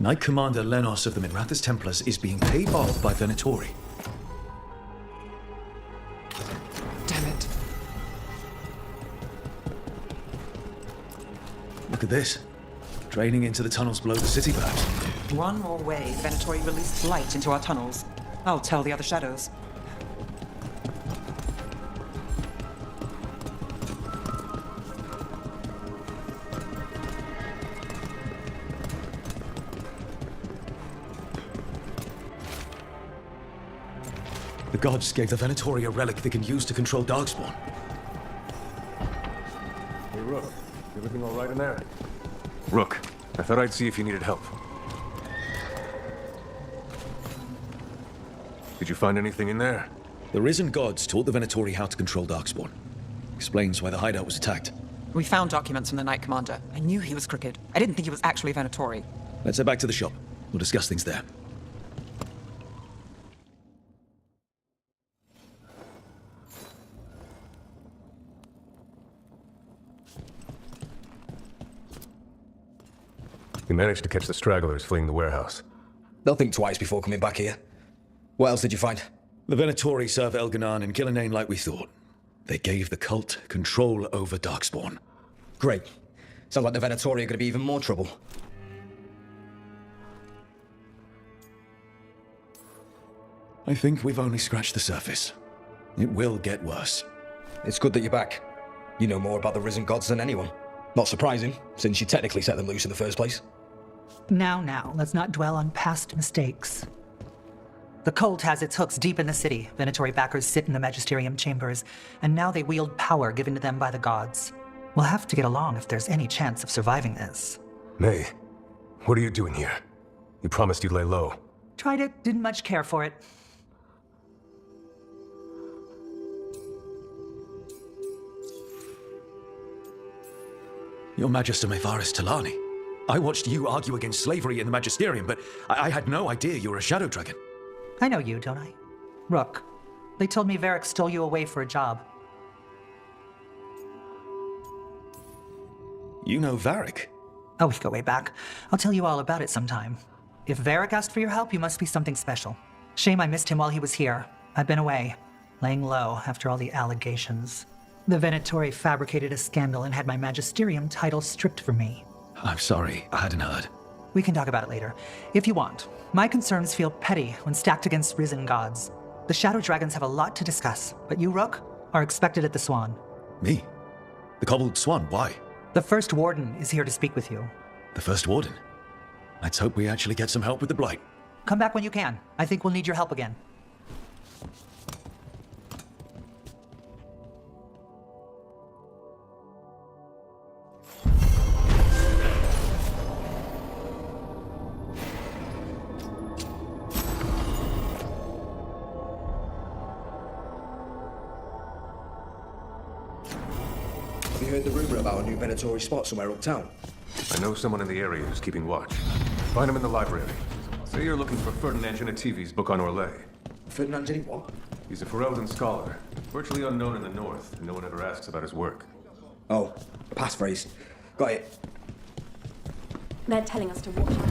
Knight Commander Lenos of the Minrathous Templars is being paid off by Venatori. Damn it. Look at this. Draining into the tunnels below the city, perhaps. One more way, Venatori released light into our tunnels. I'll tell the other shadows. The gods gave the Venatori a relic they can use to control Darkspawn. Hey, Rook. Everything all right in there? Rook, I thought I'd see if you needed help. Did you find anything in there? The Risen Gods taught the Venatori how to control Darkspawn. Explains why the hideout was attacked. We found documents from the Knight Commander. I knew he was crooked. I didn't think he was actually Venatori. Let's head back to the shop. We'll discuss things there. We managed to catch the stragglers fleeing the warehouse. They'll think twice before coming back here. What else did you find? The Venatori serve Elganan and Gillenane like we thought. They gave the cult control over Darkspawn. Great. Sounds like the Venatori are going to be even more trouble. I think we've only scratched the surface. It will get worse. It's good that you're back. You know more about the Risen Gods than anyone. Not surprising, since you technically set them loose in the first place. Now, let's not dwell on past mistakes. The cult has its hooks deep in the city. Venatori backers sit in the Magisterium chambers, and now they wield power given to them by the gods. We'll have to get along if there's any chance of surviving this. May, what are you doing here? You promised you'd lay low. Tried it, didn't much care for it. Your Magister Mevaris Talani. I watched you argue against slavery in the Magisterium, but I had no idea you were a Shadow Dragon. I know you, don't I? Rook. They told me Varric stole you away for a job. You know Varric? Oh, we go way back. I'll tell you all about it sometime. If Varric asked for your help, you must be something special. Shame I missed him while he was here. I've been away, laying low after all the allegations. The Venatori fabricated a scandal and had my Magisterium title stripped from me. I'm sorry, I hadn't heard. We can talk about it later, if you want. My concerns feel petty when stacked against risen gods. The Shadow Dragons have a lot to discuss, but you, Rook, are expected at the Swan. Me? The Cobbled Swan, why? The First Warden is here to speak with you. The First Warden? Let's hope we actually get some help with the Blight. Come back when you can. I think we'll need your help again. You heard the rumor about a new Venatori spot somewhere uptown? I know someone in the area who's keeping watch. Find him in the library. Say you're looking for Ferdinand Genetivi's book on Orlais. Ferdinand Genetivi what? He's a Ferelden scholar, virtually unknown in the north, and no one ever asks about his work. Oh, a passphrase. Got it. They're telling us to watch out.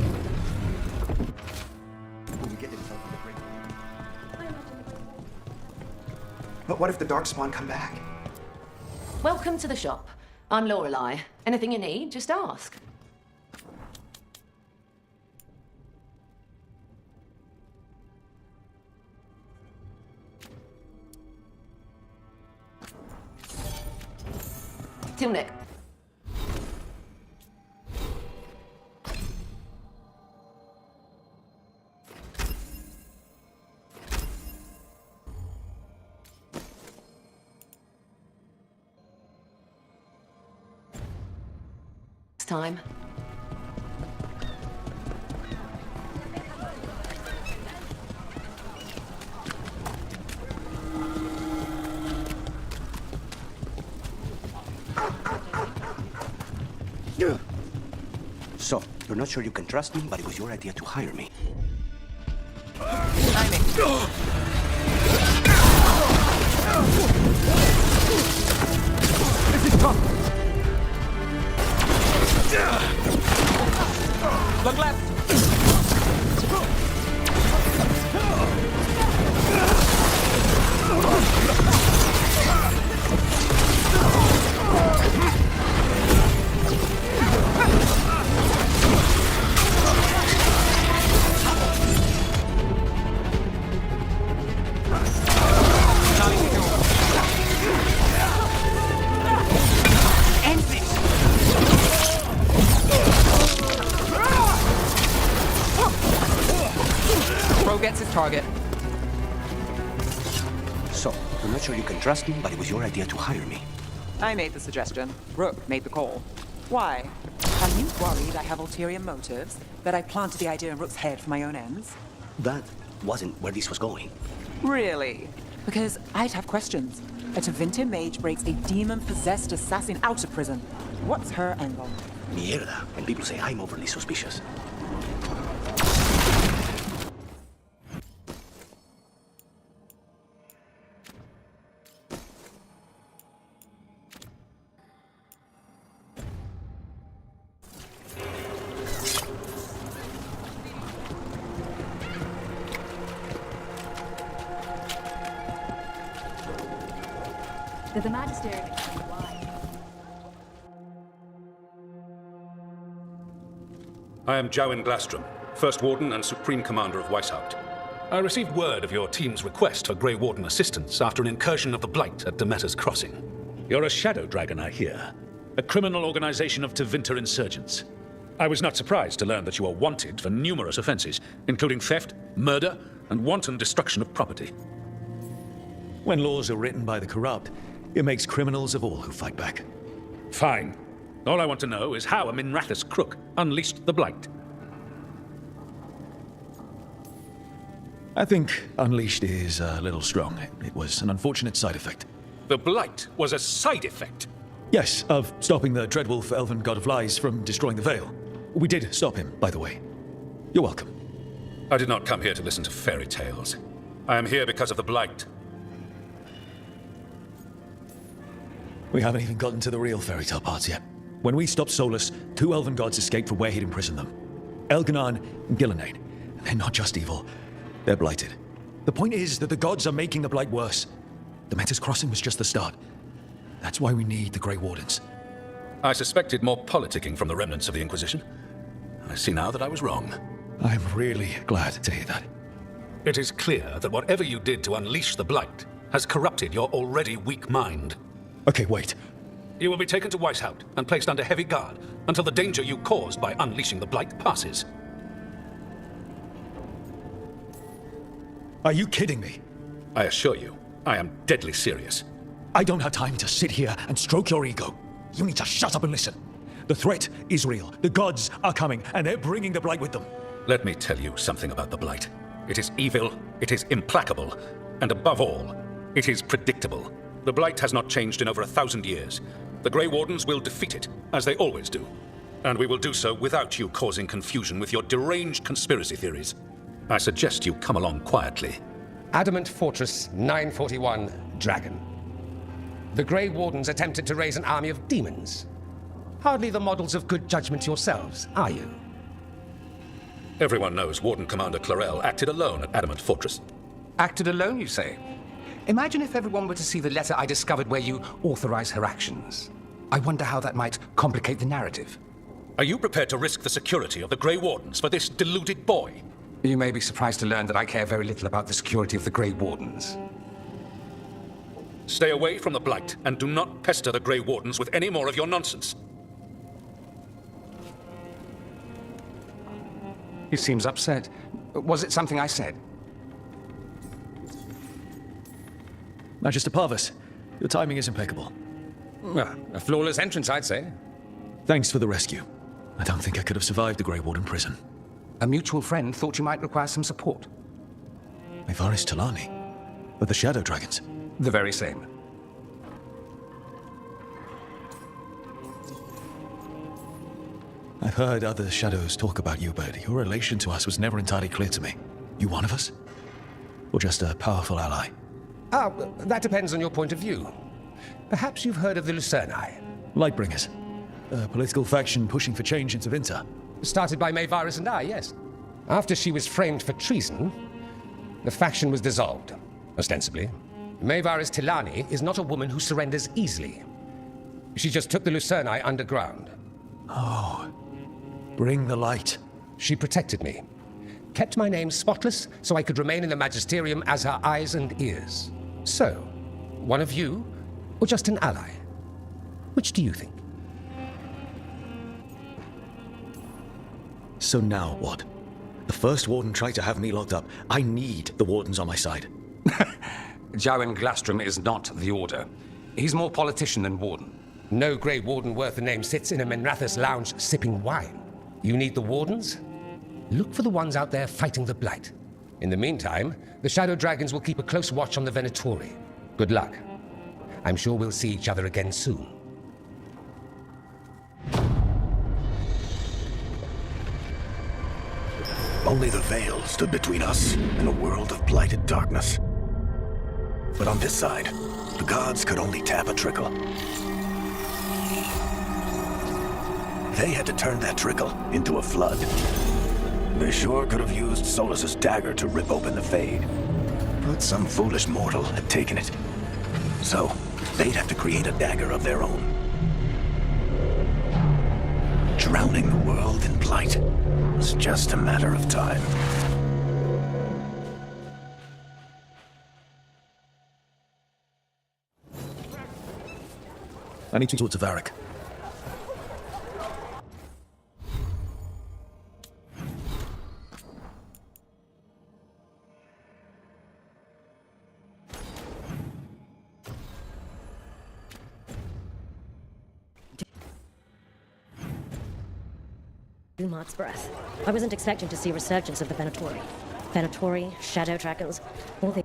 But what if the Darkspawn come back? Welcome to the shop. I'm Lorelei. Anything you need, just ask. Till Nick. Time. So, you're not sure you can trust me, but it was your idea to hire me. This is tough. Look left! Gets his target. So, you're not sure you can trust me, but it was your idea to hire me. I made the suggestion. Rook made the call. Why? Are you worried I have ulterior motives? That I planted the idea in Rook's head for my own ends? That wasn't where this was going. Really? Because I'd have questions. A Tevinter mage breaks a demon-possessed assassin out of prison. What's her angle? Mierda. And people say I'm overly suspicious. The Magister explained why. I am Jowin Glastrom, First Warden and Supreme Commander of Weishaupt. I received word of your team's request for Grey Warden assistance after an incursion of the Blight at Demeter's Crossing. You're a Shadow Dragon, I hear. A criminal organization of Tevinter insurgents. I was not surprised to learn that you are wanted for numerous offenses, including theft, murder, and wanton destruction of property. When laws are written by the corrupt, it makes criminals of all who fight back. Fine. All I want to know is how a Minrathous crook unleashed the Blight. I think unleashed is a little strong. It was an unfortunate side effect. The Blight was a side effect? Yes, of stopping the Dreadwolf, elven god of lies, from destroying the Veil. We did stop him, by the way. You're welcome. I did not come here to listen to fairy tales. I am here because of the Blight. We haven't even gotten to the real fairy tale parts yet. When we stopped Solus, 2 elven gods escaped from where he'd imprisoned them. Elganon and Gillenane. They're not just evil. They're blighted. The point is that the gods are making the Blight worse. Demeter's Crossing was just the start. That's why we need the Grey Wardens. I suspected more politicking from the remnants of the Inquisition. I see now that I was wrong. I'm really glad to hear that. It is clear that whatever you did to unleash the Blight has corrupted your already weak mind. Okay, wait. You will be taken to Weishaupt and placed under heavy guard until the danger you caused by unleashing the Blight passes. Are you kidding me? I assure you, I am deadly serious. I don't have time to sit here and stroke your ego. You need to shut up and listen. The threat is real. The gods are coming, and they're bringing the Blight with them. Let me tell you something about the Blight. It is evil, it is implacable, and above all, it is predictable. The Blight has not changed in over 1,000 years. The Grey Wardens will defeat it, as they always do. And we will do so without you causing confusion with your deranged conspiracy theories. I suggest you come along quietly. Adamant Fortress 941, Dragon. The Grey Wardens attempted to raise an army of demons. Hardly the models of good judgment yourselves, are you? Everyone knows Warden Commander Clarel acted alone at Adamant Fortress. Acted alone, you say? Imagine if everyone were to see the letter I discovered where you authorize her actions. I wonder how that might complicate the narrative. Are you prepared to risk the security of the Grey Wardens for this deluded boy? You may be surprised to learn that I care very little about the security of the Grey Wardens. Stay away from the Blight, and do not pester the Grey Wardens with any more of your nonsense. He seems upset. Was it something I said? Magister Parvis, your timing is impeccable. Well, a flawless entrance, I'd say. Thanks for the rescue. I don't think I could have survived the Grey Warden prison. A mutual friend thought you might require some support. Mayvaris Talani? But the Shadow Dragons? The very same. I've heard other Shadows talk about you, but your relation to us was never entirely clear to me. You one of us? Or just a powerful ally? Ah, that depends on your point of view. Perhaps you've heard of the Lucerni. Lightbringers. A political faction pushing for change in Tevinter. Started by Mayvaris and I, yes. After she was framed for treason, the faction was dissolved, ostensibly. Mayvaris Tilani is not a woman who surrenders easily. She just took the Lucerni underground. Oh. Bring the light. She protected me. Kept my name spotless so I could remain in the Magisterium as her eyes and ears. So, one of you, or just an ally? Which do you think? So now what? The first Warden tried to have me locked up. I need the Wardens on my side. Jowen Glastrom is not the Order. He's more politician than Warden. No Grey Warden worth the name sits in a Menrathus lounge sipping wine. You need the Wardens? Look for the ones out there fighting the Blight. In the meantime, the Shadow Dragons will keep a close watch on the Venatori. Good luck. I'm sure we'll see each other again soon. Only the Veil stood between us and a world of blighted darkness. But on this side, the gods could only tap a trickle. They had to turn that trickle into a flood. They sure could have used Solus's dagger to rip open the Fade. But some foolish mortal had taken it. So, they'd have to create a dagger of their own. Drowning the world in blight was just a matter of time. I need to talk to Varric. Dumat's breath. I wasn't expecting to see a resurgence of the Venatori. Venatori, Shadow Dragons, all the...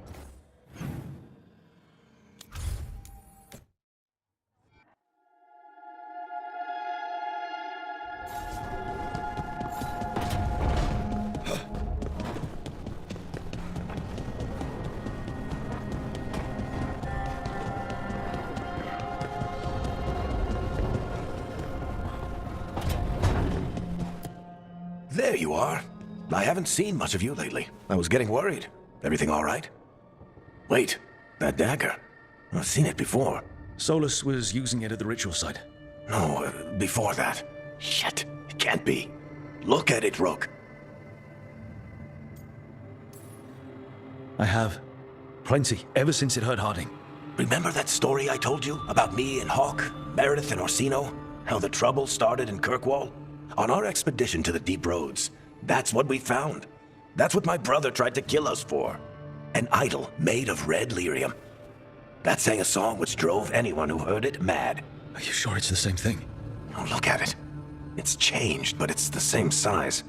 There you are. I haven't seen much of you lately. I was getting worried. Everything all right? Wait, that dagger. I've seen it before. Solus was using it at the ritual site. No, before that. Shit, it can't be. Look at it, Rook. I have. Plenty, ever since it hurt Harding. Remember that story I told you about me and Hawk, Meredith and Orsino? How the trouble started in Kirkwall? On our expedition to the Deep Roads, that's what we found. That's what my brother tried to kill us for. An idol made of red lyrium. That sang a song which drove anyone who heard it mad. Are you sure it's the same thing? Oh, look at it. It's changed, but it's the same size.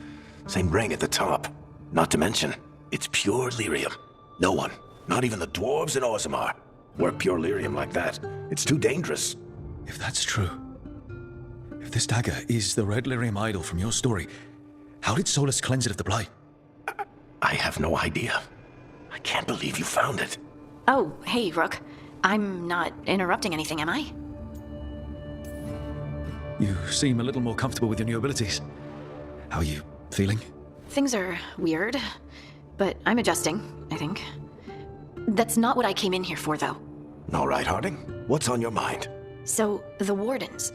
Same ring at the top. Not to mention, it's pure lyrium. No one, not even the dwarves in Orzammar, work pure lyrium like that. It's too dangerous. If that's true, if this dagger is the red lyrium idol from your story, how did Solus cleanse it of the blight? I have no idea. I can't believe you found it. Oh, hey, Rook. I'm not interrupting anything, am I? You seem a little more comfortable with your new abilities. How are you feeling? Things are weird, but I'm adjusting, I think. That's not what I came in here for, though. All right, Harding. What's on your mind? So, the Wardens.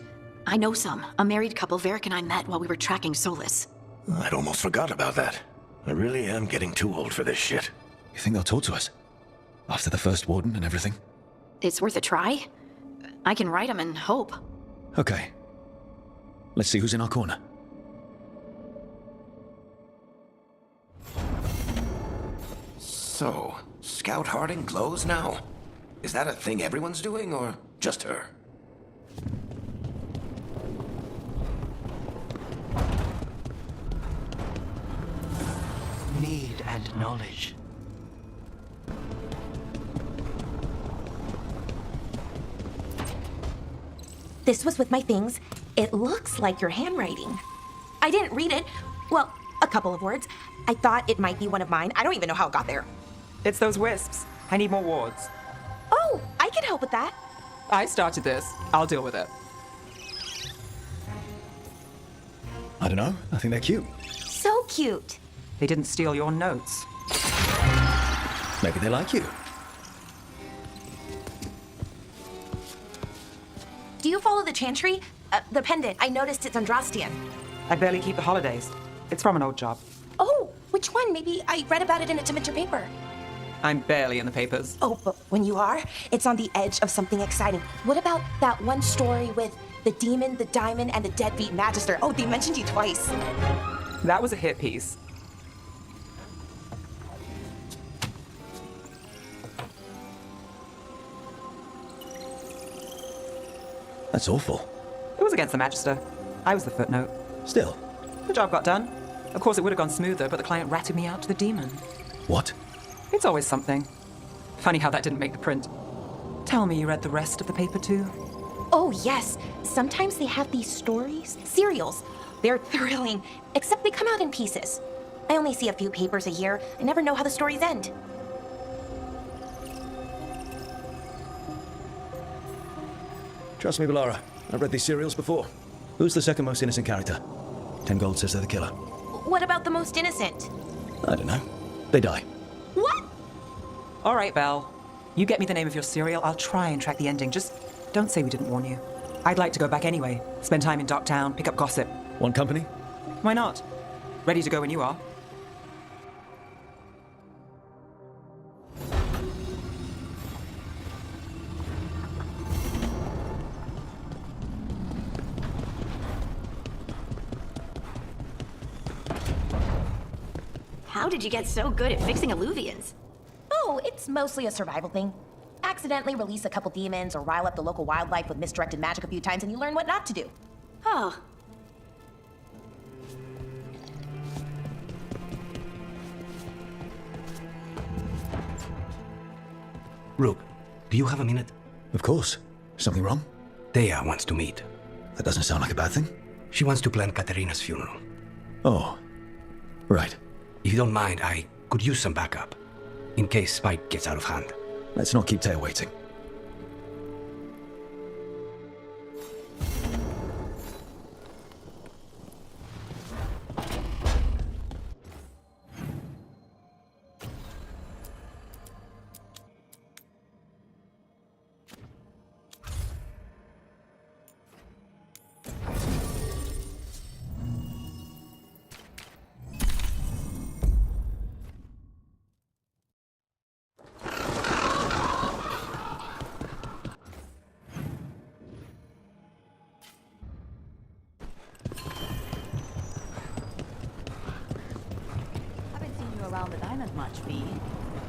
I know some. A married couple Varric and I met while we were tracking Solus. I'd almost forgot about that. I really am getting too old for this shit. You think they'll talk to us? After the first Warden and everything? It's worth a try. I can write them and hope. Okay. Let's see who's in our corner. So, Scout Harding glows now? Is that a thing everyone's doing, or just her? Need and knowledge. This was with my things. It looks like your handwriting. I didn't read it. Well, a couple of words. I thought it might be one of mine. I don't even know how it got there. It's those wisps. I need more wards. Oh, I can help with that. I started this. I'll deal with it. I don't know. I think they're cute. So cute. They didn't steal your notes. Maybe they like you. Do you follow the chantry? The pendant. I noticed it's Andrastian. I barely keep the holidays. It's from an old job. Oh, which one? Maybe I read about it in a Dementor paper. I'm barely in the papers. Oh, but when you are, it's on the edge of something exciting. What about that one story with the demon, the diamond, and the deadbeat magister? Oh, they mentioned you twice. That was a hit piece. That's awful. It was against the magister. I was the footnote. Still. The job got done. Of course, it would have gone smoother, but the client ratted me out to the demon. What? It's always something. Funny how that didn't make the print. Tell me you read the rest of the paper too? Oh, yes. Sometimes they have these stories, serials. They're thrilling, except they come out in pieces. I only see a few papers a year. I never know how the stories end. Trust me, Bellara. I've read these serials before. Who's the second most innocent character? 10 gold says they're the killer. What about the most innocent? I don't know. They die. What? All right, Belle. You get me the name of your serial, I'll try and track the ending. Just don't say we didn't warn you. I'd like to go back anyway. Spend time in Docktown, pick up gossip. Want company? Why not? Ready to go when you are. How did you get so good at fixing alluvians? Oh, it's mostly a survival thing. Accidentally release a couple demons or rile up the local wildlife with misdirected magic a few times and you learn what not to do. Oh. Rook, do you have a minute? Of course. Something wrong? Thea wants to meet. That doesn't sound like a bad thing. She wants to plan Katerina's funeral. Oh. Right. If you don't mind, I could use some backup. In case Spike gets out of hand. Let's not keep Thea waiting. Around the diamond much, V.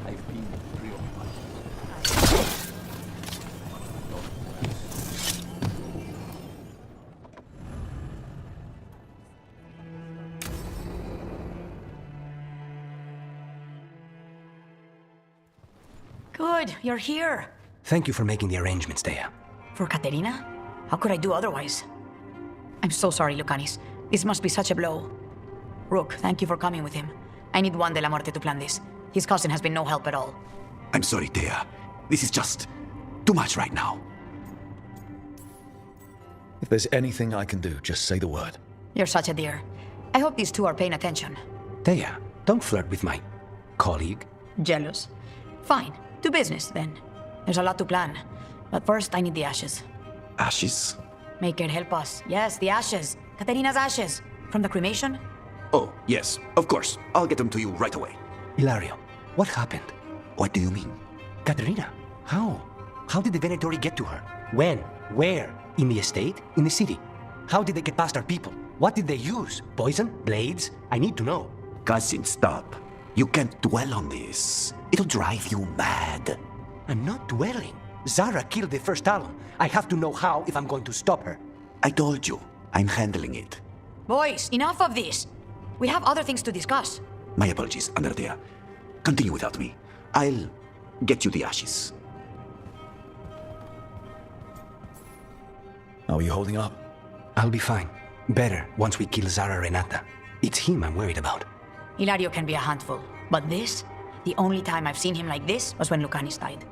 I've been preoccupied. Good, you're here. Thank you for making the arrangements, Thea. For Katerina? How could I do otherwise? I'm so sorry, Lucanis. This must be such a blow. Rook, thank you for coming with him. I need Juan de la Muerte to plan this. His cousin has been no help at all. I'm sorry, Thea. This is just too much right now. If there's anything I can do, just say the word. You're such a dear. I hope these two are paying attention. Thea, don't flirt with my colleague. Jealous? Fine. To business, then. There's a lot to plan. But first, I need the ashes. Ashes? Make it help us. Yes, the ashes. Katerina's ashes. From the cremation? Oh, yes, of course. I'll get them to you right away. Hilario, what happened? What do you mean? Katerina, how? How did the Venatori get to her? When? Where? In the estate? In the city? How did they get past our people? What did they use? Poison? Blades? I need to know. Cousin, stop. You can't dwell on this. It'll drive you mad. I'm not dwelling. Zara killed the first Talon. I have to know how if I'm going to stop her. I told you. I'm handling it. Boys, enough of this. We have other things to discuss. My apologies, Andrea. Continue without me. I'll get you the ashes. How are you holding up? I'll be fine. Better once we kill Zara Renata. It's him I'm worried about. Hilario can be a handful. But this? The only time I've seen him like this was when Lucanis died.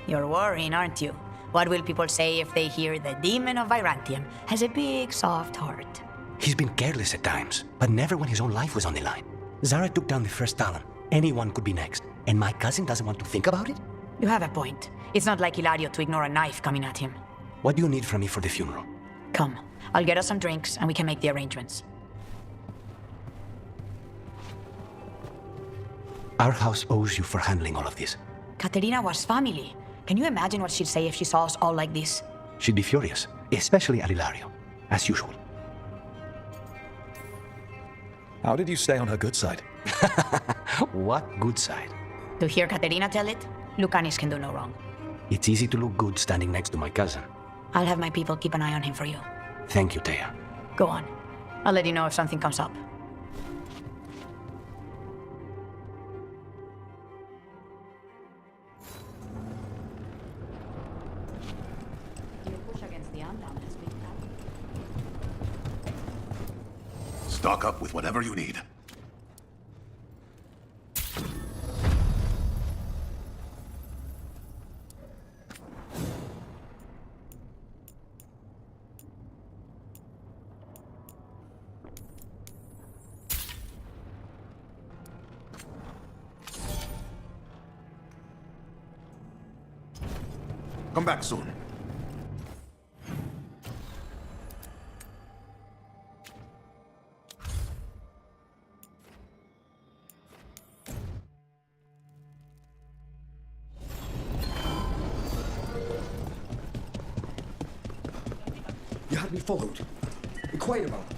You're worrying, aren't you? What will people say if they hear the demon of Virantium has a big, soft heart? He's been careless at times, but never when his own life was on the line. Zara took down the first Talon. Anyone could be next. And my cousin doesn't want to think about it? You have a point. It's not like Hilario to ignore a knife coming at him. What do you need from me for the funeral? Come. I'll get us some drinks and we can make the arrangements. Our house owes you for handling all of this. Katerina was family. Can you imagine what she'd say if she saw us all like this? She'd be furious, especially at Hilario, as usual. How did you stay on her good side? What good side? To hear Katerina tell it, Lucanis can do no wrong. It's easy to look good standing next to my cousin. I'll have my people keep an eye on him for you. Thank you, Thea. Go on. I'll let you know if something comes up. Stock up with whatever you need. Come back soon. You had me followed. Be quiet about it.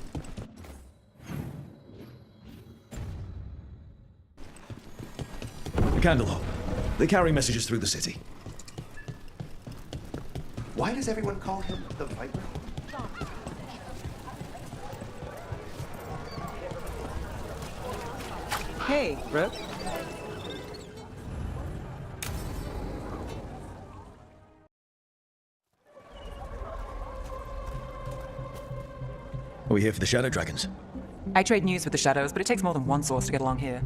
The Candlehop. They carry messages through the city. Why does everyone call him the Viper? Hey, Rook. Are we here for the Shadow Dragons? I trade news with the Shadows, but it takes more than one source to get along here.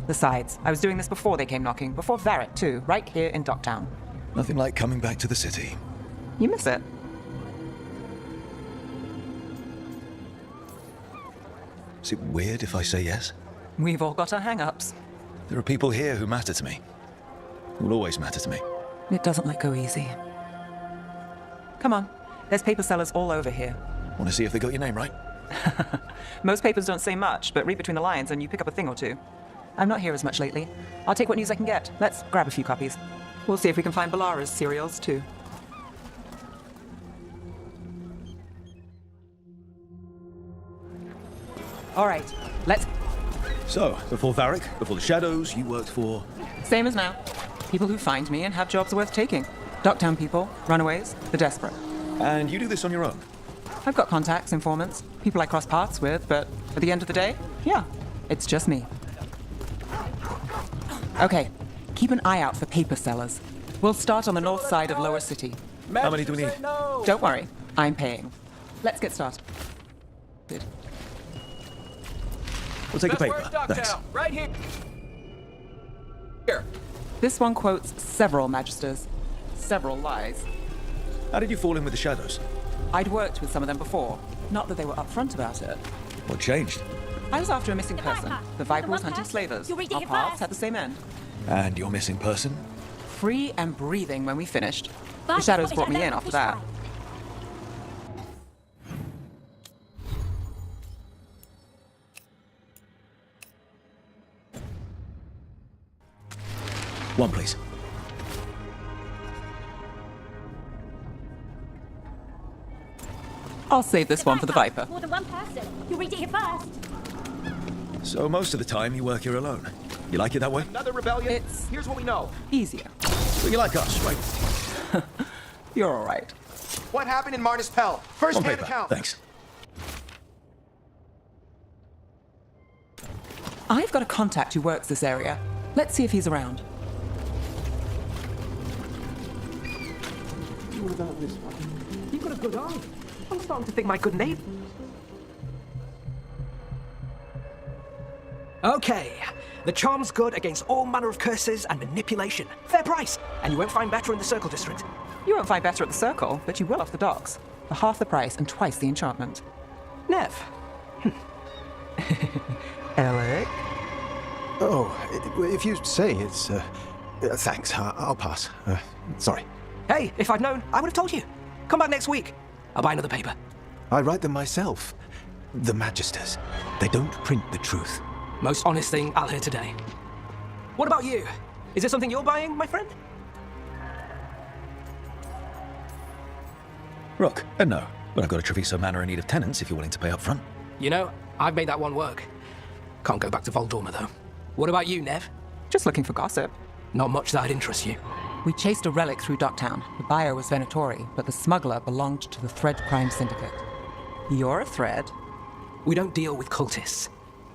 Besides, I was doing this before they came knocking, before Varret too, right here in Docktown. Nothing like coming back to the city. You miss it. Is it weird if I say yes? We've all got our hang-ups. There are people here who matter to me. Who will always matter to me. It doesn't let go easy. Come on, there's paper sellers all over here. Want to see if they got your name right? Most papers don't say much, but read between the lines and you pick up a thing or two. I'm not here as much lately. I'll take what news I can get. Let's grab a few copies. We'll see if we can find Balara's serials, too. All right, let's... So, before Varric, before the Shadows, you worked for... Same as now. People who find me and have jobs worth taking. Docktown people, runaways, the desperate. And you do this on your own? I've got contacts, informants, people I cross paths with, but at the end of the day, yeah, it's just me. Okay, keep an eye out for paper sellers. We'll start on the north side of Lower City. How many do we need? Don't worry, I'm paying. Let's get started. We'll take a paper. Thanks. Right here. This one quotes several magisters, several lies. How did you fall in with the shadows? I'd worked with some of them before. Not that they were upfront about it. What changed? I was after a missing person. The Viper was hunting slavers. Our paths had the same end. And your missing person? Free and breathing when we finished. The shadows brought me in after that. One, please. I'll save this one for the Viper. More than one person. You read it here first. So most of the time you work here alone. You like it that way? Another rebellion. Here's what we know. Easier. So you like us, right? You're all right. What happened in Marnus Pell? First-hand account. Thanks. I've got a contact who works this area. Let's see if he's around. What about this one? You've got a good eye. I'm starting to think my good name. Okay. The charm's good against all manner of curses and manipulation. Fair price. And you won't find better in the Circle District. You won't find better at the Circle, but you will off the docks. For half the price and twice the enchantment. Nev. Alec? Oh, if you say it's... thanks, I'll pass. Sorry. Hey, if I'd known, I would have told you. Come back next week. I'll buy another paper. I write them myself. The Magisters. They don't print the truth. Most honest thing I'll hear today. What about you? Is there something you're buying, my friend? Rook, no. But I've got a Treviso Manor in need of tenants if you're willing to pay up front. You know, I've made that one work. Can't go back to Voldorma, though. What about you, Nev? Just looking for gossip. Not much that'd interest you. We chased a relic through Docktown. The buyer was Venatori, but the smuggler belonged to the Thread Crime Syndicate. You're a Thread? We don't deal with cultists.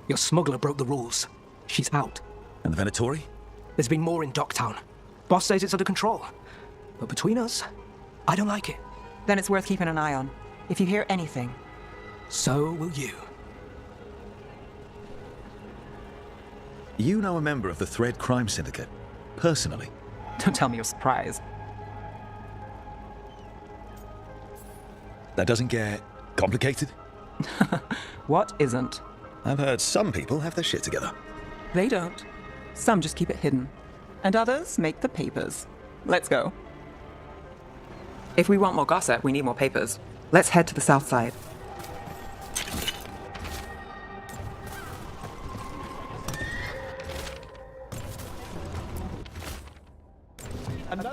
Your smuggler broke the rules. She's out. And the Venatori? There's been more in Docktown. Boss says it's under control. But between us, I don't like it. Then it's worth keeping an eye on. If you hear anything. So will you. You know a member of the Thread Crime Syndicate? Personally? Don't tell me you're surprised. That doesn't get complicated? What isn't? I've heard some people have their shit together. They don't. Some just keep it hidden. And others make the papers. Let's go. If we want more gossip, we need more papers. Let's head to the south side.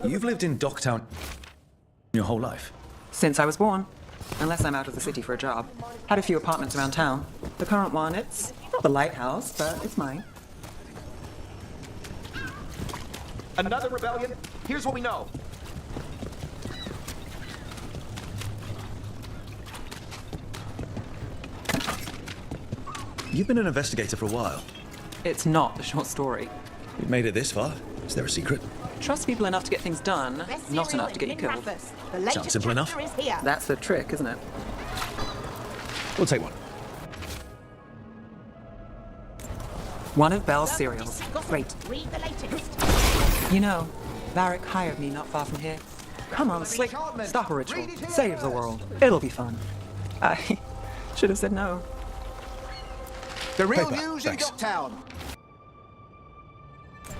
You've lived in Docktown your whole life? Since I was born. Unless I'm out of the city for a job. Had a few apartments around town. The current one, it's not the lighthouse, but it's mine. Another rebellion? Here's what we know. You've been an investigator for a while. It's not a short story. You've made it this far. Is there a secret? Trust people enough to get things done, not enough to get you killed. Sounds simple enough. That's the trick, isn't it? We'll take one. One of Belle's cereals. Great. Read the latest. You know, Varric hired me not far from here. Come on, Slick. Stop a ritual. Save the world. It'll be fun. I should have said no. The real Paper. news Thanks. in Docktown.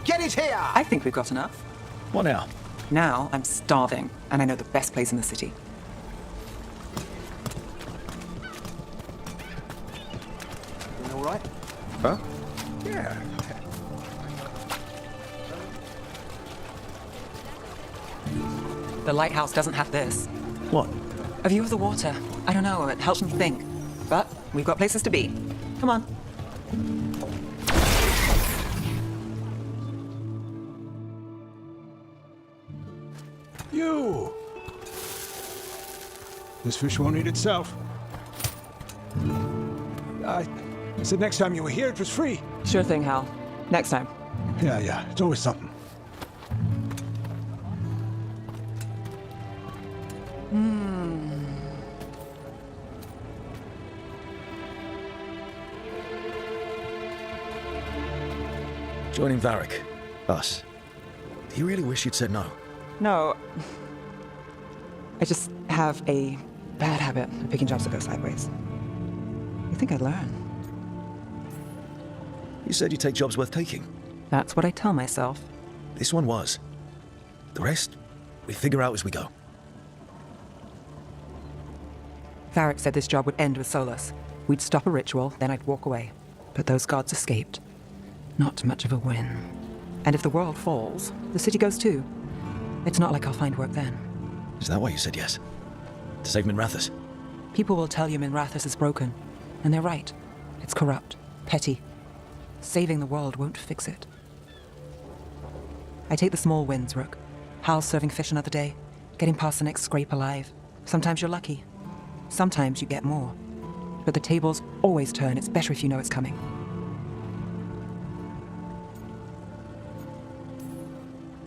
Get it here! I think we've got enough. What now? Now I'm starving, and I know the best place in the city. You all right? Huh? Yeah. The lighthouse doesn't have this. What? A view of the water. I don't know, it helps me think. But we've got places to be. Come on. You! This fish won't eat itself. I said next time you were here, it was free. Sure thing, Hal. Next time. Yeah, it's always something. Joining Varric. Us. Do you really wish you'd said no? No. I just have a bad habit of picking jobs that go sideways. You think I'd learn? You said you'd take jobs worth taking. That's what I tell myself. This one was. The rest, we figure out as we go. Varric said this job would end with Solus. We'd stop a ritual, then I'd walk away. But those gods escaped. Not much of a win. And if the world falls, the city goes too. It's not like I'll find work then. Is that why you said yes? To save Minrathous? People will tell you Minrathous is broken. And they're right. It's corrupt. Petty. Saving the world won't fix it. I take the small wins, Rook. Hal's serving fish another day. Getting past the next scrape alive. Sometimes you're lucky. Sometimes you get more. But the tables always turn. It's better if you know it's coming.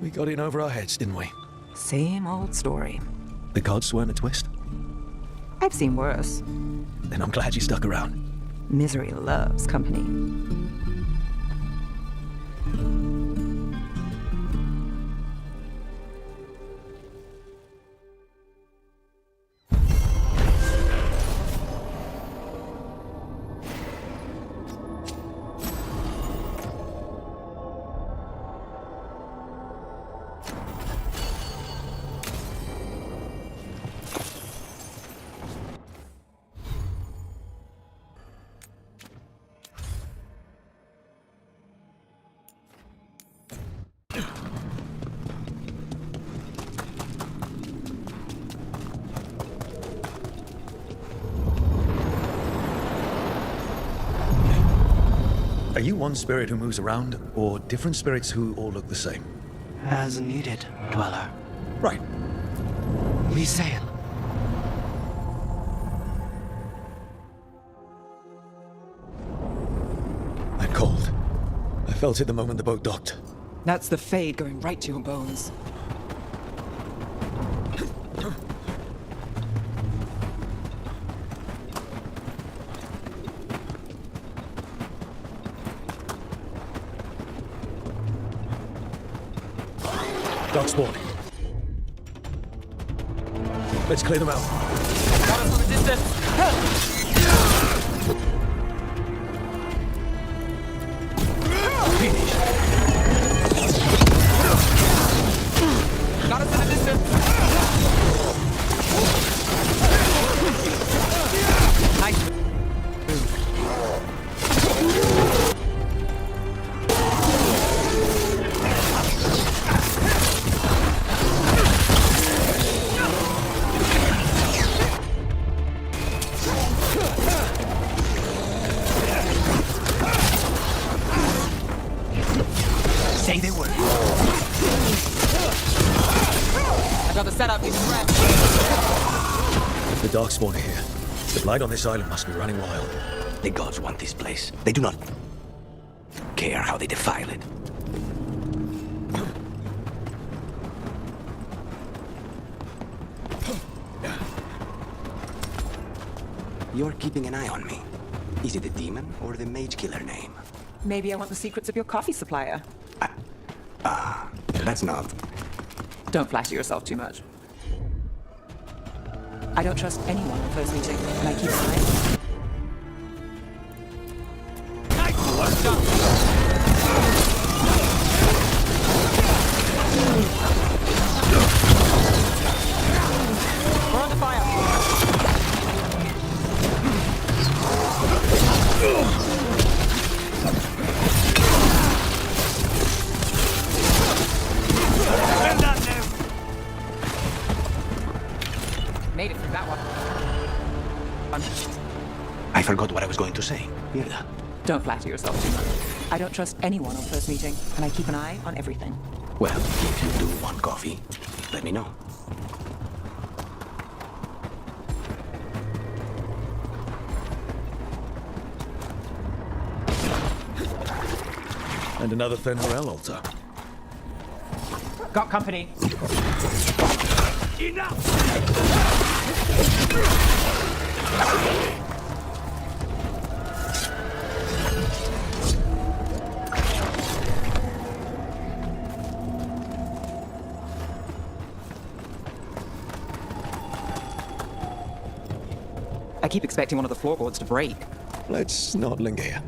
We got in over our heads, didn't we? Same old story. The gods weren't a twist? I've seen worse. Then I'm glad you stuck around. Misery loves company. Are you one spirit who moves around, or different spirits who all look the same? As needed, Dweller. Right. We sail. I'm cold. I felt it the moment the boat docked. That's the Fade going right to your bones. Dark spawn. Let's clear them out. Got us from a distance. Got us in a distance. Nice. Say they were. I got the setup. You can rest. If the Darkspawn are here, the blight on this island must be running wild. The gods want this place. They do not care how they defile it. You're keeping an eye on me. Is it the demon or the mage killer name? Maybe I want the secrets of your coffee supplier. That's not. Don't flatter yourself too much. I don't trust anyone in first meeting, and I keep an eye. We're under fire. Made it through that one. I forgot what I was going to say. Mirda. Don't flatter yourself too much. I don't trust anyone on first meeting, and I keep an eye on everything. Well, if you do want coffee, let me know. And another Fen'Harel altar. Got company. I keep expecting one of the floorboards to break. Let's not linger here.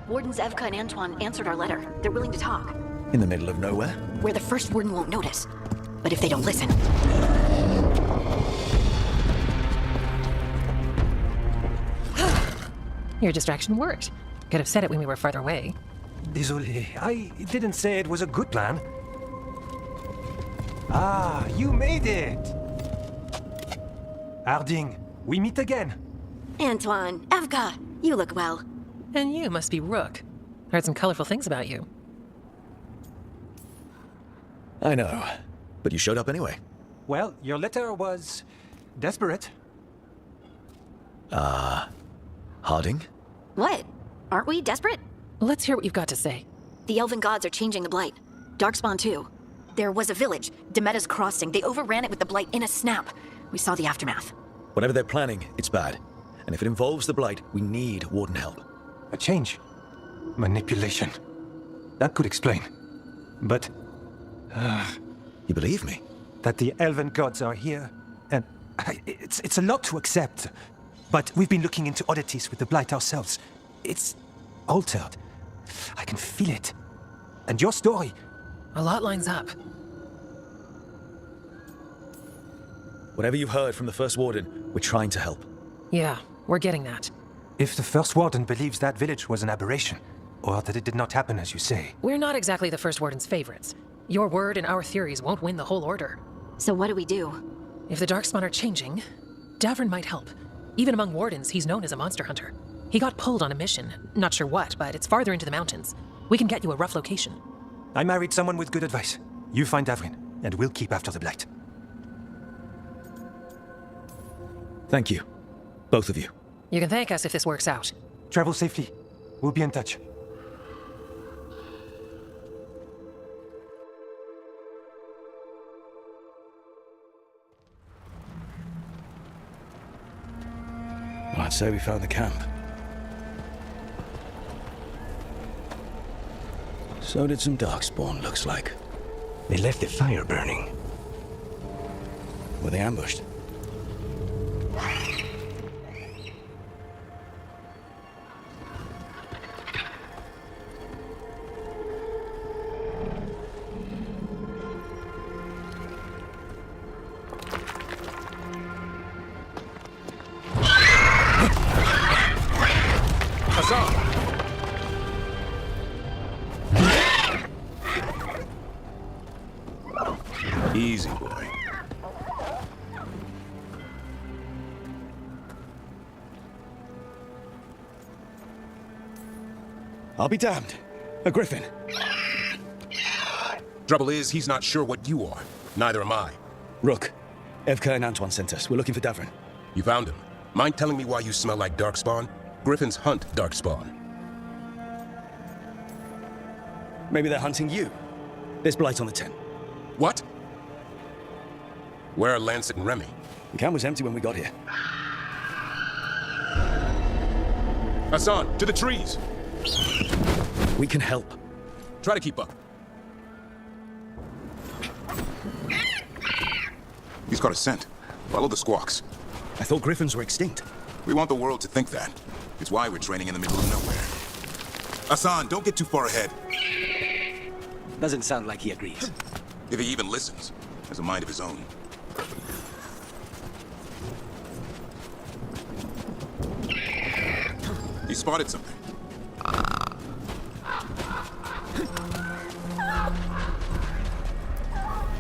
Wardens Evka and Antoine answered our letter. They're willing to talk. In the middle of nowhere? Where the first warden won't notice. But if they don't listen... Your distraction worked. Could have said it when we were farther away. Désolé, I didn't say it was a good plan. Ah, you made it! Harding, we meet again. Antoine, Evka, you look well. And you must be Rook. Heard some colorful things about you. I know, but you showed up anyway. Well, your letter was desperate. Harding? What? Aren't we desperate? Let's hear what you've got to say. The Elven Gods are changing the Blight. Darkspawn too. There was a village, Demeter's Crossing. They overran it with the Blight in a snap. We saw the aftermath. Whatever they're planning, it's bad. And if it involves the Blight, we need Warden help. A change. Manipulation. That could explain. But... you believe me? That the Elven Gods are here, and it's a lot to accept. But we've been looking into oddities with the Blight ourselves. It's altered. I can feel it. And your story... A lot lines up. Whatever you've heard from the First Warden, we're trying to help. Yeah, we're getting that. If the First Warden believes that village was an aberration, or that it did not happen as you say... We're not exactly the First Warden's favorites. Your word and our theories won't win the whole order. So what do we do? If the Darkspawn are changing, Davrin might help. Even among Wardens, he's known as a monster hunter. He got pulled on a mission. Not sure what, but it's farther into the mountains. We can get you a rough location. I married someone with good advice. You find Davrin, and we'll keep after the Blight. Thank you. Both of you. You can thank us if this works out. Travel safely. We'll be in touch. I'd say we found the camp. So did some Darkspawn, looks like. They left the fire burning. Were they ambushed? Easy, boy. I'll be damned. A griffin. Trouble is, he's not sure what you are. Neither am I. Rook, Evka and Antoine sent us. We're looking for Davrin. You found him. Mind telling me why you smell like Darkspawn? Griffins hunt Darkspawn. Maybe they're hunting you. There's Blight on the tent. What? Where are Lancet and Remy? The camp was empty when we got here. Hassan, to the trees! We can help. Try to keep up. He's got a scent. Follow the squawks. I thought griffins were extinct. We want the world to think that. It's why we're training in the middle of nowhere. Hassan, don't get too far ahead. Doesn't sound like he agrees. If he even listens. Has a mind of his own. He spotted something.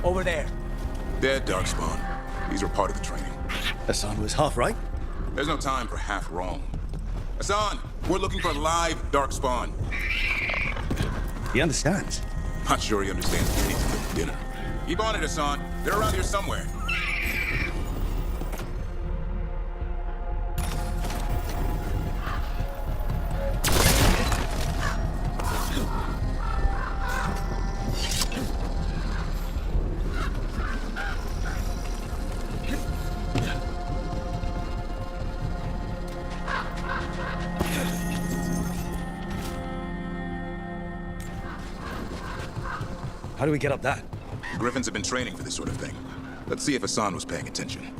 Over there. Dead Darkspawn. These were part of the training. Hassan was half right. There's no time for half wrong. Hassan, We're looking for live darkspawn. He understands. Not sure he understands anything but dinner. Keep on it, Hassan. They're around here somewhere. How do we get up that? Griffins have been training for this sort of thing. Let's see if Hassan was paying attention.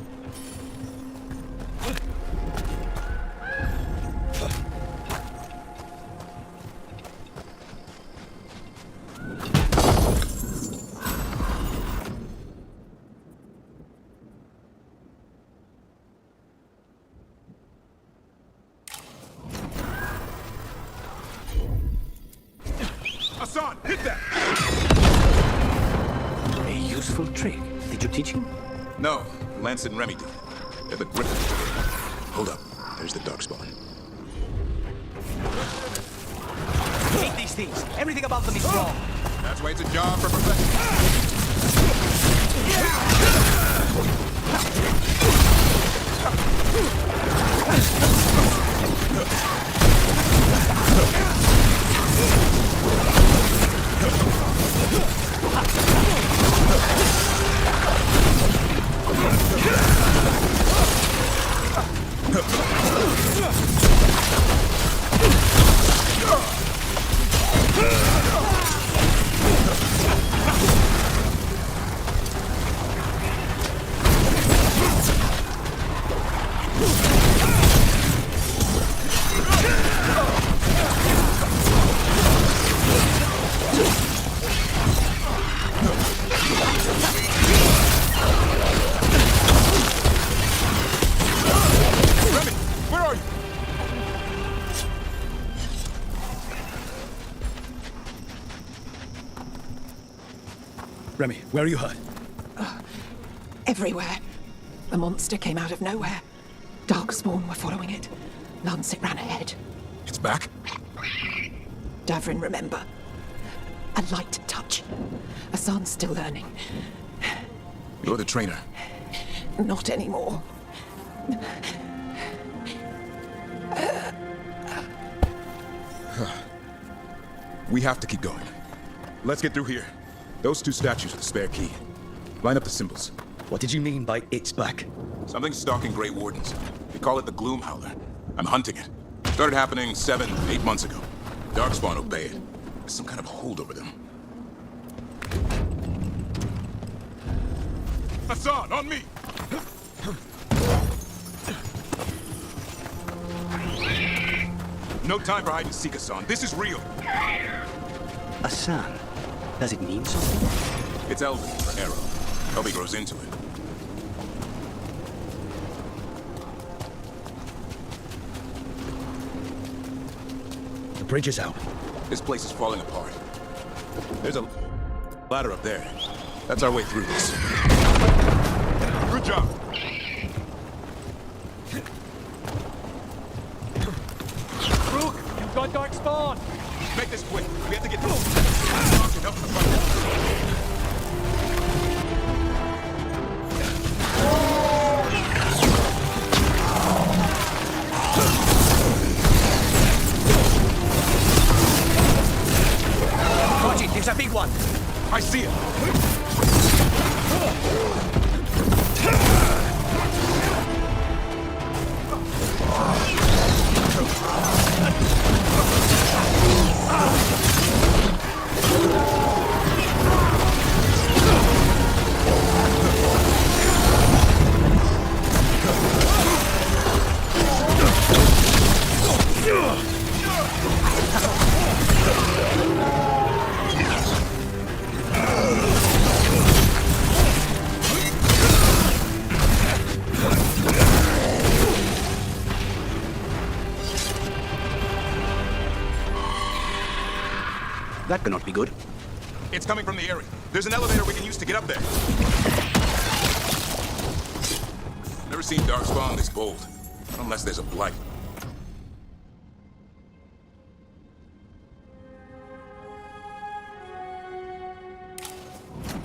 Hassan, hit that! A useful trick. Did you teach him? No, Lance and Remy did. They're the Griffins. Hold up. There's the darkspawn. Hate these things. Everything about them is wrong. That's why it's a job for professionals. Remy, where are you hurt? Everywhere. The monster came out of nowhere. Darkspawn were following it. Lancet ran ahead. It's back? Davrin, remember. A light touch. Hassan's still learning. You're the trainer. Not anymore. We have to keep going. Let's get through here. Those two statues are the spare key. Line up the symbols. What did you mean by it's back? Something's stalking Grey Wardens. They call it the Gloom Howler. I'm hunting it. Started happening 7, 8 months ago. Darkspawn obey it. There's some kind of hold over them. Hassan, on me! No time for hide and seek, Hassan. This is real. Hassan. Does it mean something? It's Elven for arrow. Hope he grows into it. The bridge is out. This place is falling apart. There's a ladder up there. That's our way through this. Good job. Rook, you've got darkspawn. Make this quick. We have to get through. Help in the front. Watch it, there's a big one. I see it. That cannot be good. It's coming from the area. There's an elevator we can use to get up there. Never seen darkspawn this bold. Unless there's a blight.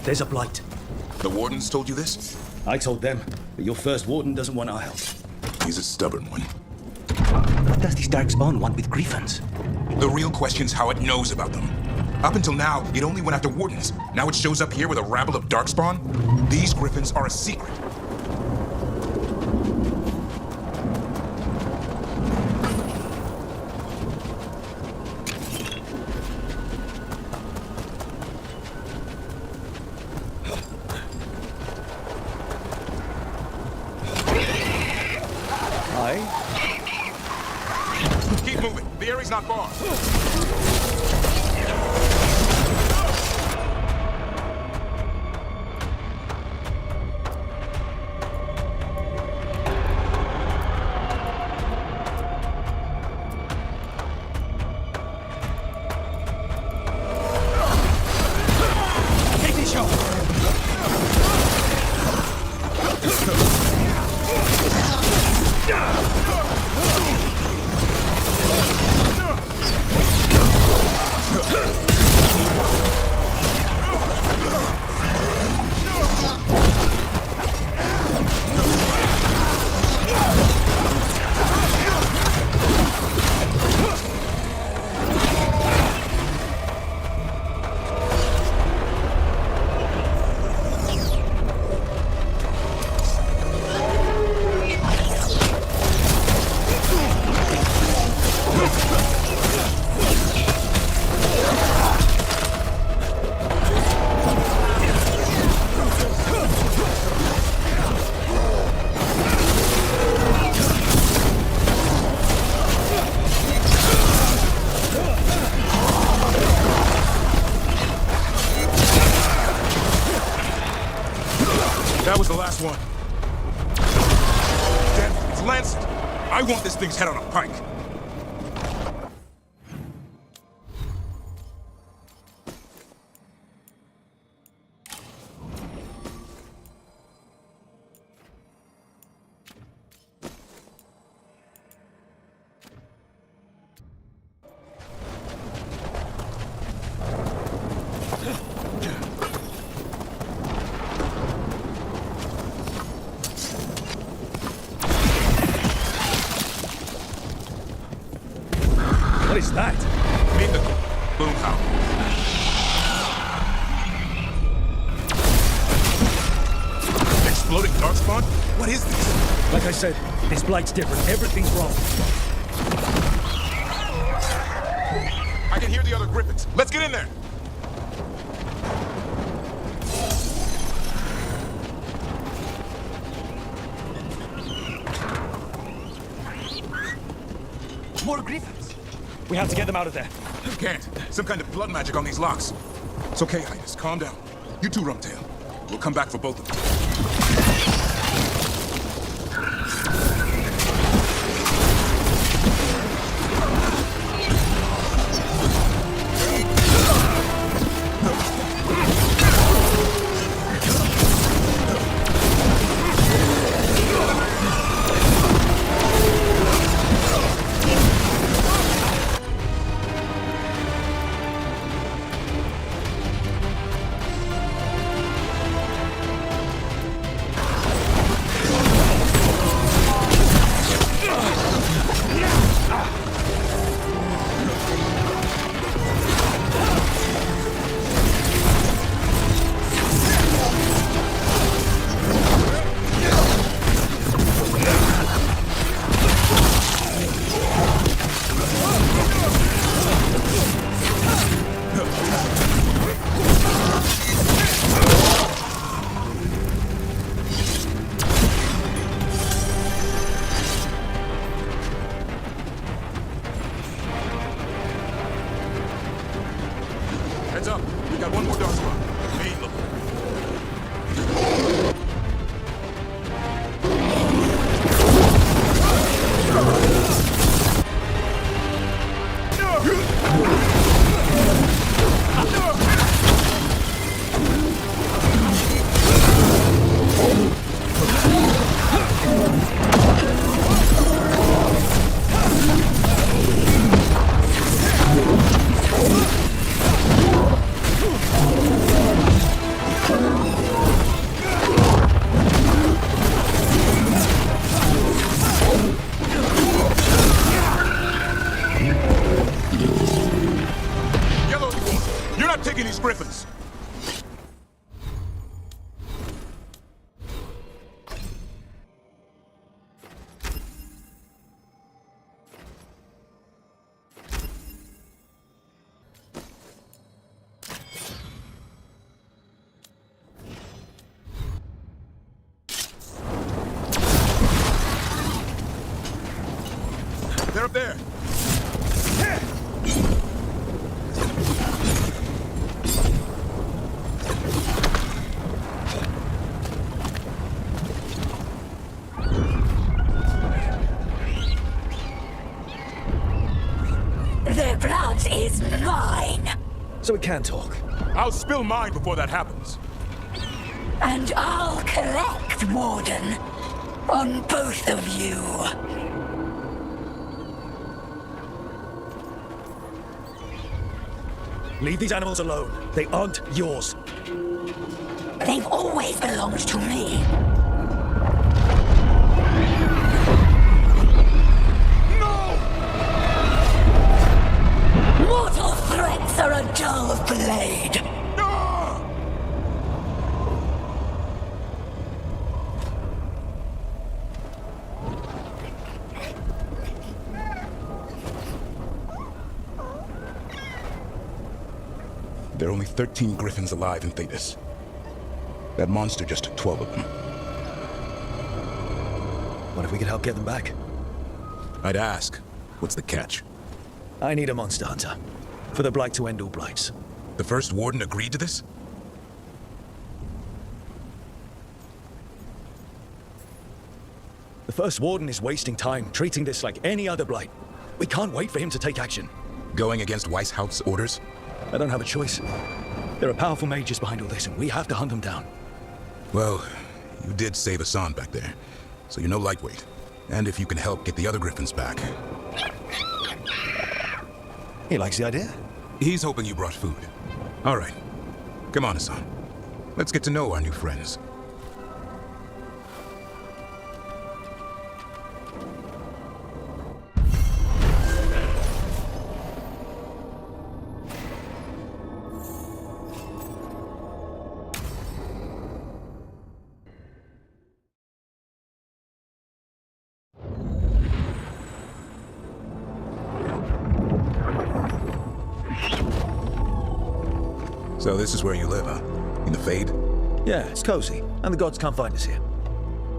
There's a blight. The Wardens told you this? I told them, but your first Warden doesn't want our help. He's a stubborn one. What does this Darkspawn want with Griffins? The real question's how it knows about them. Up until now, it only went after Wardens. Now it shows up here with a rabble of Darkspawn? These Griffins are a secret. Keep moving. The area's not far. That was the last one. Damn it, it's Lancet. I want this thing's head on a pike. What is that? Meet the boom howl. Exploding Darkspawn? What is this? Like I said, this blight's different. Everything's wrong. I can hear the other Griffins. Let's get in there. More Griffins. We have to get them out of there. You can't. Some kind of blood magic on these locks. It's okay, Highness. Calm down. You too, Rumtail. We'll come back for both of them. They're up there. Their blood is mine. So we can talk. I'll spill mine before that happens. And I'll collect, Warden, on both of you. Leave these animals alone. They aren't yours. They've always belonged to me. Mortal threats are a dull blade. There are only 13 griffins alive in Thedas. That monster just took 12 of them. What if we could help get them back? I'd ask, what's the catch? I need a monster hunter. For the Blight to end all blights. The first Warden agreed to this? The first Warden is wasting time, treating this like any other blight. We can't wait for him to take action. Going against Weishaupt's orders? I don't have a choice. There are powerful mages behind all this, and we have to hunt them down. Well, you did save Hassan back there, so you're no lightweight. And if you can help get the other griffins back... He likes the idea. He's hoping you brought food. All right. Come on, Hassan. Let's get to know our new friends. So this is where you live, huh? In the Fade? Yeah, it's cozy, and the gods can't find us here.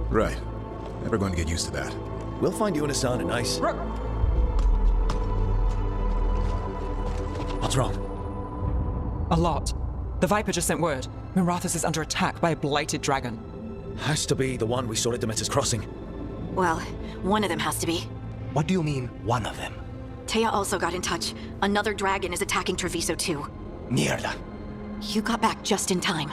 Right. Never going to get used to that. We'll find you and Hassan a nice... What's wrong? A lot. The Viper just sent word. Mirathus is under attack by a blighted dragon. Has to be the one we saw at Demeter's Crossing. Well, one of them has to be. What do you mean, one of them? Taya also got in touch. Another dragon is attacking Treviso too. Mierda. You got back just in time.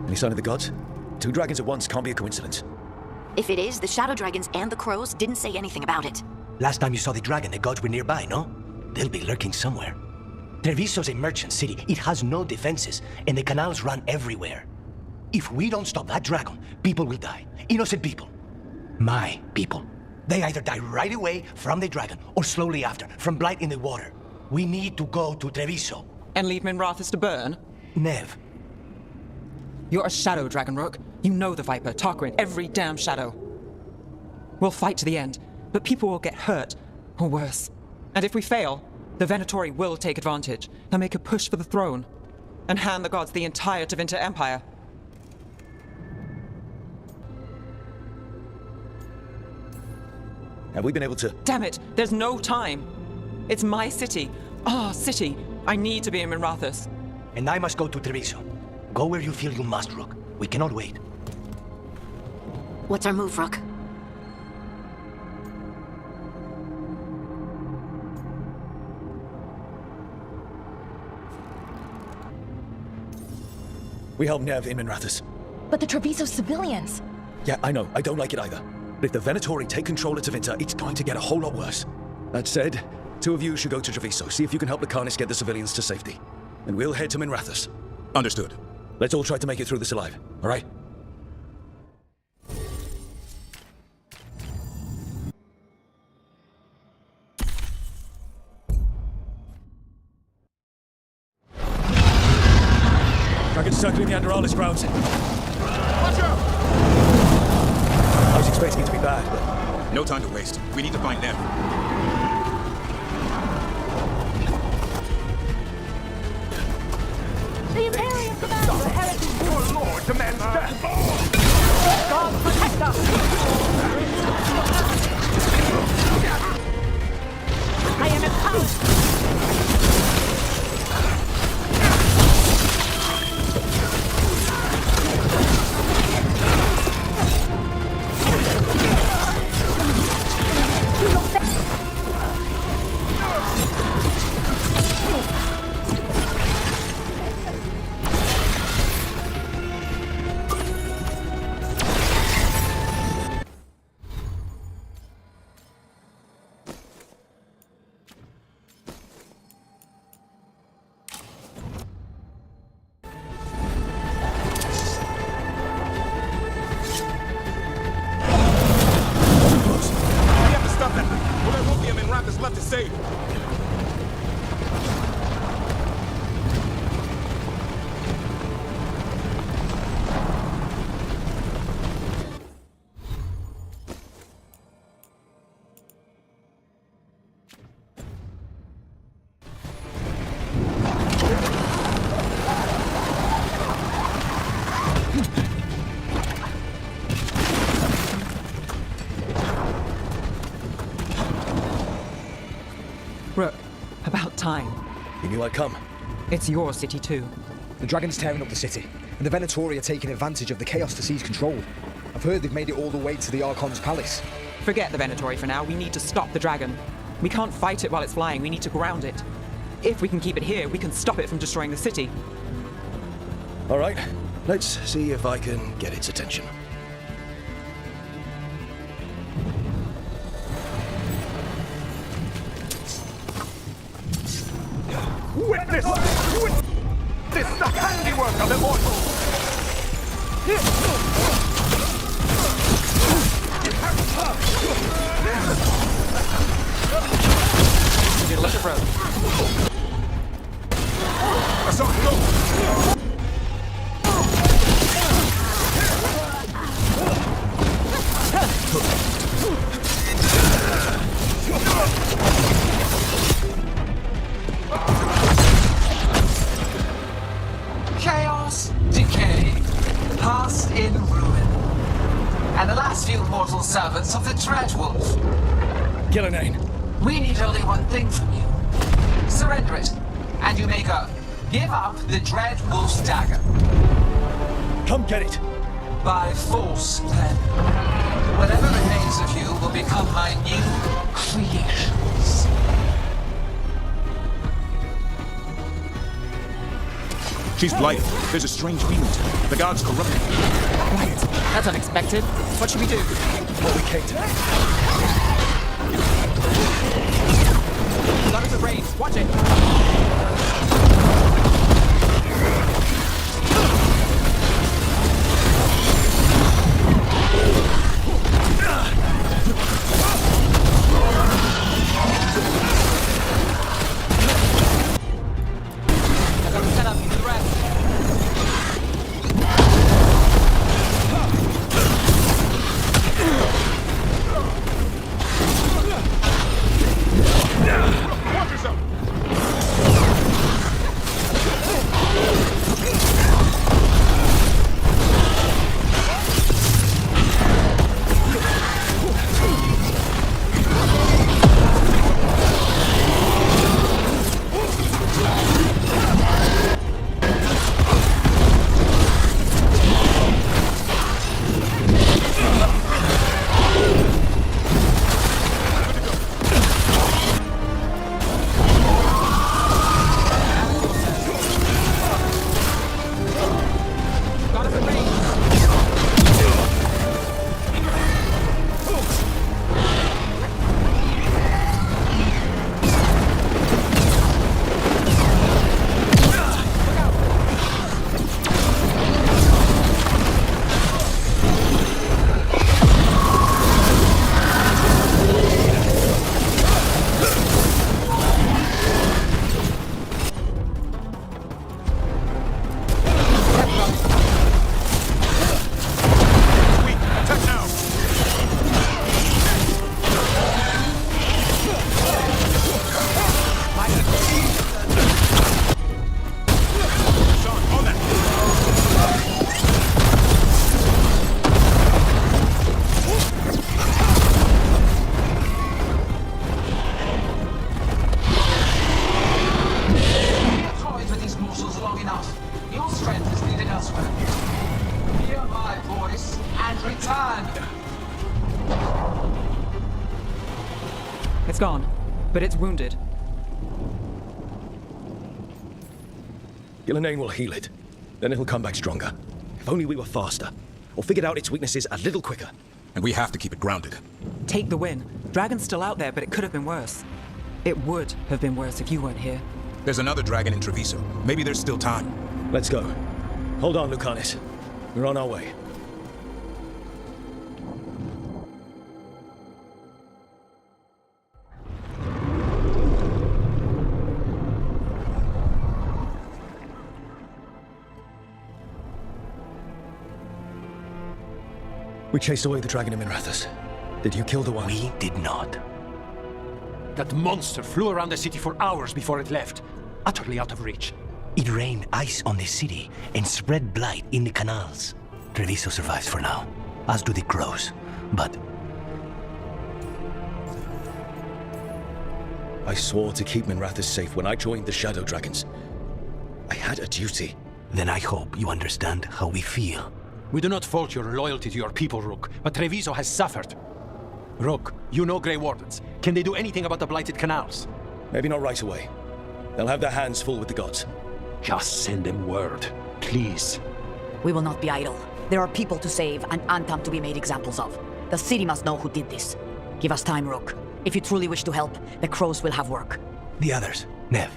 Any sign of the gods? 2 dragons at once can't be a coincidence. If it is, the Shadow Dragons and the Crows didn't say anything about it. Last time you saw the dragon, the gods were nearby, no? They'll be lurking somewhere. Treviso's a merchant city. It has no defenses, and the canals run everywhere. If we don't stop that dragon, people will die. Innocent people. My people. They either die right away from the dragon, or slowly after, from blight in the water. We need to go to Treviso. And leave Minrathus to burn? Nev. You're a shadow, Dragon Rook. You know the Viper, Tarquin, every damn shadow. We'll fight to the end, but people will get hurt, or worse. And if we fail, the Venatori will take advantage and make a push for the throne, and hand the gods the entire Tevinter Empire. Have we been able to... Damn it, there's no time. It's my city, our city. I need to be in Minrathus. And I must go to Treviso. Go where you feel you must, Rook. We cannot wait. What's our move, Rook? We help Nev in Minrathus. But the Treviso civilians... Yeah, I know. I don't like it either. But if the Venatori take control of Tevinter, it's going to get a whole lot worse. That said, 2 of you should go to Treviso, see if you can help Lucanus get the civilians to safety. And we'll head to Minrathus. Understood. Let's all try to make it through this alive, all right? Dragon's circling the Anderalis grounds. Watch out! I was expecting it to be bad, but... No time to waste. We need to find Nev. The Imperium commander, the heretic! Your lord demands death! God protect us! Left to save. Rook, about time. You knew I'd come. It's your city too. The Dragon's tearing up the city, and the Venatori are taking advantage of the chaos to seize control. I've heard they've made it all the way to the Archon's palace. Forget the Venatori for now. We need to stop the dragon. We can't fight it while it's flying. We need to ground it. If we can keep it here, we can stop it from destroying the city. All right, let's see if I can get its attention. Witness! Witness the handiwork of immortals! You need a lift rope. Assault, go! Chaos, decay, past in ruin, and the last few mortal servants of the Dreadwolf. Gillenane. We need only one thing from you. Surrender it, and you may go. Give up the Dreadwolf's dagger. Come get it. By force, then. Whatever remains of you will become my new creations. She's blighted. There's a strange beam to her. The gods corrupted her. Right. That's unexpected. What should we do? What we came to. Blood of the rain. Watch it. Watch yourself! It's gone, but it's wounded. Gillenane will heal it. Then it'll come back stronger. If only we were faster. Or figured out its weaknesses a little quicker. And we have to keep it grounded. Take the win. Dragon's still out there, but it could have been worse. It would have been worse if you weren't here. There's another dragon in Treviso. Maybe there's still time. Let's go. Hold on, Lucanis. We're on our way. We chased away the dragon in Minrathous. Did you kill the one? We did not. That monster flew around the city for hours before it left, utterly out of reach. It rained ice on the city and spread blight in the canals. Treviso survives for now, as do the crows. But I swore to keep Minrathous safe when I joined the Shadow Dragons. I had a duty. Then I hope you understand how we feel. We do not fault your loyalty to your people, Rook, but Treviso has suffered. Rook, you know Grey Wardens. Can they do anything about the blighted canals? Maybe not right away. They'll have their hands full with the gods. Just send them word, please. We will not be idle. There are people to save and Antam to be made examples of. The city must know who did this. Give us time, Rook. If you truly wish to help, the crows will have work. The others, Nev,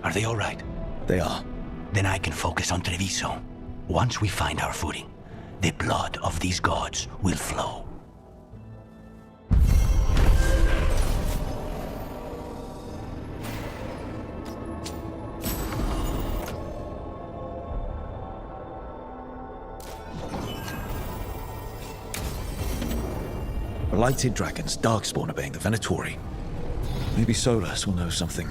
are they all right? They are. Then I can focus on Treviso. Once we find our footing, the blood of these gods will flow. Blighted dragons, Darkspawn obeying the Venatori. Maybe Solus will know something.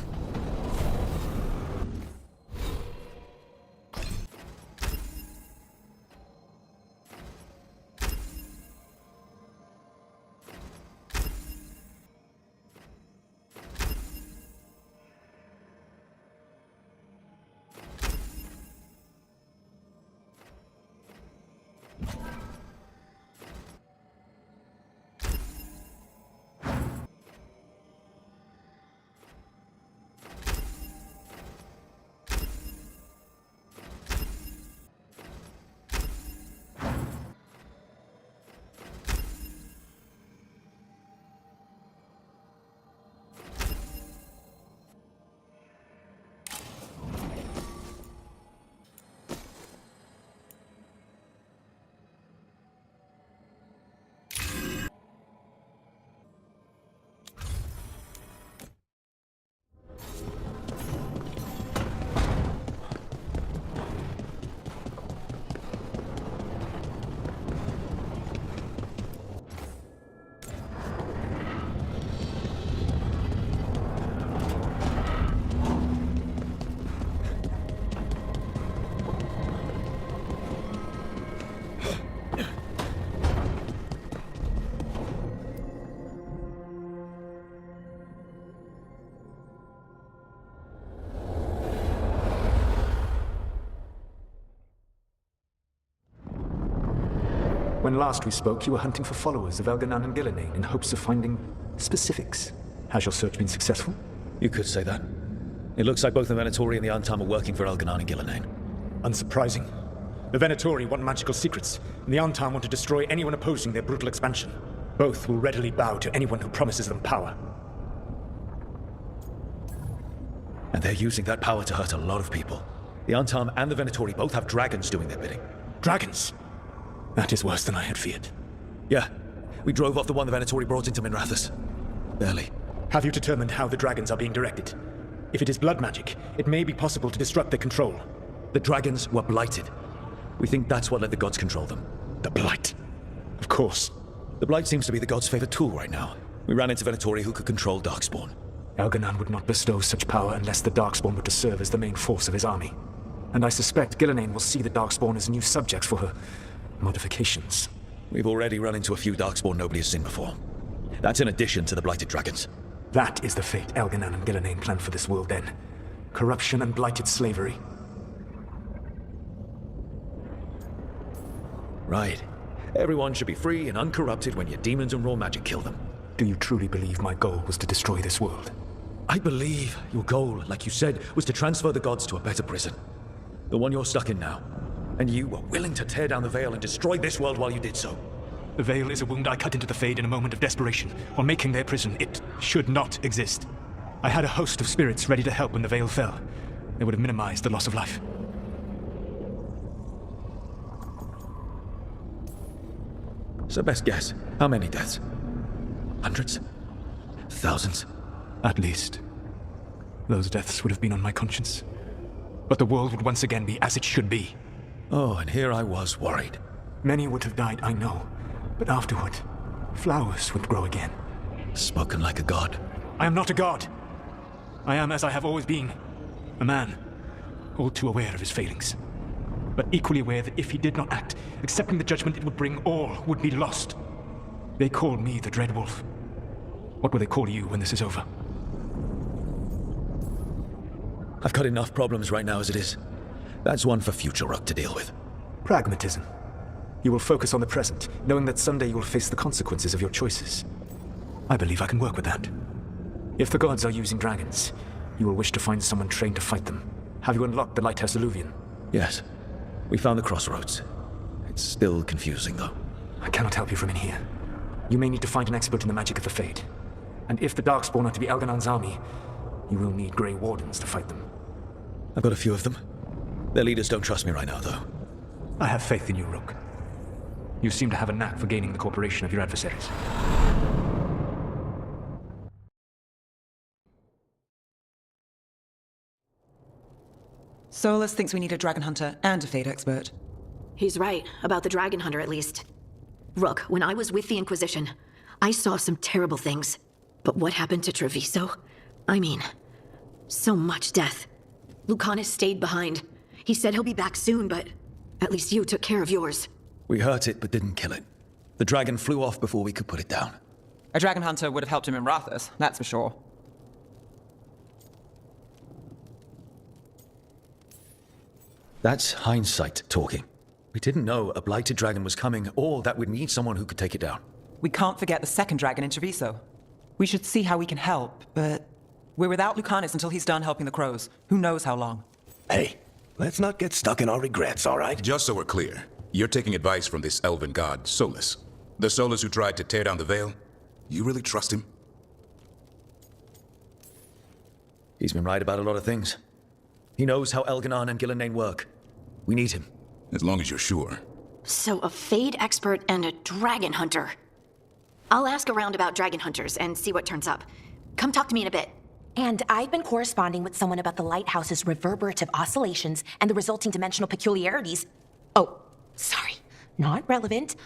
When last we spoke, you were hunting for followers of Elganan and Gillenane in hopes of finding specifics. Has your search been successful? You could say that. It looks like both the Venatori and the Antam are working for Elganan and Gillenane. Unsurprising. The Venatori want magical secrets, and the Antam want to destroy anyone opposing their brutal expansion. Both will readily bow to anyone who promises them power. And they're using that power to hurt a lot of people. The Antam and the Venatori both have dragons doing their bidding. Dragons? That is worse than I had feared. Yeah. We drove off the one the Venatori brought into Minrathous. Barely. Have you determined how the dragons are being directed? If it is blood magic, it may be possible to disrupt their control. The dragons were blighted. We think that's what let the gods control them. The blight? Of course. The blight seems to be the gods' favorite tool right now. We ran into Venatori who could control Darkspawn. Elganan would not bestow such power unless the Darkspawn were to serve as the main force of his army. And I suspect Gillenane will see the Darkspawn as new subjects for her modifications. We've already run into a few Darkspawn nobody has seen before. That's in addition to the blighted dragons. That is the fate Elganan and Gillenane planned for this world then. Corruption and blighted slavery. Right. Everyone should be free and uncorrupted when your demons and raw magic kill them. do you truly believe my goal was to destroy this world? I believe your goal, like you said, was to transfer the gods to a better prison. The one you're stuck in now. And you were willing to tear down the veil and destroy this world while you did so. The veil is a wound I cut into the Fade in a moment of desperation, while making their prison. It should not exist. I had a host of spirits ready to help when the veil fell. They would have minimized the loss of life. So best guess, how many deaths? Hundreds? Thousands? At least. Those deaths would have been on my conscience. But the world would once again be as it should be. Oh, and here I was worried. Many would have died, I know. But afterward, flowers would grow again. Spoken like a god. I am not a god. I am as I have always been. A man. All too aware of his failings. But equally aware that if he did not act, accepting the judgment it would bring, all would be lost. They called me the Dread Wolf. What will they call you when this is over? I've got enough problems right now as it is. That's one for future Rook to deal with. Pragmatism. You will focus on the present, knowing that someday you will face the consequences of your choices. I believe I can work with that. If the gods are using dragons, you will wish to find someone trained to fight them. Have you unlocked the Lighthouse Illuvian? Yes. We found the crossroads. It's still confusing, though. I cannot help you from in here. You may need to find an expert in the magic of the Fade. And if the Darkspawn are to be Elganon's army, you will need Grey Wardens to fight them. I've got a few of them. Their leaders don't trust me right now, though. I have faith in you, Rook. You seem to have a knack for gaining the cooperation of your adversaries. Solus thinks we need a Dragon Hunter and a Fade expert. He's right, about the Dragon Hunter at least. Rook, when I was with the Inquisition, I saw some terrible things. But what happened to Treviso? I mean, so much death. Lucanus stayed behind. He said he'll be back soon, but at least you took care of yours. We hurt it, but didn't kill it. The dragon flew off before we could put it down. A Dragon Hunter would have helped him in Rathus, that's for sure. That's hindsight talking. We didn't know a blighted dragon was coming, or that we'd need someone who could take it down. We can't forget the second dragon in Treviso. We should see how we can help, but we're without Lucanus until he's done helping the crows. Who knows how long? Hey, let's not get stuck in our regrets, all right? Just so we're clear, you're taking advice from this elven god, Solus. The Solus who tried to tear down the veil? You really trust him? He's been right about a lot of things. He knows how Elganon and Gillenane work. We need him. As long as you're sure. So a Fade expert and a Dragon Hunter. I'll ask around about Dragon Hunters and see what turns up. Come talk to me in a bit. And I've been corresponding with someone about the lighthouse's reverberative oscillations and the resulting dimensional peculiarities. Oh, sorry, not relevant.